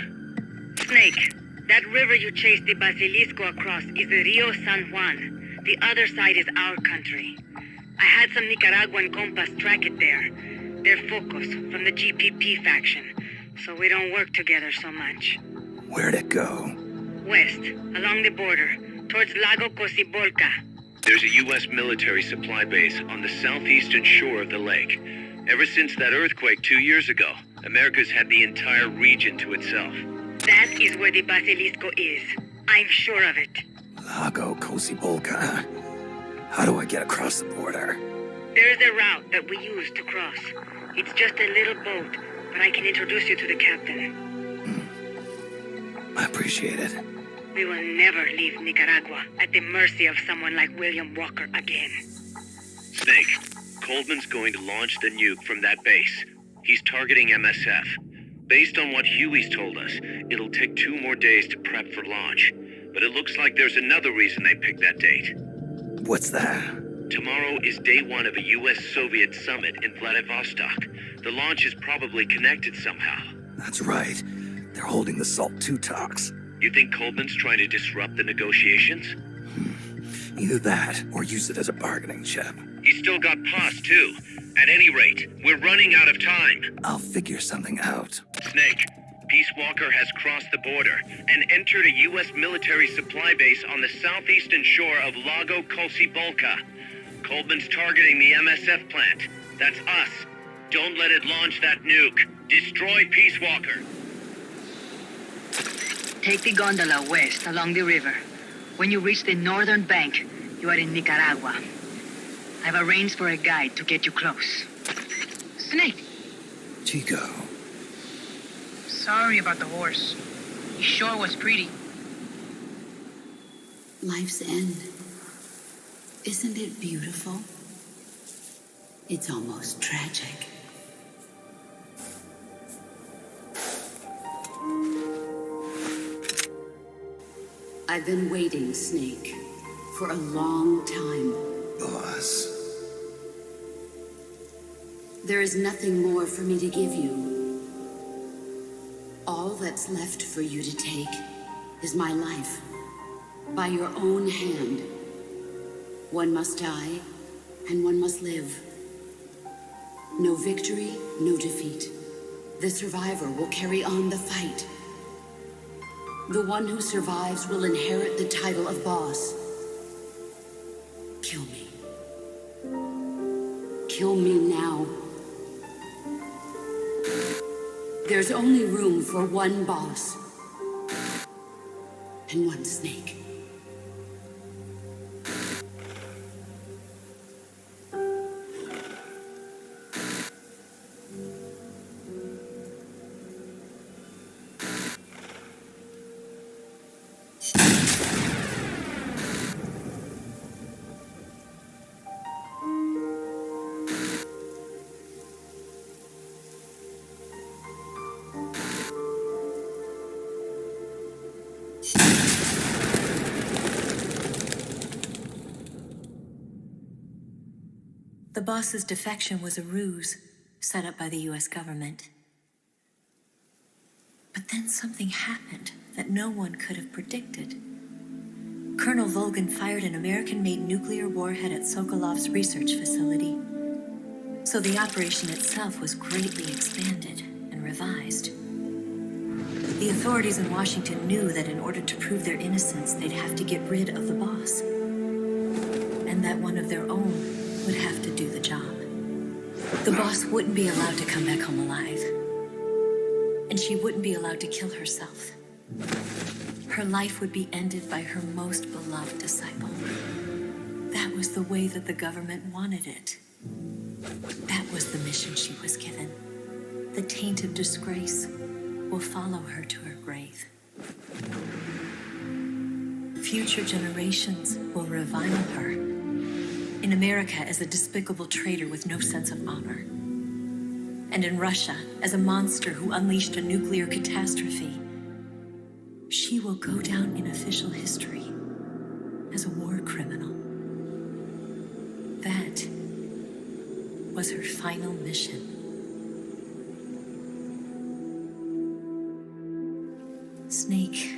Snake, that river you chased the Basilisco across is the Rio San Juan. The other side is our country. I had some Nicaraguan compas track it there. They're focus from the GPP faction, so we don't work together so much. Where'd it go? West, along the border, towards Lago Cocibolca. There's a U.S. military supply base on the southeastern shore of the lake. Ever since that earthquake 2 years ago, America's had the entire region to itself. That is where the Basilisco is. I'm sure of it. Lago Cocibolca. How do I get across the border? There's a route that we use to cross. It's just a little boat, but I can introduce you to the captain. I appreciate it. We will never leave Nicaragua at the mercy of someone like William Walker again. Snake, Coldman's going to launch the nuke from that base. He's targeting MSF. Based on what Huey's told us, it'll take 2 more days to prep for launch. But it looks like there's another reason they picked that date. What's that? Tomorrow is day 1 of a US-Soviet summit in Vladivostok. The launch is probably connected somehow. That's right. They're holding the SALT II talks. You think Coldman's trying to disrupt the negotiations? Either that, or use it as a bargaining chip. He's still got POS, too. At any rate, we're running out of time. I'll figure something out. Snake, Peacewalker has crossed the border and entered a U.S. military supply base on the southeastern shore of Lago Cocibolca. Coldman's targeting the MSF plant. That's us. Don't let it launch that nuke. Destroy Peacewalker. Take the gondola west along the river. When you reach the northern bank, you are in Nicaragua. I've arranged for a guide to get you close. Snake! Chico. Sorry about the horse. He sure was pretty. Life's end. Isn't it beautiful? It's almost tragic. I've been waiting, Snake, for a long time. Boss. There is nothing more for me to give you. All that's left for you to take is my life. By your own hand. One must die, and one must live. No victory, no defeat. The survivor will carry on the fight. The one who survives will inherit the title of boss. Kill me. Kill me now. There's only room for one boss. And one snake. The boss's defection was a ruse set up by the US government. But then something happened that no one could have predicted. Colonel Volgan fired an American-made nuclear warhead at Sokolov's research facility. So the operation itself was greatly expanded and revised. The authorities in Washington knew that in order to prove their innocence, they'd have to get rid of the boss. And that one of their own would have to do the job. The boss wouldn't be allowed to come back home alive. And she wouldn't be allowed to kill herself. Her life would be ended by her most beloved disciple. That was the way that the government wanted it. That was the mission she was given. The taint of disgrace will follow her to her grave. Future generations will revile her. In America as a despicable traitor with no sense of honor. And in Russia as a monster who unleashed a nuclear catastrophe. She will go down in official history as a war criminal. That was her final mission. Snake,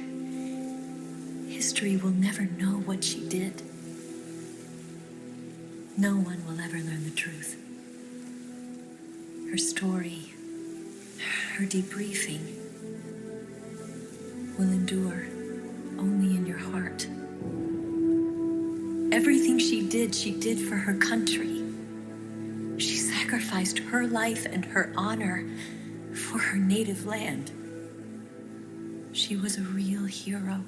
history will never know what she did. No one will ever learn the truth. Her story, her debriefing, will endure only in your heart. Everything she did for her country. She sacrificed her life and her honor for her native land. She was a real hero.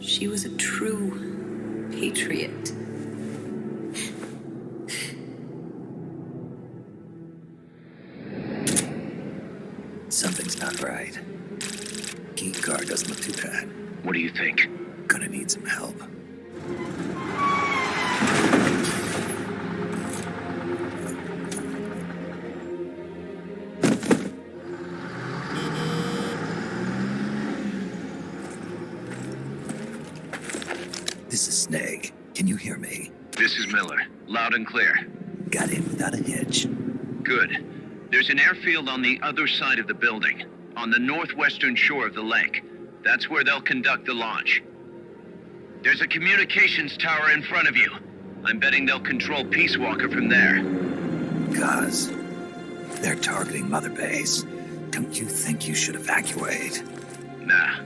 She was a true patriot. Something's not right. key card doesn't look too bad. What do you think? Gonna need some help. This is Snake. Can you hear me? This is Miller. Loud and clear. Got in without a hitch. Good. There's an airfield on the other side of the building, on the northwestern shore of the lake. That's where they'll conduct the launch. There's a communications tower in front of you. I'm betting they'll control Peacewalker from there. Guz, they're targeting Mother Base. Don't you think you should evacuate? Nah.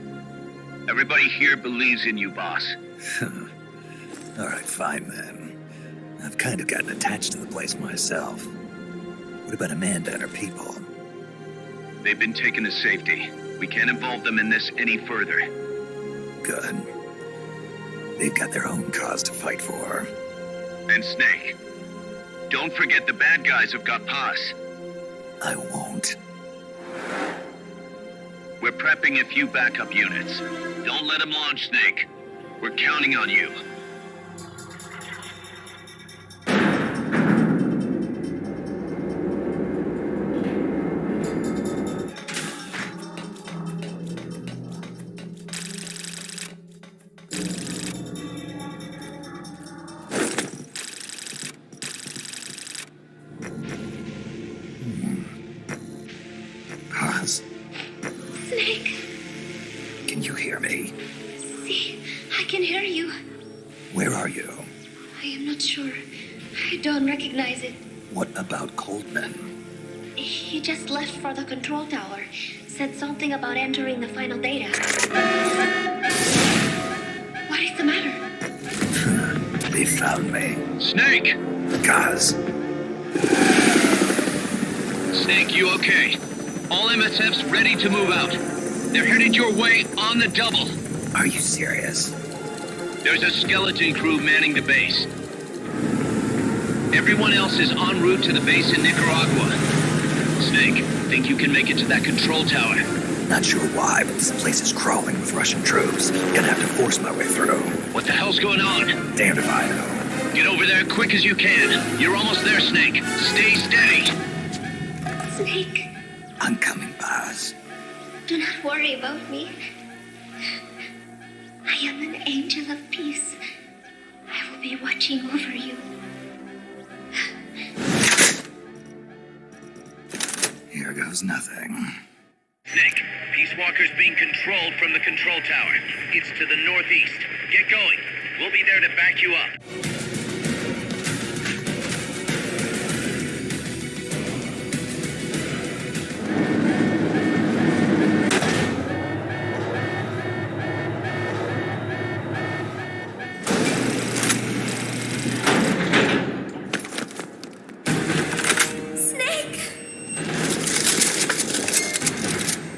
Everybody here believes in you, boss. All right, fine then. I've kind of gotten attached to the place myself. What about Amanda and her people? They've been taken to safety. We can't involve them in this any further. Good. They've got their own cause to fight for. And Snake. Don't forget the bad guys have got Paz. I won't. We're prepping a few backup units. Don't let them launch, Snake. We're counting on you. Paz, Snake, can you hear me? see, I can hear you. Where are you? I am not sure. I don't recognize it. What about Coldman? He just left for the control tower. Said something about entering the final data. What is the matter? They found me. Snake! Guz. Snake, you okay? All MSF's ready to move out. They're headed your way on the double. Are you serious? There's a skeleton crew manning the base. Everyone else is en route to the base in Nicaragua. Snake, think you can make it to that control tower? Not sure why, but this place is crawling with Russian troops. Gonna have to force my way through. What the hell's going on? Damned if I know. Get over there quick as you can. You're almost there, Snake. Stay steady. Snake, I'm coming, Paz. do not worry about me. I am an angel of peace. I will be watching over you. Here goes nothing. Snake, Peacewalker's being controlled from the control tower. It's to the northeast. Get going. We'll be there to back you up.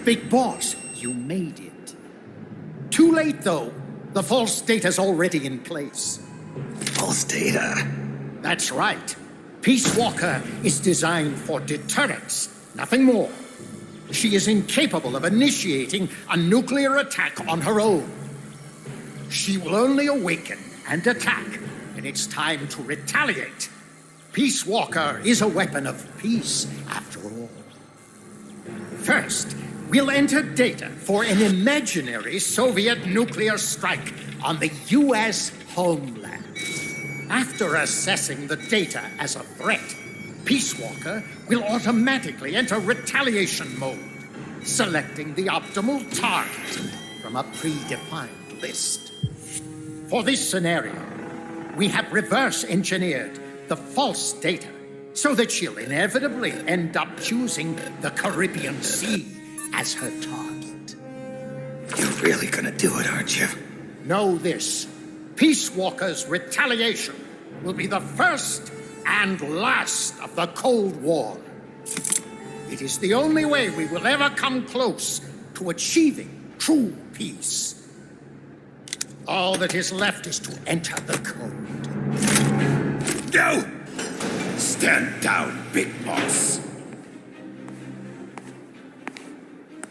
Big Boss, you made it. Too late, though. The false data's already in place. False data? That's right. Peacewalker is designed for deterrence, nothing more. She is incapable of initiating a nuclear attack on her own. She will only awaken and attack when it's time to retaliate. Peacewalker is a weapon of peace, after all. First, we'll enter data for an imaginary Soviet nuclear strike on the U.S. homeland. After assessing the data as a threat, Peacewalker will automatically enter retaliation mode, selecting the optimal target from a predefined list. For this scenario, we have reverse engineered the false data so that she'll inevitably end up choosing the Caribbean Sea as her target. You're really gonna do it, aren't you? Know this. Peacewalker's retaliation will be the first and last of the Cold War. It is the only way we will ever come close to achieving true peace. All that is left is to enter the code. Go! Stand down, Big Boss.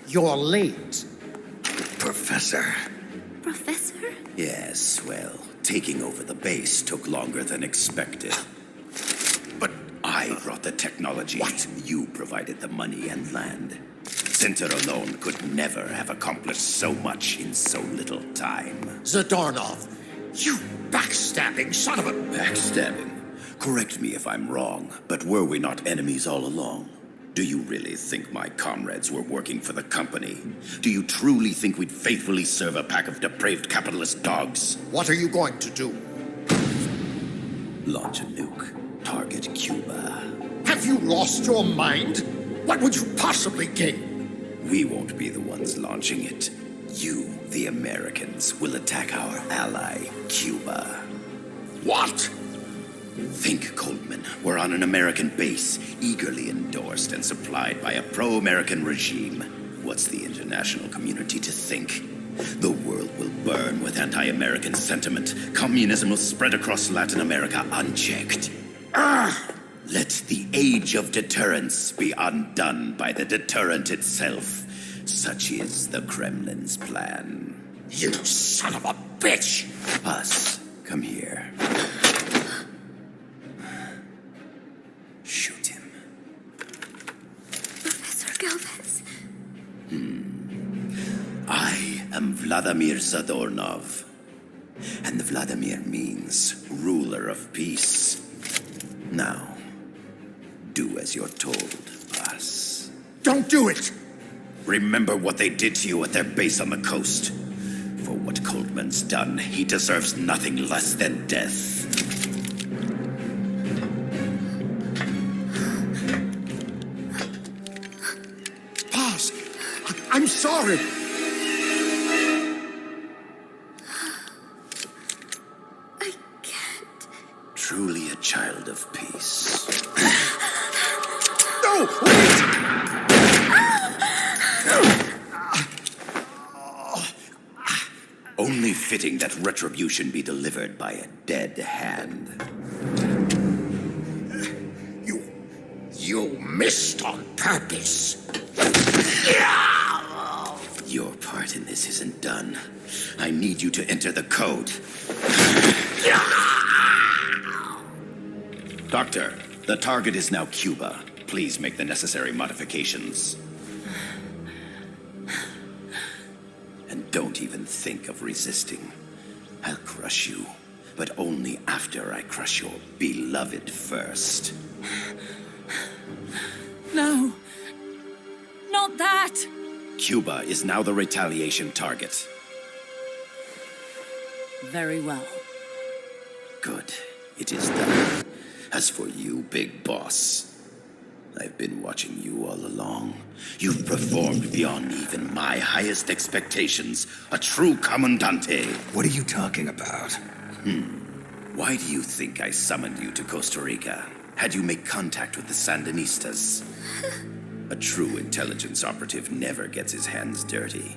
You're late. Professor. Professor? Yes, well, taking over the base took longer than expected. But I brought the technology. What? You provided the money and land. Center alone could never have accomplished so much in so little time. Zadornov, you backstabbing son of a... Backstabbing? Correct me if I'm wrong, but were we not enemies all along? Do you really think my comrades were working for the company? Do you truly think we'd faithfully serve a pack of depraved capitalist dogs? What are you going to do? Launch a nuke. Target Cuba. Have you lost your mind? What would you possibly gain? We won't be the ones launching it. You, the Americans, will attack our ally, Cuba. What? Think, Coldman. We're on an American base, eagerly endorsed and supplied by a pro-American regime. What's the international community to think? The world will burn with anti-American sentiment. Communism will spread across Latin America unchecked. Let the age of deterrence be undone by the deterrent itself. Such is the Kremlin's plan. You son of a bitch! Us, come here. Shoot him. Professor Galvez. I am Vladimir Zadornov. And Vladimir means ruler of peace. Now, do as you're told, boss. Don't do it! Remember what they did to you at their base on the coast. For what Coldman's done, he deserves nothing less than death. Boss, I'm sorry. I can't. Truly a child of peace. No, wait! Only fitting that retribution be delivered by a dead hand. You missed on purpose. Your part in this isn't done. I need you to enter the code. Doctor, the target is now Cuba. Please make the necessary modifications. And don't even think of resisting. I'll crush you, but only after I crush your beloved first. No. Not that! Cuba is now the retaliation target. Very well. Good. It is done. As for you, Big Boss, I've been watching you all along. You've performed beyond even my highest expectations. A true commandante. What are you talking about? Why do you think I summoned you to Costa Rica? Had you make contact with the Sandinistas? A true intelligence operative never gets his hands dirty.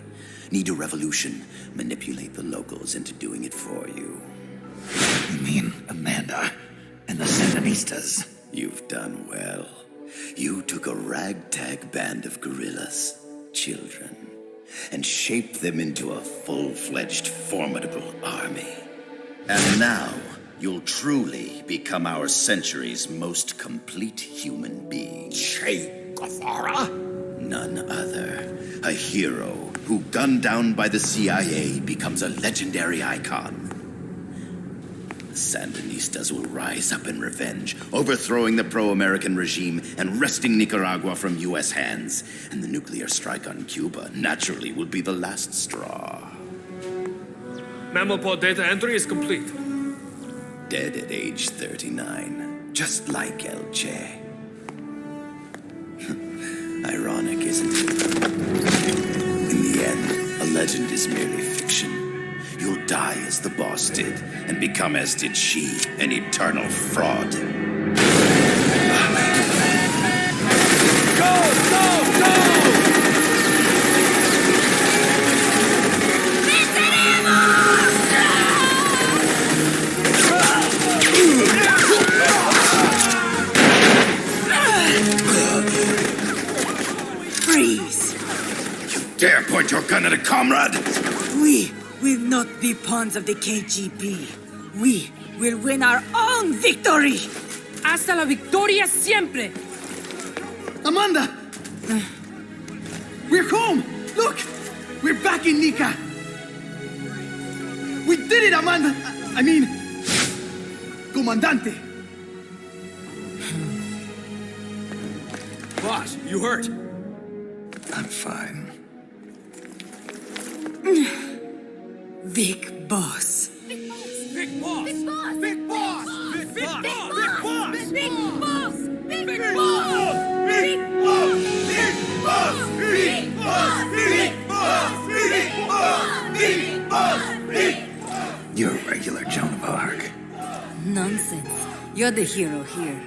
Need a revolution? Manipulate the locals into doing it for you. You mean Amanda and the Sandinistas? You've done well. You took a ragtag band of guerrillas, children, and shaped them into a full-fledged, formidable army. And now, you'll truly become our century's most complete human being. Che Guevara? None other. A hero who, gunned down by the CIA, becomes a legendary icon. The Sandinistas will rise up in revenge, overthrowing the pro-American regime and wresting Nicaragua from U.S. hands. And the nuclear strike on Cuba, naturally, will be the last straw. Mammopod data entry is complete. Dead at age 39, just like El Che. Ironic, isn't it? In the end, a legend is merely fiction. You'll die as the boss did, and become as did she, an eternal fraud. Go, go, go! Freeze! You dare point your gun at a comrade? We will not be pawns of the KGB. We will win our own victory! Hasta la victoria siempre! Amanda! We're home! Look! We're back in Nika! We did it, Amanda! I mean... Comandante! Boss, you hurt? I'm fine. Big Boss. Big Boss! Big Boss! Big Boss! Big Boss! Big Boss! Big Boss! Big Big Boss! Big Boss! Big Boss! Big Boss! Big Boss! Big Boss! Big Boss! Big Boss! You're a regular Joan of Arc. Nonsense. You're the hero here.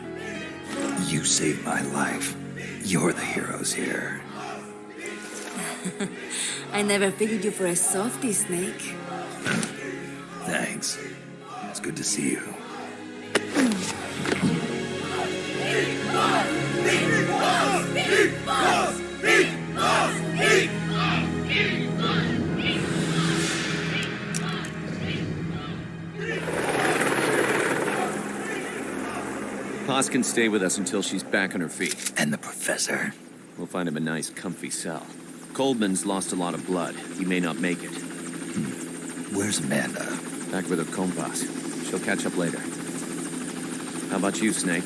You saved my life. You're the heroes here. I never figured you for a softie, Snake. Thanks. It's good to see you. Big Boss! Big Boss! Big Boss! Big Boss! Big Boss! Big Boss! Paz can stay with us until she's back on her feet. And the professor? We'll find him a nice, comfy cell. Coldman's lost a lot of blood. He may not make it. Where's Amanda? Back with her compas. She'll catch up later. How about you, Snake?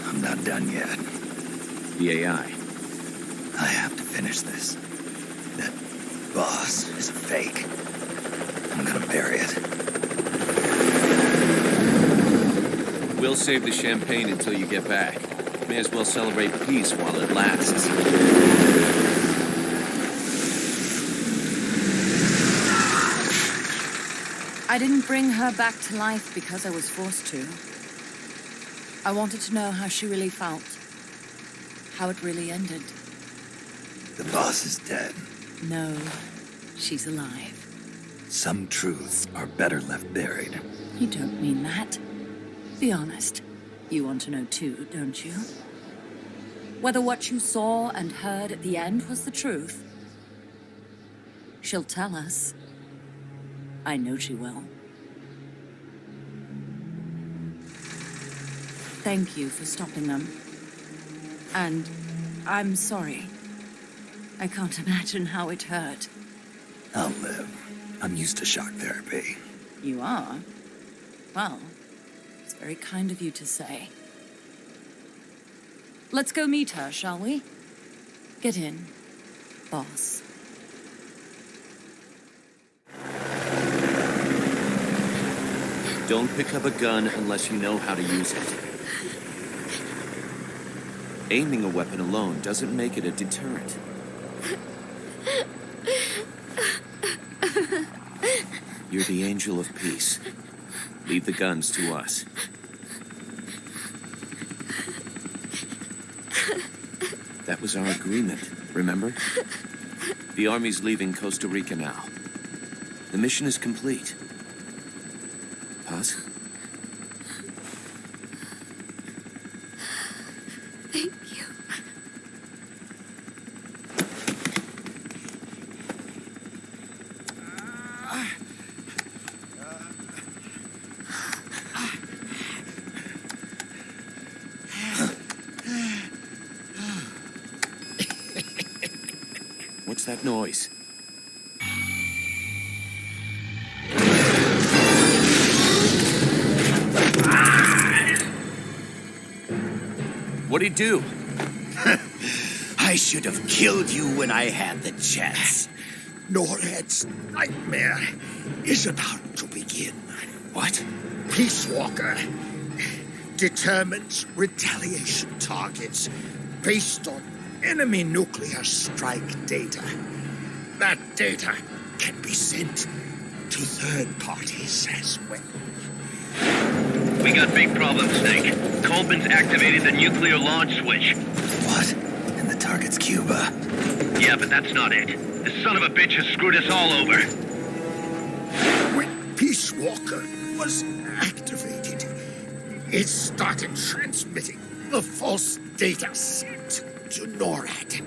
I'm not done yet. The AI. I have to finish this. That boss is a fake. I'm gonna bury it. We'll save the champagne until you get back. May as well celebrate peace while it lasts. I didn't bring her back to life because I was forced to. I wanted to know how she really felt. How it really ended. The boss is dead. No, she's alive. Some truths are better left buried. You don't mean that. Be honest. You want to know too, don't you? Whether what you saw and heard at the end was the truth. She'll tell us. I know she will. Thank you for stopping them. And I'm sorry. I can't imagine how it hurt. I'll live. I'm used to shock therapy. You are? Well, it's very kind of you to say. Let's go meet her, shall we? Get in, boss. Don't pick up a gun unless you know how to use it. Aiming a weapon alone doesn't make it a deterrent. You're the angel of peace. Leave the guns to us. That was our agreement, remember? The army's leaving Costa Rica now. The mission is complete. Paz? Thank you. What's that noise? What'd he do? I should have killed you when I had the chance. Norhead's nightmare is about to begin. What? Peacewalker determines retaliation targets based on enemy nuclear strike data. That data can be sent to third parties as well. We got big problems, Snake. Coldman's activated the nuclear launch switch. What? And the target's Cuba. Yeah, but that's not it. The son of a bitch has screwed us all over. When Peacewalker was activated, it started transmitting the false data set to NORAD.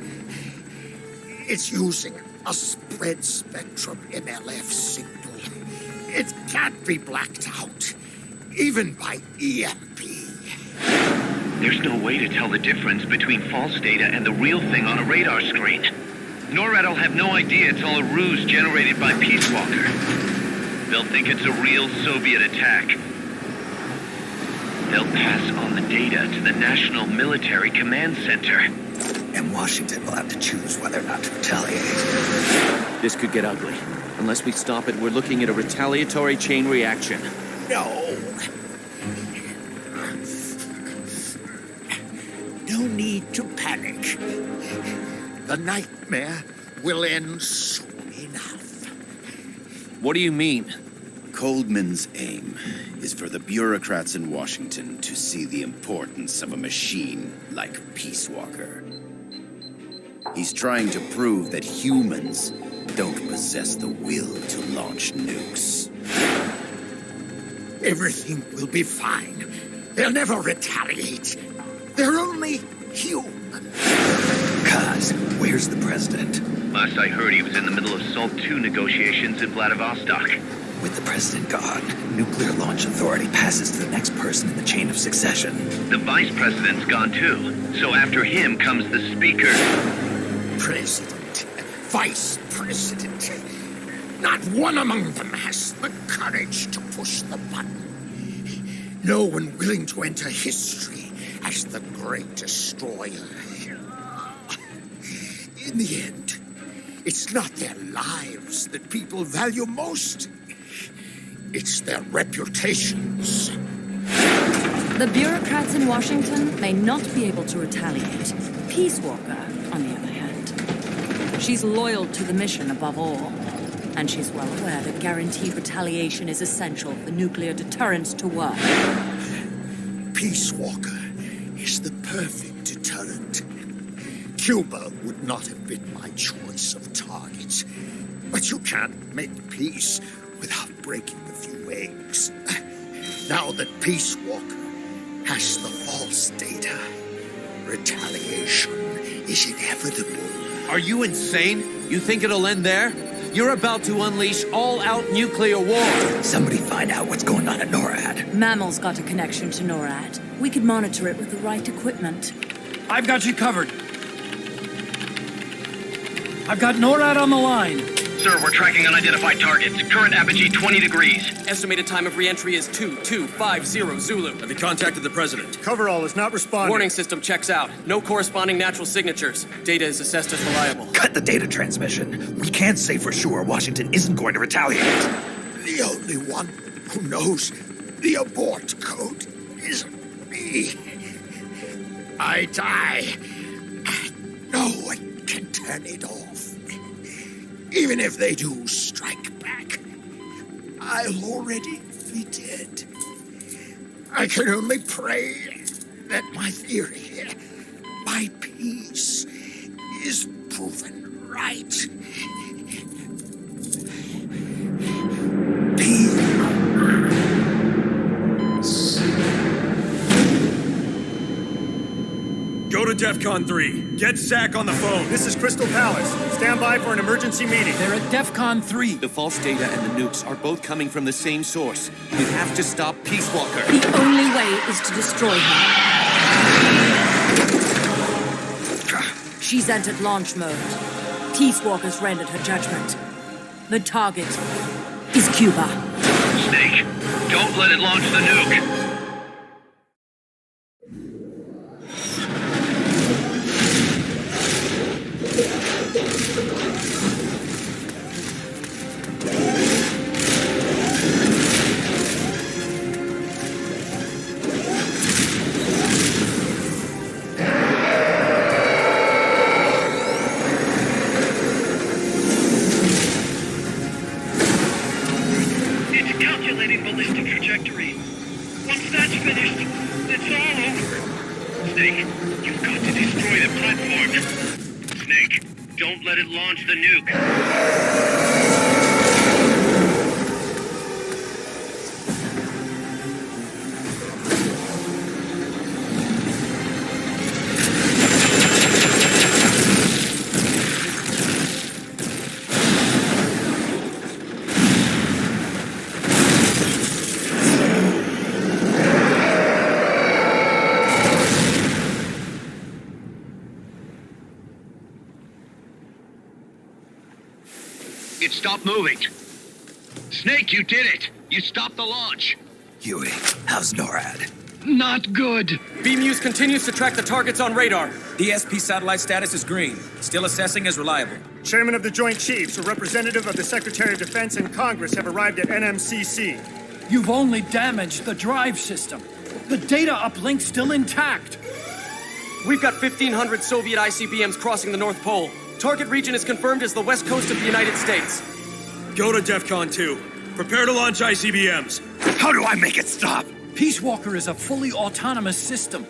It's using A spread spectrum MLF signal. It can't be blacked out, even by EMP. There's no way to tell the difference between false data and the real thing on a radar screen. NORAD will have no idea it's all a ruse generated by Peacewalker. They'll think it's a real Soviet attack. They'll pass on the data to the National Military Command Center. And Washington will have to choose whether or not to retaliate. This could get ugly. Unless we stop it, we're looking at a retaliatory chain reaction. No. No need to panic. The nightmare will end soon enough. What do you mean? Coldman's aim is for the bureaucrats in Washington to see the importance of a machine like Peacewalker. He's trying to prove that humans don't possess the will to launch nukes. Everything will be fine. They'll never retaliate. They're only human. Kaz, where's the president? Last I heard, he was in the middle of SALT II negotiations in Vladivostok. With the president gone, Nuclear Launch Authority passes to the next person in the chain of succession. The vice president's gone too, so after him comes the speaker. President, vice president. Not one among them has the courage to push the button. No one willing to enter history as the great destroyer. In the end, it's not their lives that people value most. It's their reputations. The bureaucrats in Washington may not be able to retaliate. Peacewalker, on the other hand. She's loyal to the mission above all. And she's well aware that guaranteed retaliation is essential for nuclear deterrence to work. Peacewalker is the perfect deterrent. Cuba would not have been my choice of targets. But you can't make peace without breaking a few eggs. Now that Peacewalker has the false data, retaliation is inevitable. Are you insane? You think it'll end there? You're about to unleash all-out nuclear war. Somebody find out what's going on at NORAD. Mammal's got a connection to NORAD. We could monitor it with the right equipment. I've got you covered. I've got NORAD on the line. Sir, we're tracking unidentified targets. Current apogee 20 degrees. Estimated time of re-entry is 2250 Zulu. Have you contacted the president? Coverall is not responding. Warning system checks out. No corresponding natural signatures. Data is assessed as reliable. Cut the data transmission. We can't say for sure Washington isn't going to retaliate. The only one who knows the abort code is me. I die. No one can turn it off. Even if they do strike back, I'll already be dead. I can only pray that my theory, my peace, is proven right. Go to DEFCON 3. Get Zach on the phone. This is Crystal Palace. Stand by for an emergency meeting. They're at DEFCON 3. The false data and the nukes are both coming from the same source. You have to stop Peacewalker. The only way is to destroy her. She's entered launch mode. Peacewalker's rendered her judgment. The target is Cuba. Snake, don't let it launch the nuke. Ballistic trajectory. Once that's finished, it's all over. Snake, you've got to destroy the platform. Snake, don't let it launch the nuke. It stopped moving. Snake, you did it! You stopped the launch! Huey, how's NORAD? Not good. B-Muse continues to track the targets on radar. DSP satellite status is green. Still assessing as reliable. Chairman of the Joint Chiefs, a representative of the Secretary of Defense and Congress have arrived at NMCC. You've only damaged the drive system. The data uplink's still intact. We've got 1,500 Soviet ICBMs crossing the North Pole. Target region is confirmed as the west coast of the United States. Go to DEFCON 2. Prepare to launch ICBMs. How do I make it stop? Peacewalker is a fully autonomous system.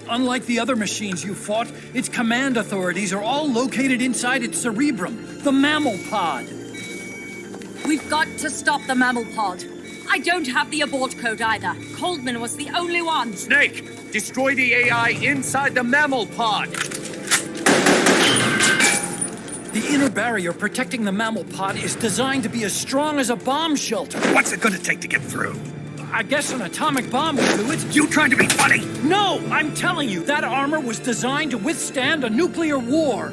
Unlike the other machines you fought, its command authorities are all located inside its cerebrum, the mammal pod. We've got to stop the mammal pod. I don't have the abort code either. Coldman was the only one. Snake, destroy the AI inside the mammal pod. The inner barrier protecting the mammal pod is designed to be as strong as a bomb shelter. What's it gonna take to get through? I guess an atomic bomb will do it. You trying to be funny? No, I'm telling you, that armor was designed to withstand a nuclear war.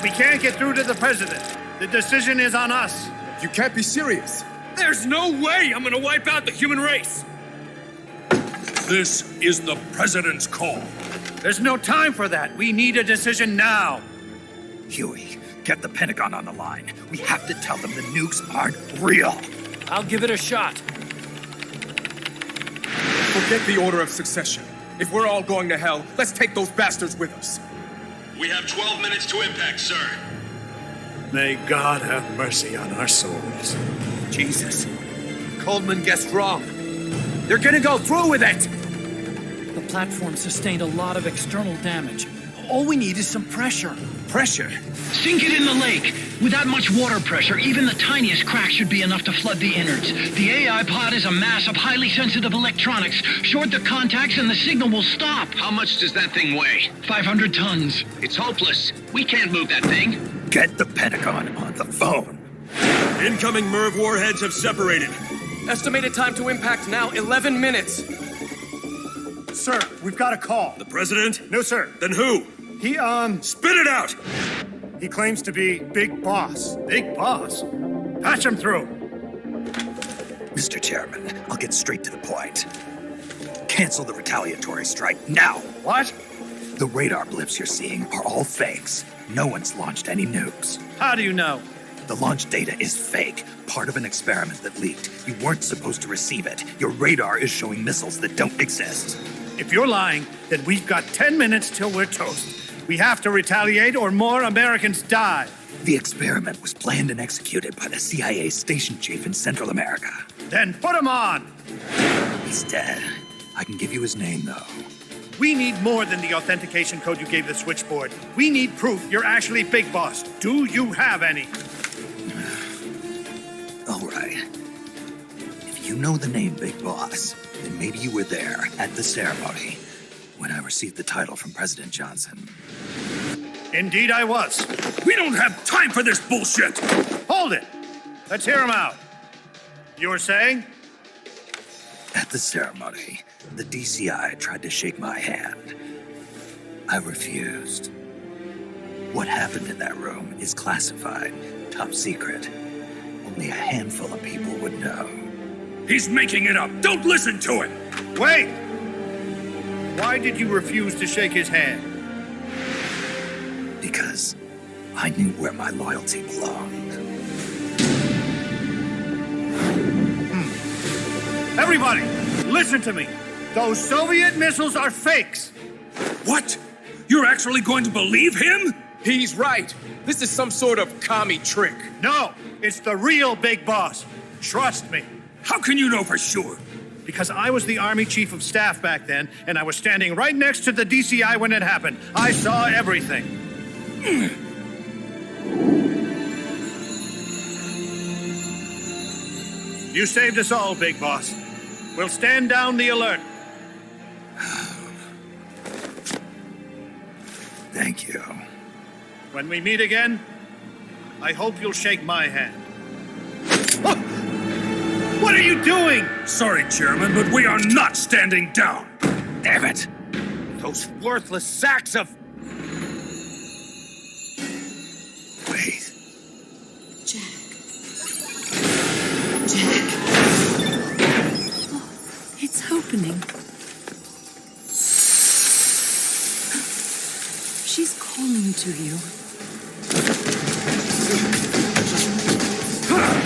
We can't get through to the president. The decision is on us. You can't be serious. There's no way I'm gonna wipe out the human race. This is the president's call. There's no time for that. We need a decision now. Huey, get the Pentagon on the line. We have to tell them the nukes aren't real. I'll give it a shot. Forget the order of succession. If we're all going to hell, let's take those bastards with us. We have 12 minutes to impact, sir. May God have mercy on our souls. Jesus. Coldman guessed wrong. They're gonna go through with it! The platform sustained a lot of external damage. All we need is some pressure. Pressure? Sink it in the lake. With that much water pressure, even the tiniest crack should be enough to flood the innards. The AI pod is a mass of highly sensitive electronics. Short the contacts and the signal will stop. How much does that thing weigh? 500 tons. It's hopeless. We can't move that thing. Get the Pentagon on the phone. Incoming MIRV warheads have separated. Estimated time to impact now, 11 minutes. Sir, we've got a call. The president? No, sir. Then who? He, Spit it out! He claims to be Big Boss. Big Boss? Patch him through. Mr. Chairman, I'll get straight to the point. Cancel the retaliatory strike now. What? The radar blips you're seeing are all fakes. No one's launched any nukes. How do you know? The launch data is fake, part of an experiment that leaked. You weren't supposed to receive it. Your radar is showing missiles that don't exist. If you're lying, then we've got 10 minutes till we're toast. We have to retaliate or more Americans die. The experiment was planned and executed by the CIA station chief in Central America. Then put him on! He's dead. I can give you his name, though. We need more than the authentication code you gave the switchboard. We need proof you're actually Big Boss. Do you have any? All right. If you know the name Big Boss, then maybe you were there at the ceremony when I received the title from President Johnson. Indeed I was. We don't have time for this bullshit! Hold it! Let's hear him out. You were saying? At the ceremony, the DCI tried to shake my hand. I refused. What happened in that room is classified, top secret. Only a handful of people would know. He's making it up! Don't listen to him! Wait! Why did you refuse to shake his hand? Because I knew where my loyalty belonged. Everybody, listen to me. Those Soviet missiles are fakes. What? You're actually going to believe him? He's right. This is some sort of commie trick. No, it's the real Big Boss. Trust me. How can you know for sure? Because I was the Army Chief of Staff back then, and I was standing right next to the DCI when it happened. I saw everything. You saved us all, Big Boss. We'll stand down the alert. Thank you. When we meet again, I hope you'll shake my hand. What are you doing? Sorry, Chairman, but we are not standing down. Damn it. Those worthless sacks of... Wait. It's opening. She's calling to you.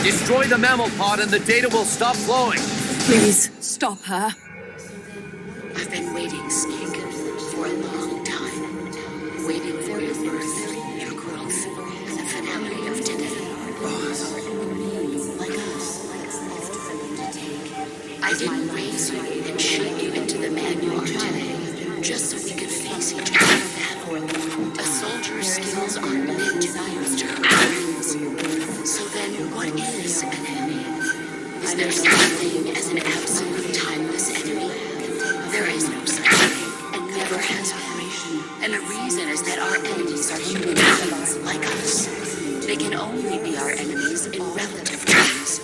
Destroy the mammal pod and the data will stop flowing. Please, stop her. I've been waiting, Snake, for a long time. Waiting for your birth, your growth, and the finality of today. Like us, I didn't raise you and shape you into the man you are today, just so we could face each other in battle. A soldier's skills are meant to be used to hurt enemies. So then, what is an enemy? Is there such a thing as an absolute timeless enemy? There is no such thing, and never has been. And the reason is that our enemies are human beings like us. They can only be our enemies in relative terms.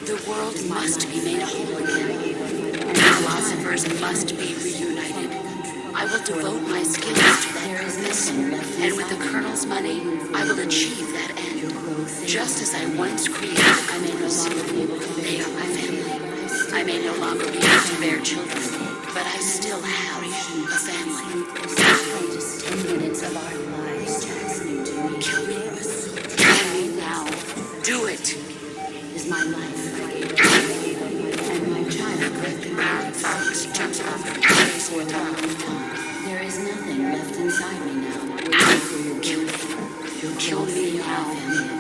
The world must be made whole again. Philosophers must be reunited. I will devote my skills to that purpose, and with the Colonel's money, I will achieve that end. Just as I once created the Dominous, they are my family. I may no longer be able to bear children, but I still have a family. 10 minutes of our lives listening to me. Kill me. Kill me now. Do it. Is my life. And my child lived in our thoughts jumps off the place for a long time. There is nothing left inside me now. Kill me. Kill me now.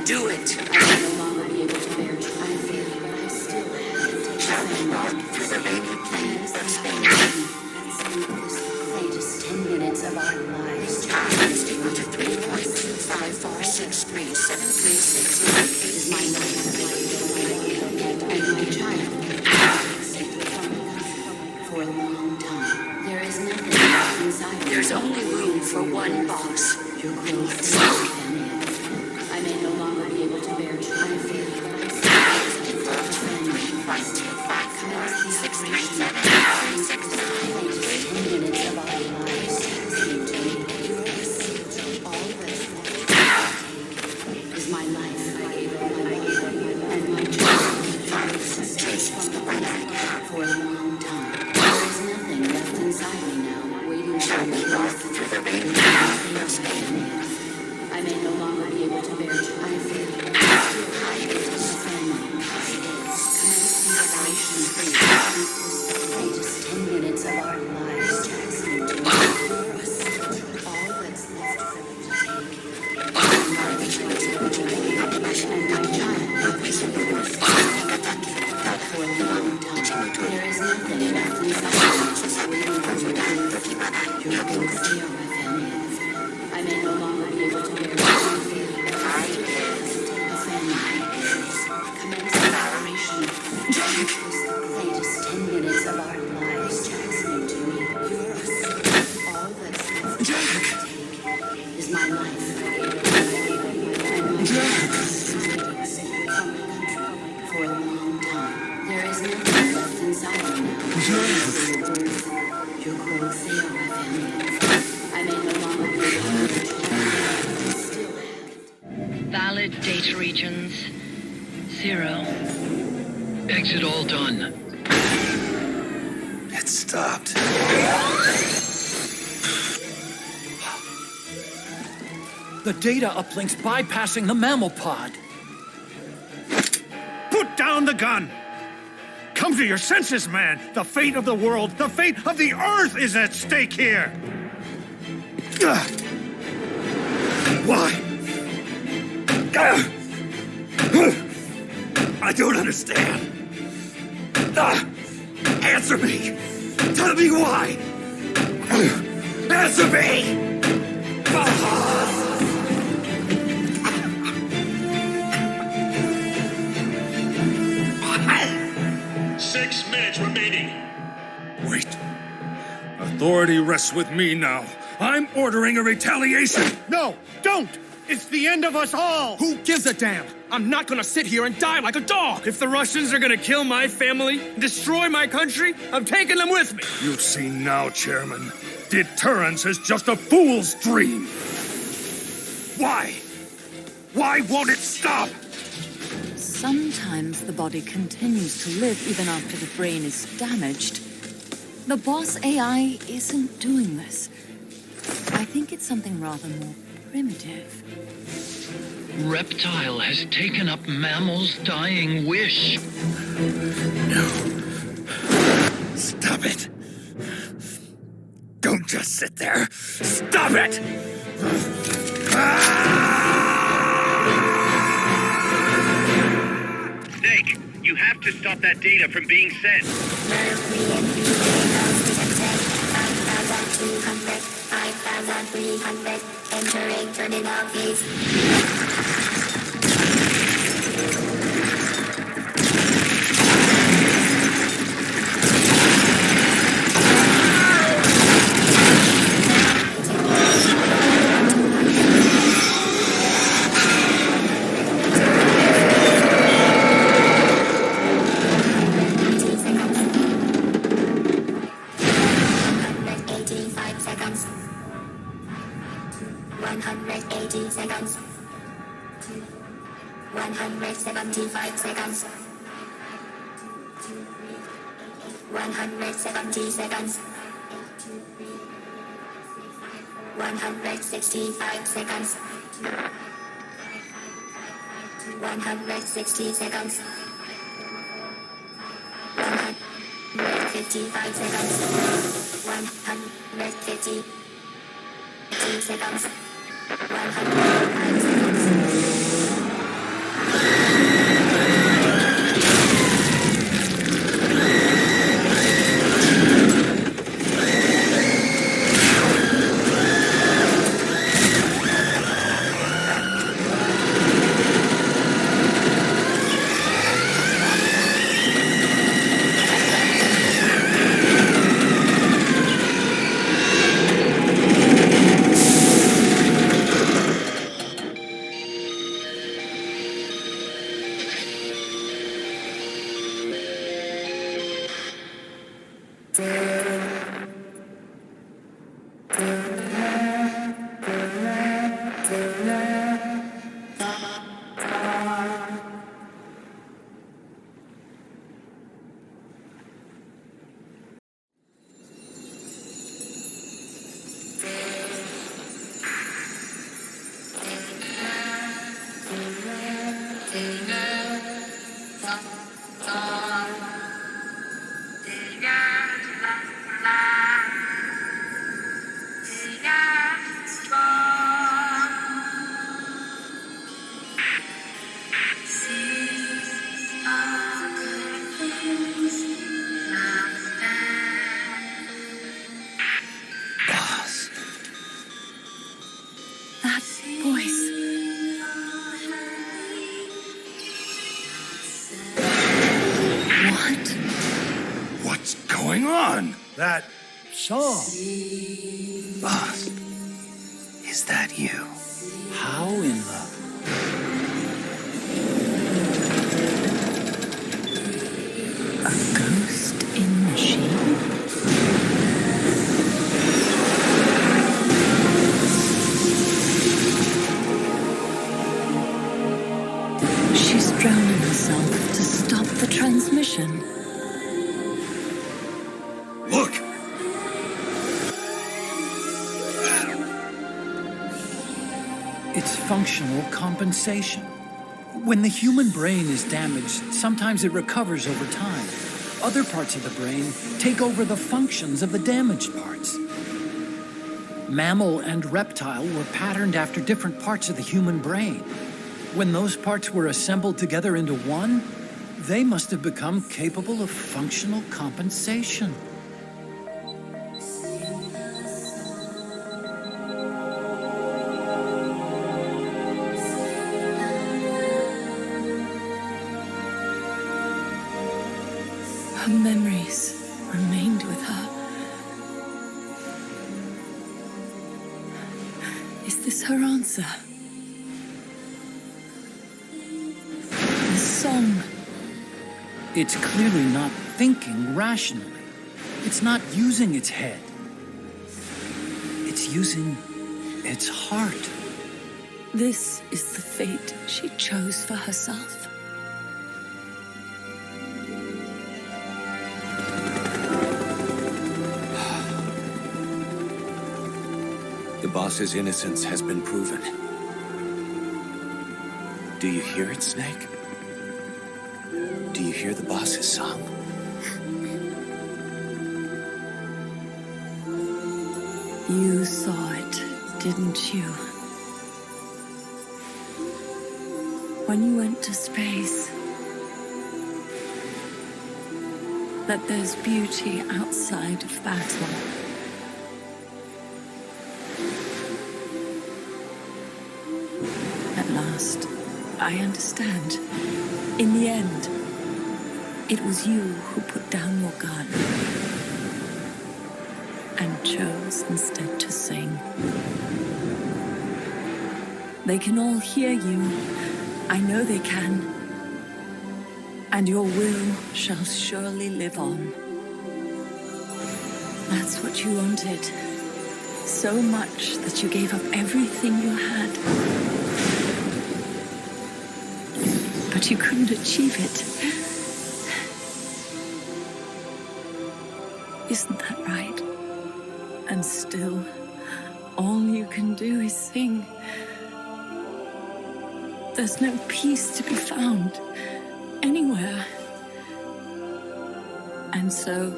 Do it. I will no longer be able to bear children. I feel, but I still have it. Traveling north through the baby plains of Spain. Latest 10 minutes of our lives. Time is equal to 3.254637366. It is my life. And my child. For a long time. There is nothing left inside. There's only room for one boss. Your growth. I may no longer be able to bear children. I feel minutes of our lives seem to me. All that's left is my life. And my child for a long time. There is nothing left inside me now, waiting for me through the rain. I may no longer be able to bear children. I feel latest 10 minutes of our lives seem to be. All that's left for me to take. And my child for a long time. There is nothing left inside me waiting for me. Your growth here, my family. I may no longer be able to bear children. A family. Commence operation. Latest 10 minutes of our lives listening to me. All that's left to take is my life. And my for a long time. There is nothing left inside me now. Your growth there, my family. I may no longer be able to still have. Valid data regions. 0. Exit all done. It stopped. The data uplink's bypassing the mammal pod. Put down the gun! Come to your senses, man! The fate of the world, the fate of the Earth is at stake here! Why? I don't understand. Answer me! Tell me why! Answer me! 6 minutes remaining. Wait. Authority rests with me now. I'm ordering a retaliation. No, don't! It's the end of us all! Who gives a damn? I'm not gonna sit here and die like a dog. If the Russians are gonna kill my family, destroy my country, I'm taking them with me. You've seen now, Chairman. Deterrence is just a fool's dream. Why? Why won't it stop? Sometimes the body continues to live even after the brain is damaged. The boss AI isn't doing this. I think it's something rather more primitive. Reptile has taken up Mammal's dying wish. No. Stop it. Don't just sit there. Stop it! Snake, you have to stop that data from being sent. 5,300, entering terminal phase. Seconds. 175 seconds. 170 seconds. 165 seconds. 160 seconds. 155 seconds. 150 seconds. 105 seconds. That song. Boss, is that you? How in the... A ghost in machine? She's drowning herself to stop the transmission. Look! It's functional compensation. When the human brain is damaged, sometimes it recovers over time. Other parts of the brain take over the functions of the damaged parts. Mammal and reptile were patterned after different parts of the human brain. When those parts were assembled together into one, they must have become capable of functional compensation. Her memories remained with her. Is this her answer? The song. It's clearly not thinking rationally. It's not using its head. It's using its heart. This is the fate she chose for herself. The boss's innocence has been proven. Do you hear it, Snake? Do you hear the boss's song? You saw it, didn't you? When you went to space, that there's beauty outside of battle. At last, I understand. In the end, it was you who put down your gun and chose instead to sing. They can all hear you. I know they can. And your will shall surely live on. That's what you wanted. So much that you gave up everything you had. But you couldn't achieve it. Isn't that right? And still, all you can do is sing. There's no peace to be found anywhere. And so,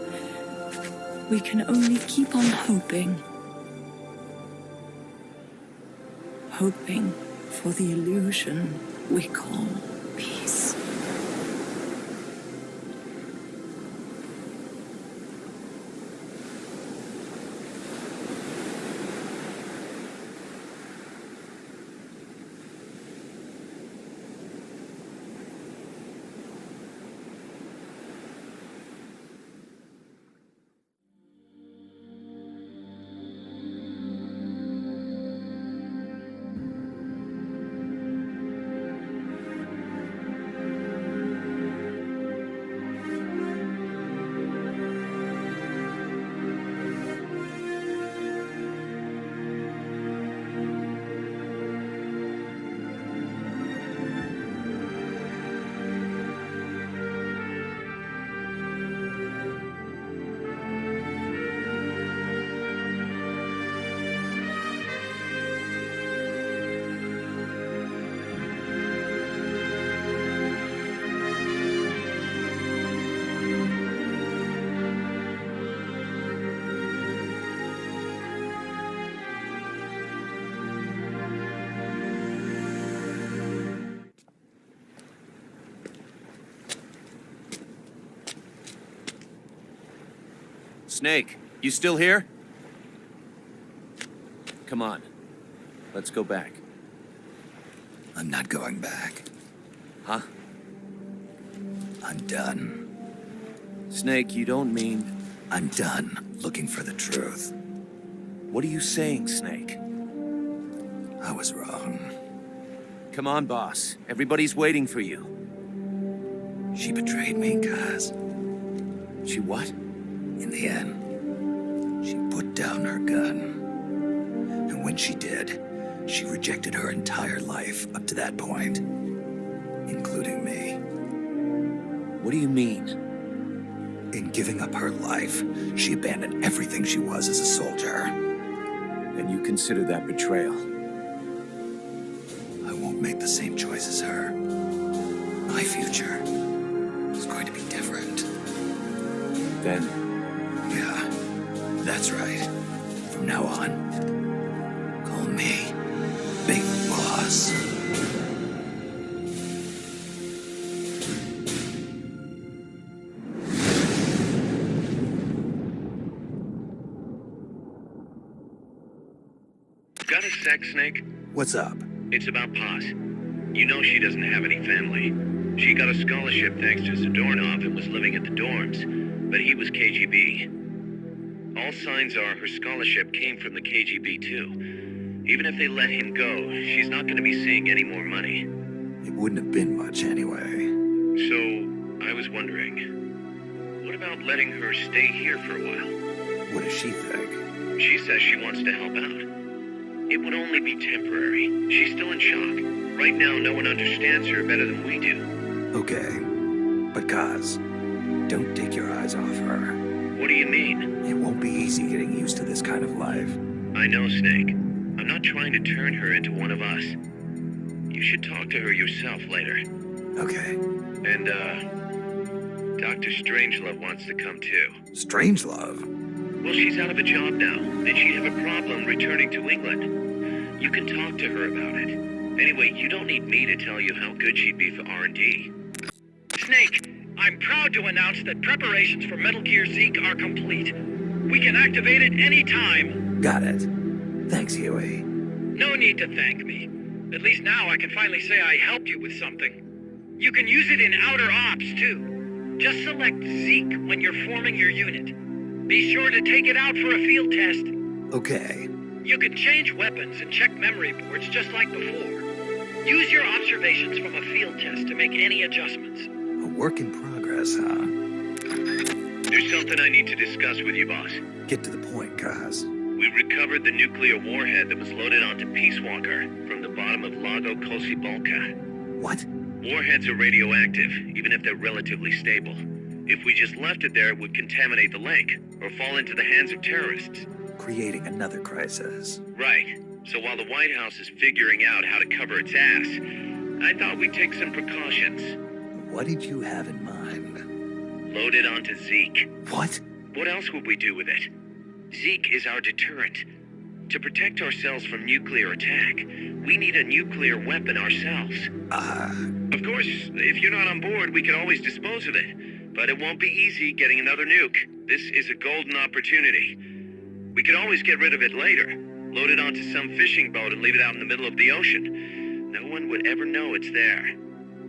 we can only keep on hoping. Hoping for the illusion we call peace. Snake, you still here? Come on. Let's go back. I'm not going back. Huh? I'm done. Snake, you don't mean... I'm done looking for the truth. What are you saying, Snake? I was wrong. Come on, boss. Everybody's waiting for you. She betrayed me, Kaz. She what? In the end, she put down her gun. And when she did, she rejected her entire life up to that point, including me. What do you mean? In giving up her life, she abandoned everything she was as a soldier. And you consider that betrayal? I won't make the same choice as her. My future is going to be different. Then... Yeah, that's right. From now on, call me Big Boss. Got a sec, Snake? What's up? It's about Paz. You know she doesn't have any family. She got a scholarship thanks to Zadornov and was living at the dorms, but he was KGB. All signs are her scholarship came from the KGB too. Even if they let him go, she's not going to be seeing any more money. It wouldn't have been much anyway. So, I was wondering, what about letting her stay here for a while? What does she think? She says she wants to help out. It would only be temporary. She's still in shock. Right now, no one understands her better than we do. Okay, but Kaz, don't take your eyes off her. What do you mean? It won't be easy getting used to this kind of life. I know, Snake. not trying to turn her into one of us. You should talk to her yourself later. Okay. And, Dr. Strangelove wants to come too. Strangelove? Well, she's out of a job now, and she'd have a problem returning to England. You can talk to her about it. Anyway, you don't need me to tell you how good she'd be for R&D. Snake, I'm proud to announce that preparations for Metal Gear Zeke are complete. We can activate it any time. Got it. Thanks, Huey. No need to thank me. At least now I can finally say I helped you with something. You can use it in outer ops, too. Just select Zeke when you're forming your unit. Be sure to take it out for a field test. Okay. You can change weapons and check memory boards just like before. Use your observations from a field test to make any adjustments. A work in progress, huh? There's something I need to discuss with you, boss. Get to the point, Kaz. We recovered the nuclear warhead that was loaded onto Peacewalker from the bottom of Lago Cocibalca. What? Warheads are radioactive, even if they're relatively stable. If we just left it there, it would contaminate the lake, or fall into the hands of terrorists. Creating another crisis. Right. So while the White House is figuring out how to cover its ass, I thought we'd take some precautions. What did you have in mind? Load it onto Zeke. What? What else would we do with it? Zeke is our deterrent. To protect ourselves from nuclear attack, we need a nuclear weapon ourselves. Of course, if you're not on board, we can always dispose of it. But it won't be easy getting another nuke. This is a golden opportunity. We could always get rid of it later. Load it onto some fishing boat and leave it out in the middle of the ocean. No one would ever know it's there.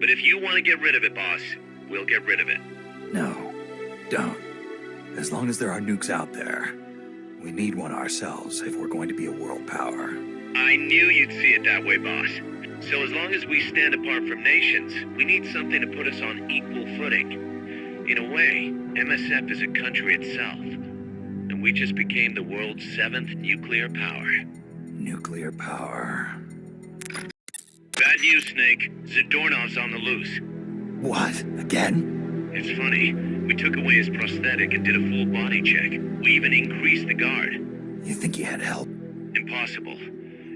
But if you want to get rid of it, boss, we'll get rid of it. No, don't. As long as there are nukes out there, we need one ourselves if we're going to be a world power. I knew you'd see it that way, boss. So as long as we stand apart from nations, we need something to put us on equal footing. In a way, MSF is a country itself. And we just became the world's 7th nuclear power. Nuclear power. Bad news, Snake. Zadornov's on the loose. What? Again? It's funny. We took away his prosthetic and did a full body check. We even increased the guard. You think he had help? Impossible.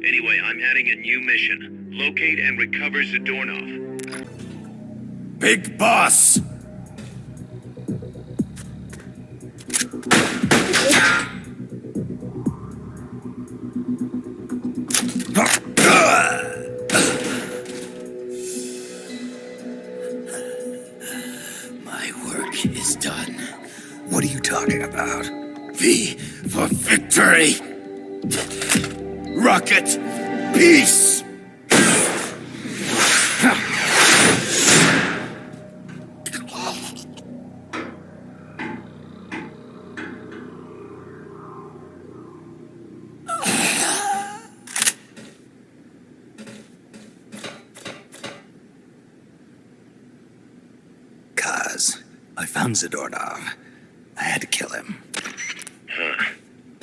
Anyway, I'm adding a new mission. Locate and recover Zadornov. Big Boss! My work is done. What are you talking about? V for victory! Rocket! Peace! Kaz, I found Zadornov. I had to kill him. Huh.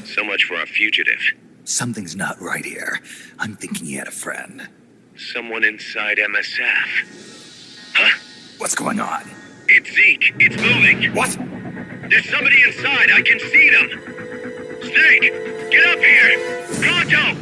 So much for our fugitive. Something's not right here. I'm thinking he had a friend. Someone inside MSF. Huh? What's going on? It's Zeke. It's moving. What? There's somebody inside. I can see them. Snake, get up here. Pronto!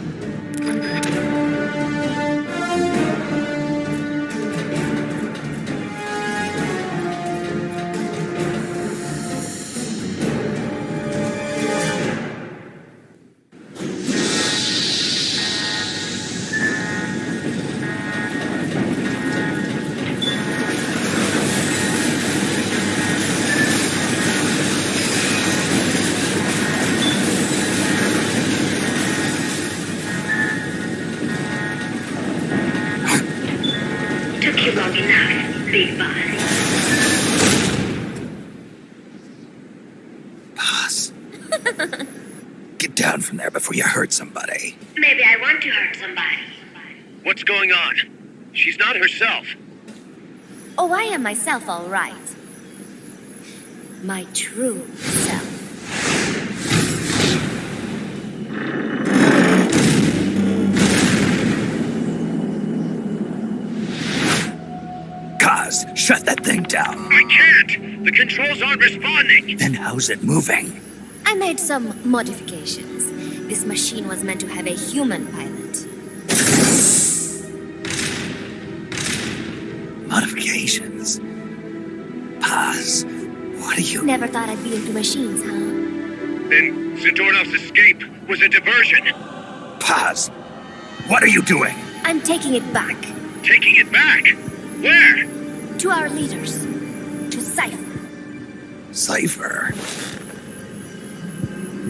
Long enough, Big Boss. Get down from there before you hurt somebody. Maybe I want to hurt somebody. What's going on? She's not herself. Oh, I am myself, all right. My true self. Kaz, shut that thing down. I can't! The controls aren't responding! Then how's it moving? I made some modifications. This machine was meant to have a human pilot. Modifications. Paz, what are you... Never thought I'd be into machines, huh? Then Zadornov's escape was a diversion. Paz, what are you doing? I'm taking it back. Taking it back? Where? To our leaders. To Cipher. Cipher?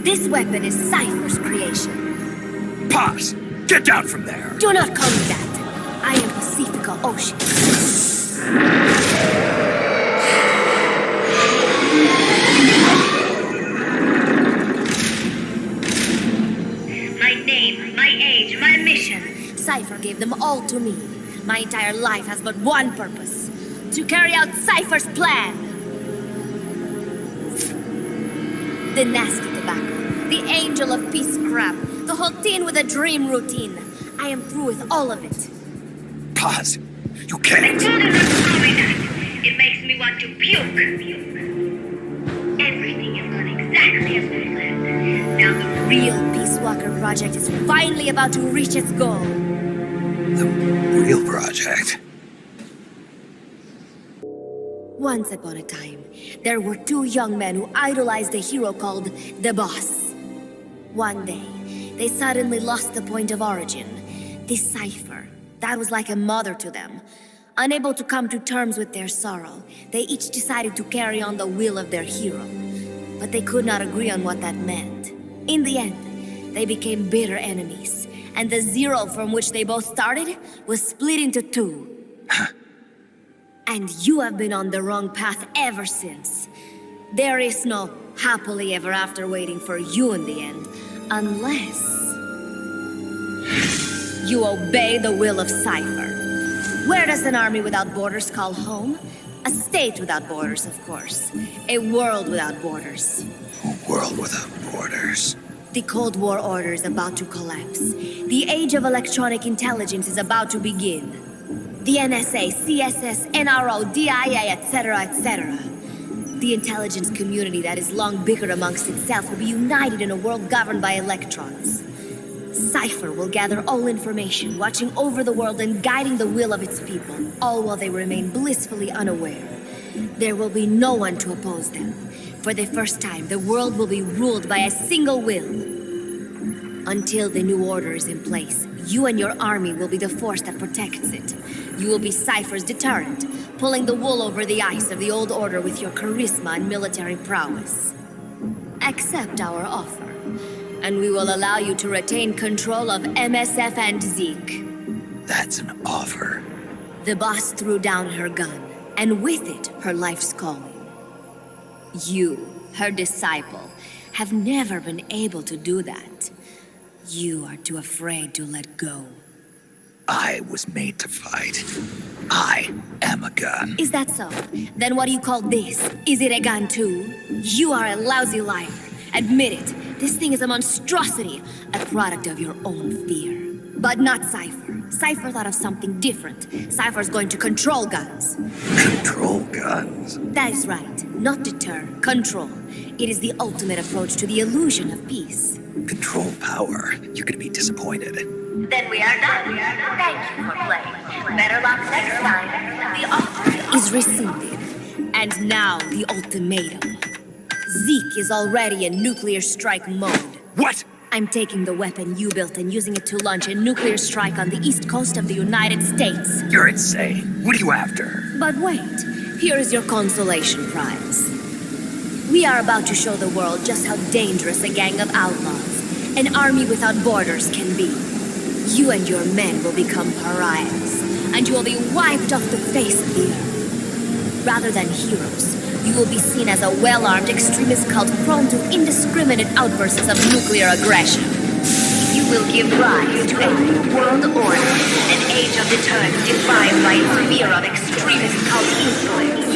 This weapon is Cipher's creation. Paz, get down from there! Do not call me that. I am Pacifica Ocean. My name, my age, my mission. Cipher gave them all to me. My entire life has but one purpose. To carry out Cipher's plan. The nasty tobacco. The angel of peace crap. The whole teen with a dream routine. I am through with all of it. Paz, you can't. I told him not to call me that. It makes me want to puke. Everything has gone exactly as we planned. Now the real Peacewalker Project is finally about to reach its goal. The real project? Once upon a time, there were two young men who idolized a hero called the Boss. One day, they suddenly lost the point of origin. This Cipher, that was like a mother to them. Unable to come to terms with their sorrow, they each decided to carry on the will of their hero. But they could not agree on what that meant. In the end, they became bitter enemies, and the zero from which they both started was split into two. And you have been on the wrong path ever since. There is no happily ever after waiting for you in the end, unless you obey the will of Cipher. Where does an army without borders call home? A state without borders, of course. A world without borders. A world without borders. The Cold War order is about to collapse. The age of electronic intelligence is about to begin. The NSA, CSS, NRO, DIA, etc., etc. The intelligence community that has long bickered amongst itself will be united in a world governed by electrons. Cipher will gather all information, watching over the world and guiding the will of its people, all while they remain blissfully unaware. There will be no one to oppose them. For the first time, the world will be ruled by a single will. Until the new order is in place, you and your army will be the force that protects it. You will be Cipher's deterrent, pulling the wool over the eyes of the old order with your charisma and military prowess. Accept our offer, and we will allow you to retain control of MSF and Zeke. That's an offer. The boss threw down her gun, and with it, her life's calling. You, her disciple, have never been able to do that. You are too afraid to let go. I was made to fight. I am a gun. Is that so? Then what do you call this? Is it a gun too? You are a lousy liar. Admit it. This thing is a monstrosity, a product of your own fear. But not Cipher. Cipher thought of something different. Cipher's going to control guns. Control guns? That is right. Not deter, control. It is the ultimate approach to the illusion of peace. Control power. You're gonna be disappointed. Then we are done. Thank you for playing. Better luck next time. The offer is rescinded. And now the ultimatum. Zeke is already in nuclear strike mode. What? I'm taking the weapon you built and using it to launch a nuclear strike on the east coast of the United States. You're insane. What are you after? But wait, here is your consolation prize. We are about to show the world just how dangerous a gang of outlaws, an army without borders can be. You and your men will become pariahs, and you will be wiped off the face of the earth. Rather than heroes, you will be seen as a well-armed extremist cult prone to indiscriminate outbursts of nuclear aggression. You will give rise to a new world order, an age of deterrence defined by its fear of extremist cult influence.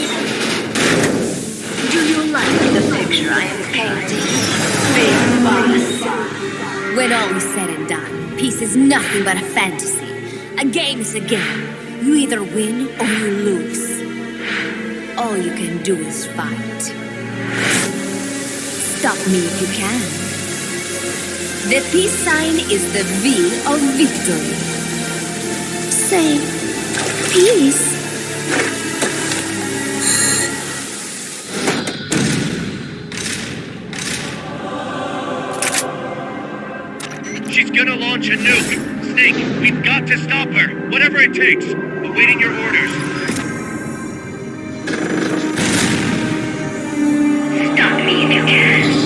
Do you like the picture I am painting, Big Boss? When all is said and done, peace is nothing but a fantasy. A game is a game. You either win or you lose. All you can do is fight. Stop me if you can. The peace sign is the V of victory. Say, peace. She's gonna launch a nuke. Snake, we've got to stop her. Whatever it takes. Awaiting your orders. Stop me if you can.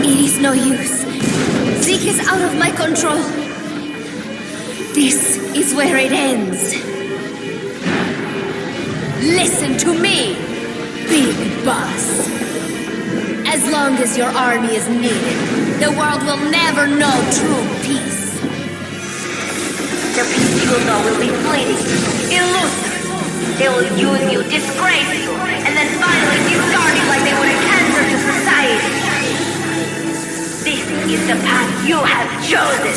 It is no use. Zeke is out of my control. This is where it ends. Listen to me, Big Boss. As long as your army is needed, the world will never know true peace. The peace you will know will be fleeting, elusive. They will use you, disgrace you, and then finally discard you like they would a cancer to society. This is the path you have chosen.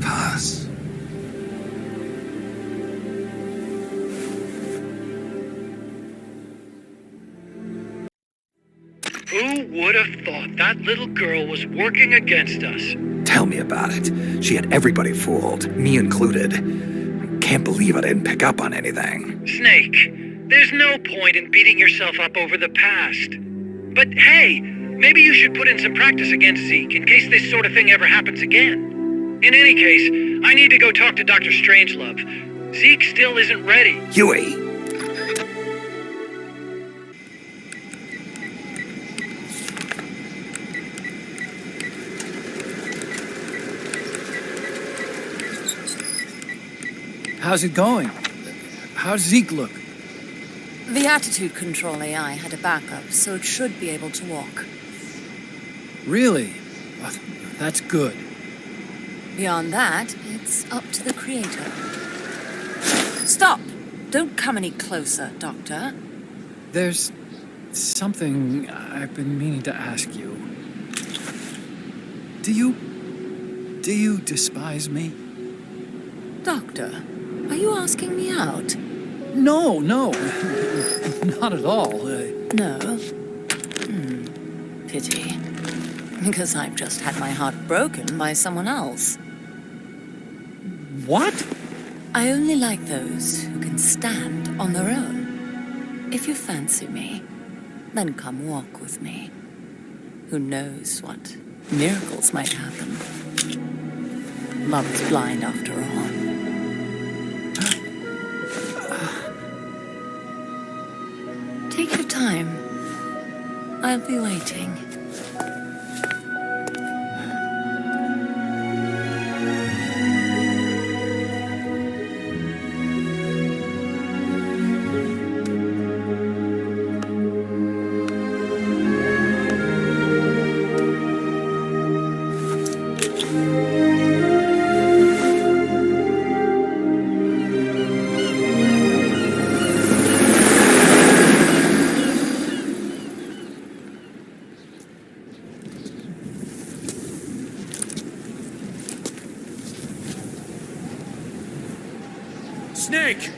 Pause. Who would have thought that little girl was working against us? Tell me about it. She had everybody fooled, me included. Can't believe I didn't pick up on anything. Snake, there's no point in beating yourself up over the past. But hey, maybe you should put in some practice against Zeke in case this sort of thing ever happens again. In any case, I need to go talk to Dr. Strangelove. Zeke still isn't ready. Huey! How's it going? How's Zeke look? The attitude control AI had a backup, so it should be able to walk. Really? Well, that's good. Beyond that, it's up to the creator. Stop! Don't come any closer, Doctor. There's something I've been meaning to ask you. Do you despise me? Doctor, are you asking me out? No, not at all. No? Pity. Because I've just had my heart broken by someone else. What? I only like those who can stand on their own. If you fancy me, then come walk with me. Who knows what miracles might happen. Love is blind after all. Take your time. I'll be waiting. Snake!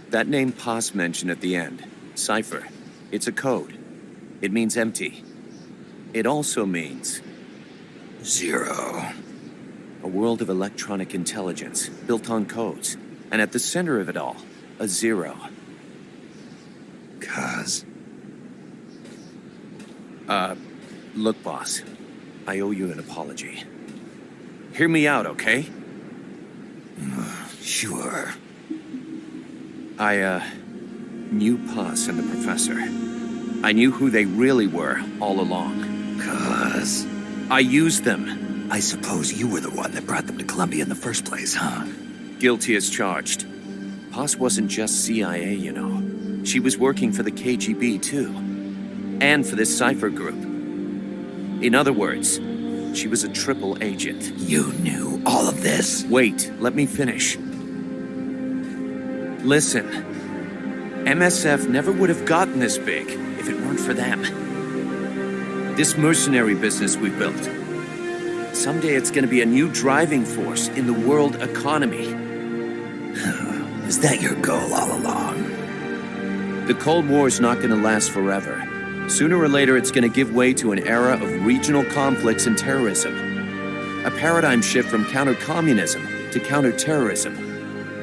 That name Paz mentioned at the end, Cipher, it's a code. It means empty. It also means... Zero. A world of electronic intelligence, built on codes. And at the center of it all, a zero. Cuz. Look, boss. I owe you an apology. Hear me out, okay? Sure. knew Paz and the Professor. I knew who they really were all along. 'Cause I used them. I suppose you were the one that brought them to Colombia in the first place, huh? Guilty as charged. Paz wasn't just CIA, you know. She was working for the KGB, too. And for this cipher group. In other words, she was a triple agent. You knew all of this? Wait, let me finish. Listen, MSF never would have gotten this big if it weren't for them. This mercenary business we built. Someday it's going to be a new driving force in the world economy. Is that your goal all along? The Cold War is not going to last forever. Sooner or later, it's going to give way to an era of regional conflicts and terrorism. A paradigm shift from counter-communism to counter-terrorism.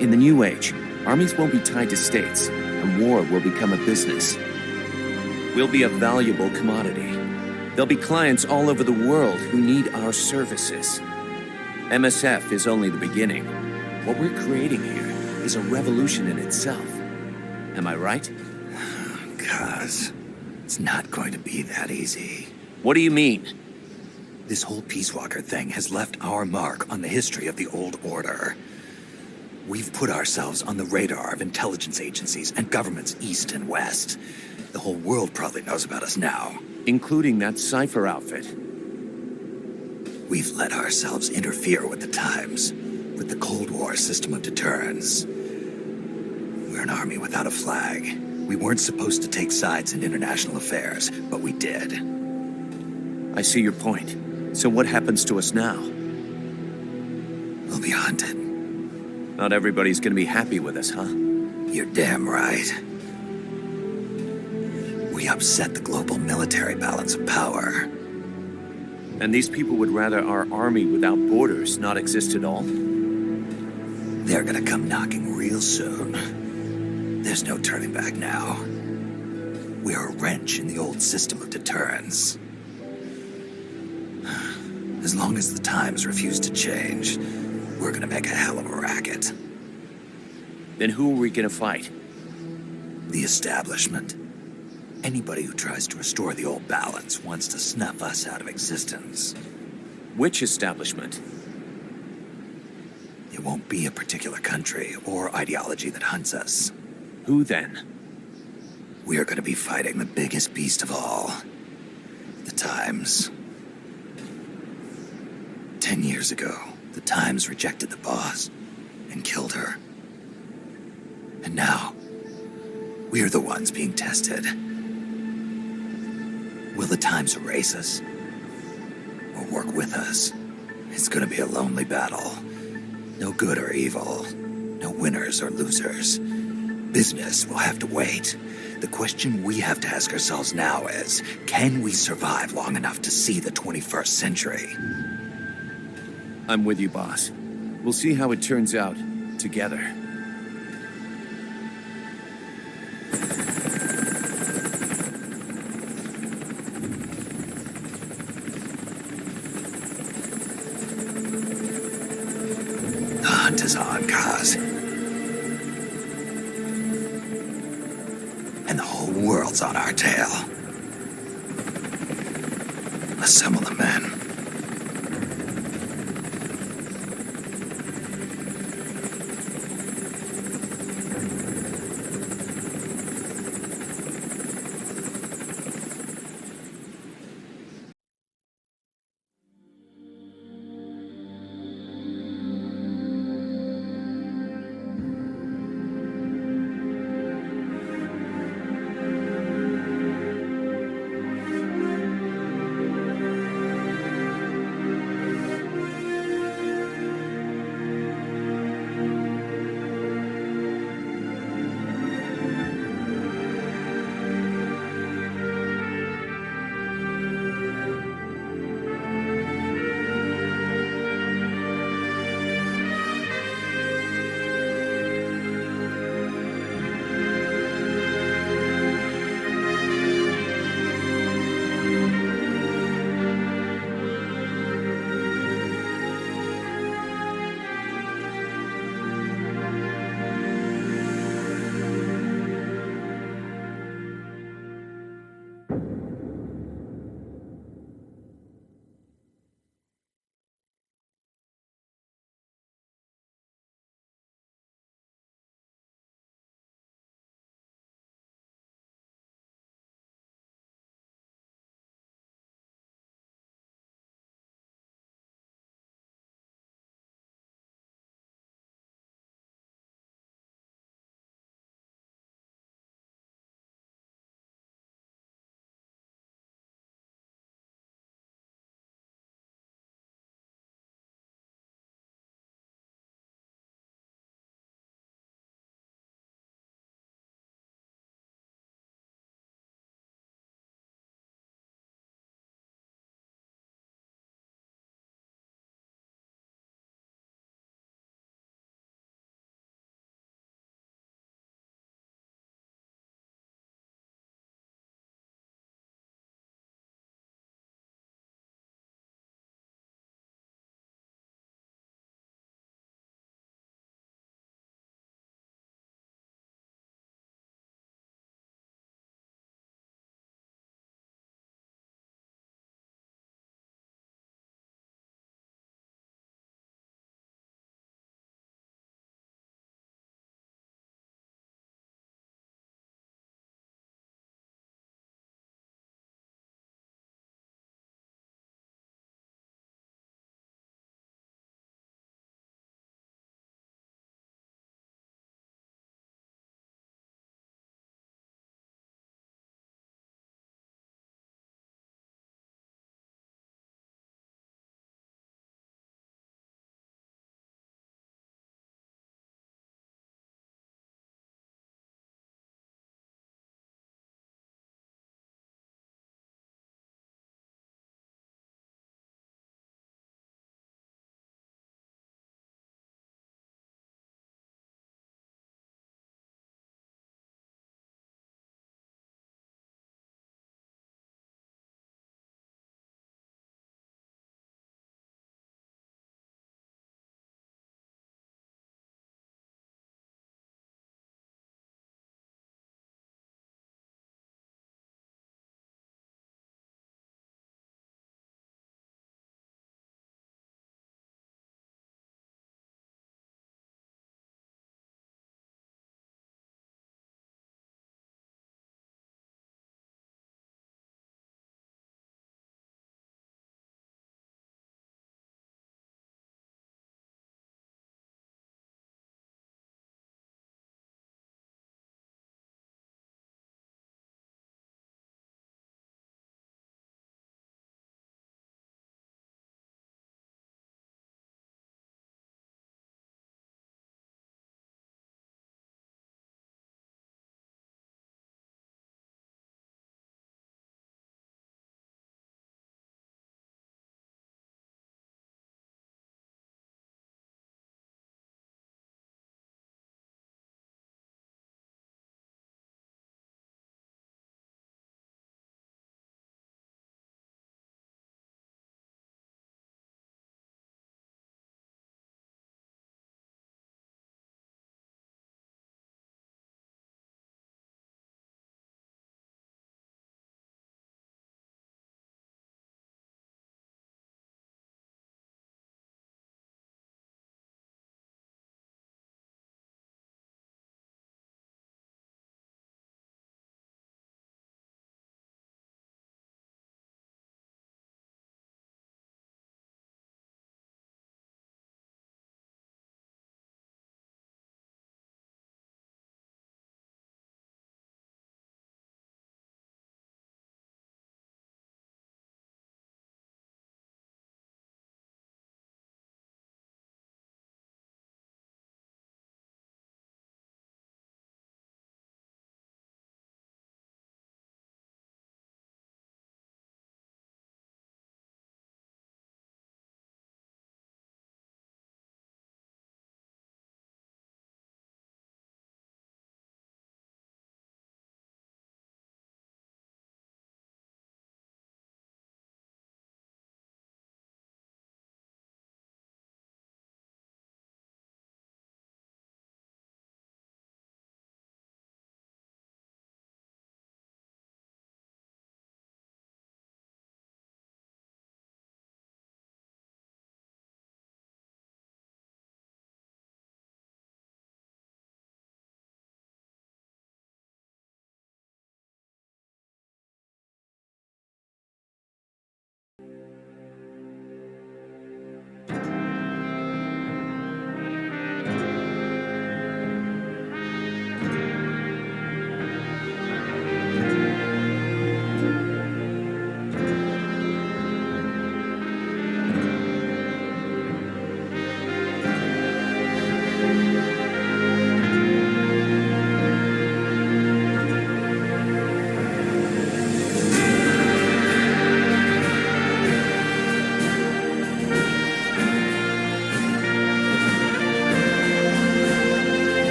In the new age, armies won't be tied to states, and war will become a business. We'll be a valuable commodity. There'll be clients all over the world who need our services. MSF is only the beginning. What we're creating here is a revolution in itself. Am I right? Cuz it's not going to be that easy. What do you mean? This whole Peacewalker thing has left our mark on the history of the old order. We've put ourselves on the radar of intelligence agencies and governments east and west. The whole world probably knows about us now. Including that cipher outfit. We've let ourselves interfere with the times, with the Cold War system of deterrence. We're an army without a flag. We weren't supposed to take sides in international affairs, but we did. I see your point. So what happens to us now? We'll be hunted. Not everybody's gonna be happy with us, huh? You're damn right. We upset the global military balance of power. And these people would rather our army without borders not exist at all? They're gonna come knocking real soon. There's no turning back now. We're a wrench in the old system of deterrence. As long as the times refuse to change, we're gonna make a hell of a racket. Then who are we gonna fight? The establishment. Anybody who tries to restore the old balance wants to snuff us out of existence. Which establishment? It won't be a particular country or ideology that hunts us. Who then? We are going to be fighting the biggest beast of all. The Times. 10 years ago, the Times rejected the boss and killed her. And now, we're the ones being tested. Will the Times erase us? Or work with us? It's going to be a lonely battle. No good or evil. No winners or losers. Business will have to wait. The question we have to ask ourselves now is, can we survive long enough to see the 21st century? I'm with you, boss. We'll see how it turns out together. The hunt is on, Kaz. And the whole world's on our tail. Assemble the men.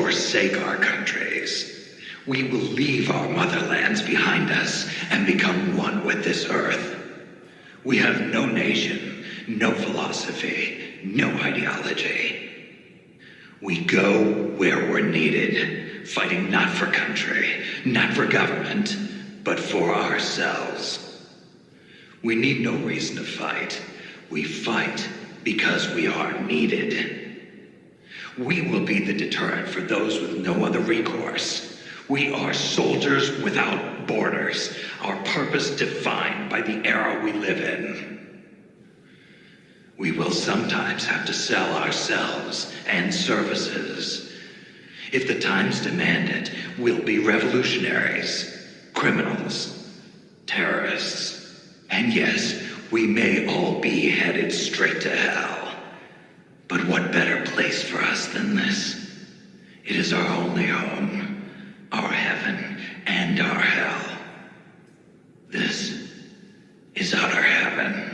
forsake our countries. We will leave our motherlands behind us and become one with this earth. We have no nation, no philosophy, no ideology. We go where we're needed, fighting not for country, not for government, but for ourselves. We need no reason to fight. We fight because we are needed. We will be the deterrent for those with no other recourse. We are soldiers without borders, our purpose defined by the era we live in. We will sometimes have to sell ourselves and services. If the times demand it, we'll be revolutionaries, criminals, terrorists, and yes, we may all be headed straight to hell. But what better place for us than this? It is our only home. Our heaven and our hell. This is utter heaven.